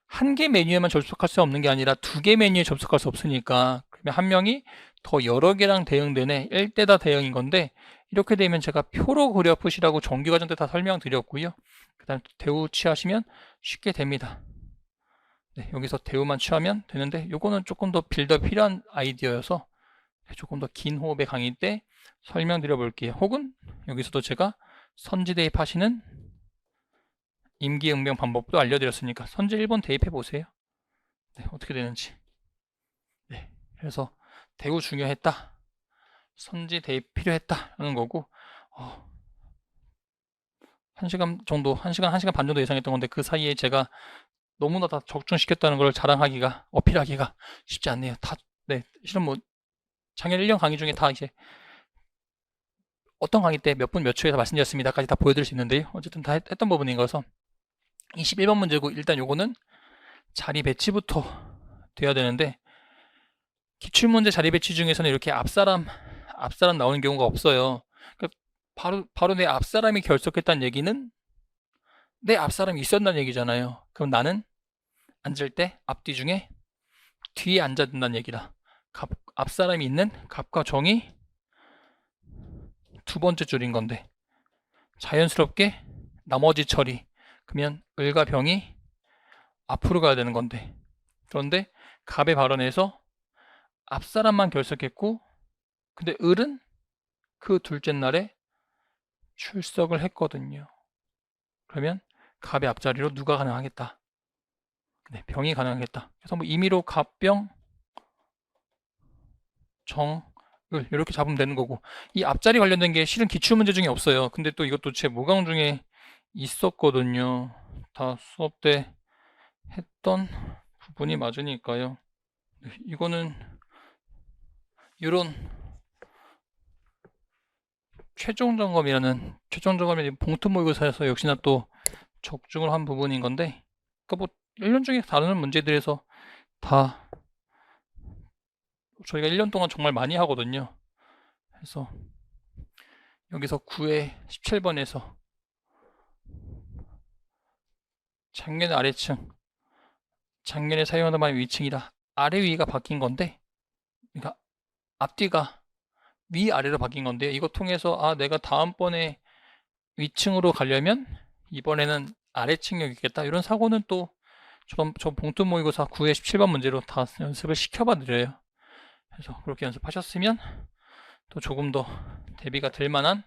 한 개 메뉴에만 접속할 수 없는 게 아니라 2개 메뉴에 접속할 수 없으니까 그러면 한 명이 더 여러 개랑 대응되네 1대다 대응인 건데 이렇게 되면 제가 표로 그려 푸시라고 정규 과정 때 다 설명드렸고요. 그 다음 대우 취하시면 쉽게 됩니다. 네, 여기서 대우만 취하면 되는데 요거는 조금 더 빌더 필요한 아이디어여서 조금 더 긴 호흡의 강의 때 설명드려 볼게요. 혹은 여기서도 제가 선지 대입하시는 임기응변 방법도 알려드렸으니까 선지 1번 대입해 보세요. 네, 어떻게 되는지. 네, 그래서 대우 중요했다, 선지 대입 필요했다 라는 거고 1시간 정도, 1시간 반 정도 예상했던 건데 그 사이에 제가 너무나 다 적중시켰다는 걸 자랑하기가, 어필하기가 쉽지 않네요. 네, 실은 작년 1년 강의 중에 다 이제 어떤 강의 때 몇 분 몇 초에서 말씀드렸습니다까지 다 보여드릴 수 있는데요. 어쨌든 다 했던 부분인 거라서 21번 문제고 일단 요거는 자리 배치부터 돼야 되는데 기출문제 자리 배치 중에서는 이렇게 앞사람 나오는 경우가 없어요. 그러니까 바로 내 앞사람이 결석했다는 얘기는 내 앞사람이 있었다는 얘기잖아요. 그럼 나는 앉을 때 앞뒤 중에 뒤에 앉아야 된다는 얘기다. 앞사람이 있는 갑과 정이 두 번째 줄인 건데 자연스럽게 나머지 처리 그러면 을과 병이 앞으로 가야 되는 건데 그런데 갑의 발언에서 앞사람만 결석했고 근데 을은 그 둘째 날에 출석을 했거든요. 그러면 갑의 앞자리로 누가 가능하겠다? 네, 병이 가능하겠다. 그래서 뭐 임의로 갑병 정 을 이렇게 잡으면 되는 거고 이 앞자리 관련된 게 실은 기출문제 중에 없어요. 근데 또 이것도 제 모강 중에 있었거든요. 다 수업 때 했던 부분이 맞으니까요. 네, 이거는 이런 최종 점검이 봉투 모의고사에서 역시나 또 적중을 한 부분인 건데 그러니까 뭐 1년 중에 다루는 문제들에서 다 저희가 1년 동안 정말 많이 하거든요. 그래서 여기서 9회 17번에서 작년의 아래층 작년에 사용하던 말의 위층이다. 아래 위가 바뀐 건데 그러니까 앞뒤가 위아래로 바뀐 건데요. 이거 통해서 내가 다음번에 위층으로 가려면 이번에는 아래층이 있겠다. 이런 사고는 또 저 봉투 모의고사 9회 17번 문제로 다 연습을 시켜봐 드려요. 그래서 그렇게 연습하셨으면 또 조금 더 대비가 될 만한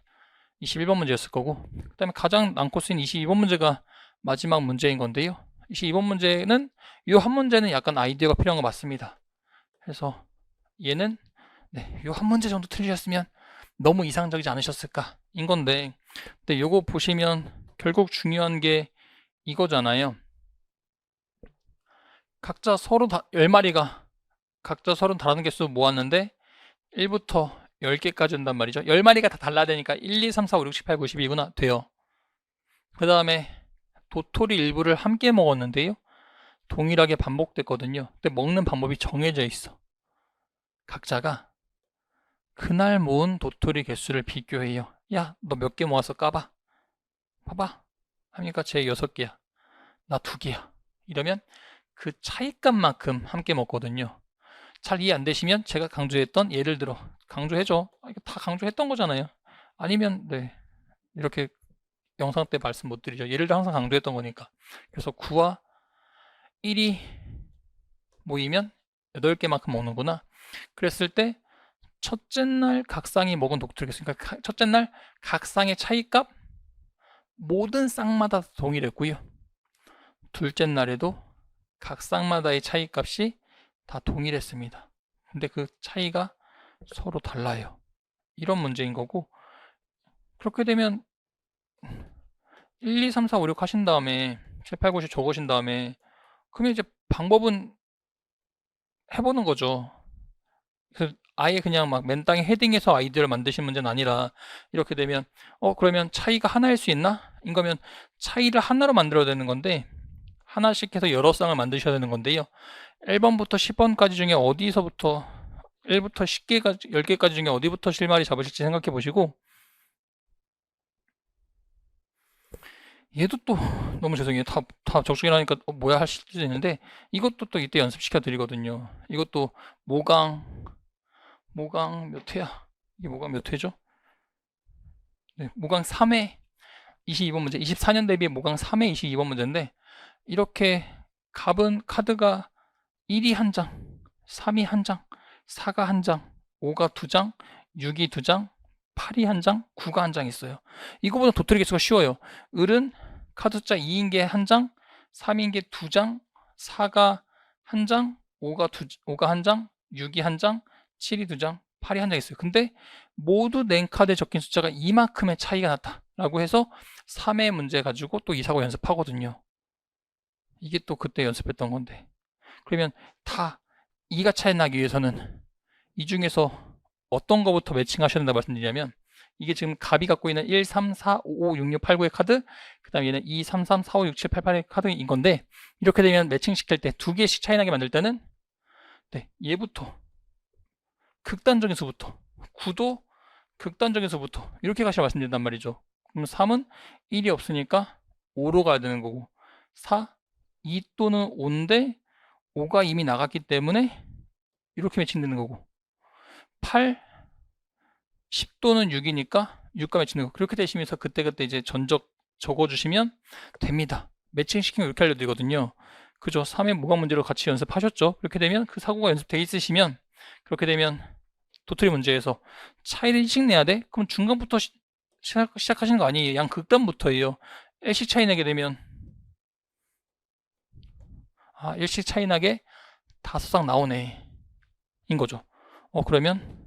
21번 문제였을 거고 그 다음에 가장 난코스인 22번 문제가 마지막 문제인 건데요. 22번 문제는 이 한 문제는 약간 아이디어가 필요한 거 맞습니다. 그래서 얘는 이 한 문제 정도 틀리셨으면 너무 이상적이지 않으셨을까 인 건데 근데 요거 보시면 결국 중요한 게 이거잖아요. 각자 서로 10마리가 각자 서로 다른 개수 모았는데 1부터 10개까지 온단 말이죠. 10마리가 다 달라야 되니까 1, 2, 3, 4, 5, 6, 7, 8, 9, 12구나 돼요. 그 다음에 도토리 일부를 함께 먹었는데요. 동일하게 반복됐거든요. 근데 먹는 방법이 정해져 있어. 각자가 그날 모은 도토리 개수를 비교해요. 야, 너 몇 개 모아서 까봐. 봐봐. 하니까 쟤 6개야. 나 2개야. 이러면 그 차이값만큼 함께 먹거든요. 잘 이해 안 되시면 제가 강조했던 예를 들어 강조해줘. 이거 다 강조했던 거잖아요. 아니면 네 이렇게 영상 때 말씀 못 드리죠. 예를 들어 항상 강조했던 거니까. 그래서 9와 1이 모이면 8개만큼 먹는구나. 그랬을 때 첫째 날 각상이 먹은 도토리 개수 그러니까 첫째 날 각상의 차이값 모든 쌍마다 동일했고요. 둘째 날에도 각 쌍마다의 차이값이 다 동일했습니다. 근데 그 차이가 서로 달라요. 이런 문제인 거고 그렇게 되면 1, 2, 3, 4, 5, 6 하신 다음에 7, 8, 9, 10 적으신 다음에 그러면 이제 방법은 해보는 거죠. 그래서 아예 그냥 막 맨땅에 헤딩해서 아이디어를 만드신 문제는 아니라 이렇게 되면 그러면 차이가 하나일 수 있나? 인 거면 차이를 하나로 만들어야 되는 건데 하나씩 해서 여러 쌍을 만드셔야 되는 건데요. 1번부터 10번까지 중에 어디서부터 1부터 10개까지 10개까지 중에 어디부터 실마리 잡으실지 생각해 보시고 얘도 또 너무 죄송해요. 다 적중이라니까 뭐야 하실 수도 있는데 이것도 또 이때 연습시켜 드리거든요. 이것도 모강 몇 회야? 이게 모강 몇 회죠? 네, 모강 3회 22번 문제 24년 대비 모강 3회 22번 문제인데 이렇게 갑은 카드가 1이 한 장, 3이 한 장, 4가 한 장, 5가 2장, 6이 2장, 8이 한 장, 9가 한 장 있어요. 이거보다 도토리 개수가 쉬워요. 을은 카드 숫자 2인 게 한 장, 3인 게 2장, 4가 한 장, 5가 한 장, 6이 한 장, 7이 2장, 8이 한 장 있어요. 근데 모두 낸 카드에 적힌 숫자가 이만큼의 차이가 났다. 라고 해서 3회 문제 가지고 또 이 사고 연습하거든요. 이게 또 그때 연습했던 건데. 그러면 다 2가 차이 나기 위해서는 이 중에서 어떤 거부터 매칭하셔야 된다고 말씀드리냐면 이게 지금 갑이 갖고 있는 1, 3, 4, 5, 6, 6, 8, 9의 카드 그 다음에 얘는 2, 3, 3, 4, 5, 6, 7, 8, 8의 카드인 건데 이렇게 되면 매칭시킬 때 2개씩 차이 나게 만들 때는 얘부터 극단적인 수부터 9도 극단적인 수부터 이렇게 가시라 말씀드린단 말이죠. 그럼 3은 1이 없으니까 5로 가야 되는 거고 4, 2 또는 5인데 5가 이미 나갔기 때문에 이렇게 매칭되는 거고 8, 10 또는 6이니까 6과 매칭되는 거. 그렇게 되시면서 그때그때 이제 전적 적어주시면 됩니다. 매칭시키면 이렇게 알려드리거든요. 그죠? 3의 모각 문제로 같이 연습하셨죠? 그렇게 되면 그 사고가 연습돼 있으시면 그렇게 되면 도토리 문제에서 차이를 일찍 내야 돼? 그럼 중간부터 시작하시는 거 아니에요. 양 극단부터예요. 1씩 차이 나게 되면 아 1씩 차이 나게 5쌍 나오네 인 거죠. 그러면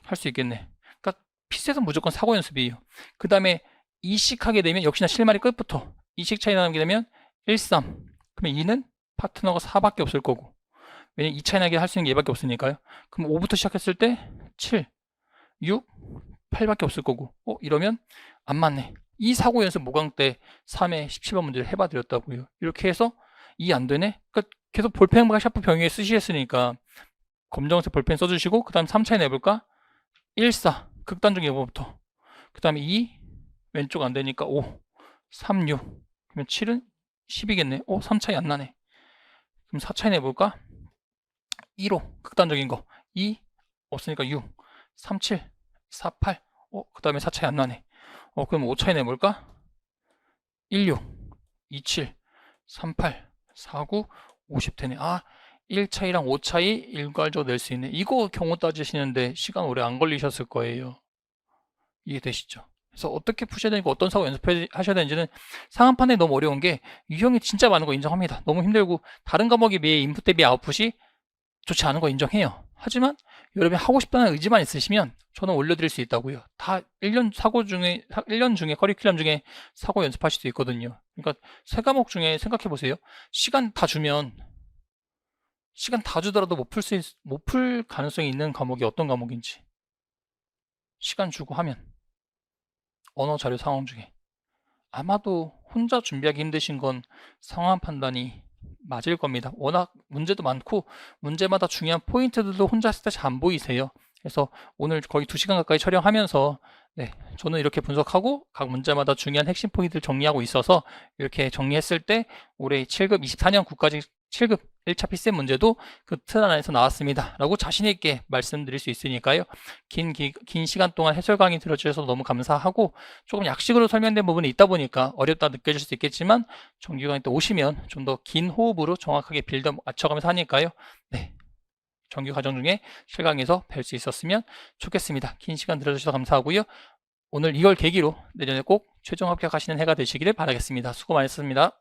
할 수 있겠네. 그러니까 피셋은 무조건 사고 연습이에요. 그 다음에 2씩 하게 되면 역시나 실마리 끝부터 2씩 차이 나게 되면 1, 3 그러면 2는 파트너가 4밖에 없을 거고 왜냐면 2 차이 나게 할 수 있는 게 얘밖에 없으니까요. 그럼 5부터 시작했을 때 7, 6, 8밖에 없을 거고 이러면 안 맞네. 이 사고 연습 모강 때 3회 17번 문제를 해봐 드렸다고요. 이렇게 해서 2 안 되네? 그러니까 계속 볼펜과 샤프 병위에 쓰시겠으니까 검정색 볼펜 써주시고 그 다음 3차이 내볼까? 1, 4 극단적 예보부터 그 다음에 2 왼쪽 안 되니까 5 3, 6 그러면 7은 10이겠네. 3 차이 안 나네. 그럼 4 차이 내볼까? 1호 극단적인 거 2 없으니까 6 3, 7 4, 8 그 다음에 4 차이 안 나네. 그럼 5 차이 내볼까? 1, 6 2, 7 3, 8 4, 9 50 되네. 1 차이랑 5 차이 일괄적으로 낼 수 있네. 이거 경우 따지시는데 시간 오래 안 걸리셨을 거예요. 이해되시죠? 그래서 어떻게 푸셔야 되고 어떤 사고 연습하셔야 되는지는 상한 판단이 너무 어려운 게 유형이 진짜 많은 거 인정합니다. 너무 힘들고 다른 과목에 비해 인풋 대비 아웃풋이 좋지 않은 거 인정해요. 하지만 여러분이 하고 싶다는 의지만 있으시면 저는 올려드릴 수 있다고요. 다 1년 중에 커리큘럼 중에 사고 연습하실 수 있거든요. 그러니까 세 과목 중에 생각해 보세요. 시간 다 주더라도 못 풀 가능성이 있는 과목이 어떤 과목인지. 시간 주고 하면 언어 자료 상황 중에 아마도 혼자 준비하기 힘드신 건 상황 판단이 맞을 겁니다. 워낙 문제도 많고 문제마다 중요한 포인트들도 혼자 했을 때 잘 안 보이세요. 그래서 오늘 거의 2시간 가까이 촬영하면서 저는 이렇게 분석하고 각 문제마다 중요한 핵심 포인트를 정리하고 있어서 이렇게 정리했을 때 올해 7급 24년 국가직 7급 1차 피셋 문제도 그 틀 안에서 나왔습니다. 라고 자신있게 말씀드릴 수 있으니까요. 긴 시간 동안 해설 강의 들어주셔서 너무 감사하고 조금 약식으로 설명된 부분이 있다 보니까 어렵다 느껴질 수 있겠지만 정규 강의 때 오시면 좀 더 긴 호흡으로 정확하게 빌드 맞춰가면서 하니까요. 정규 과정 중에 실강에서 뵐 수 있었으면 좋겠습니다. 긴 시간 들어주셔서 감사하고요. 오늘 이걸 계기로 내년에 꼭 최종 합격하시는 해가 되시기를 바라겠습니다. 수고 많으셨습니다.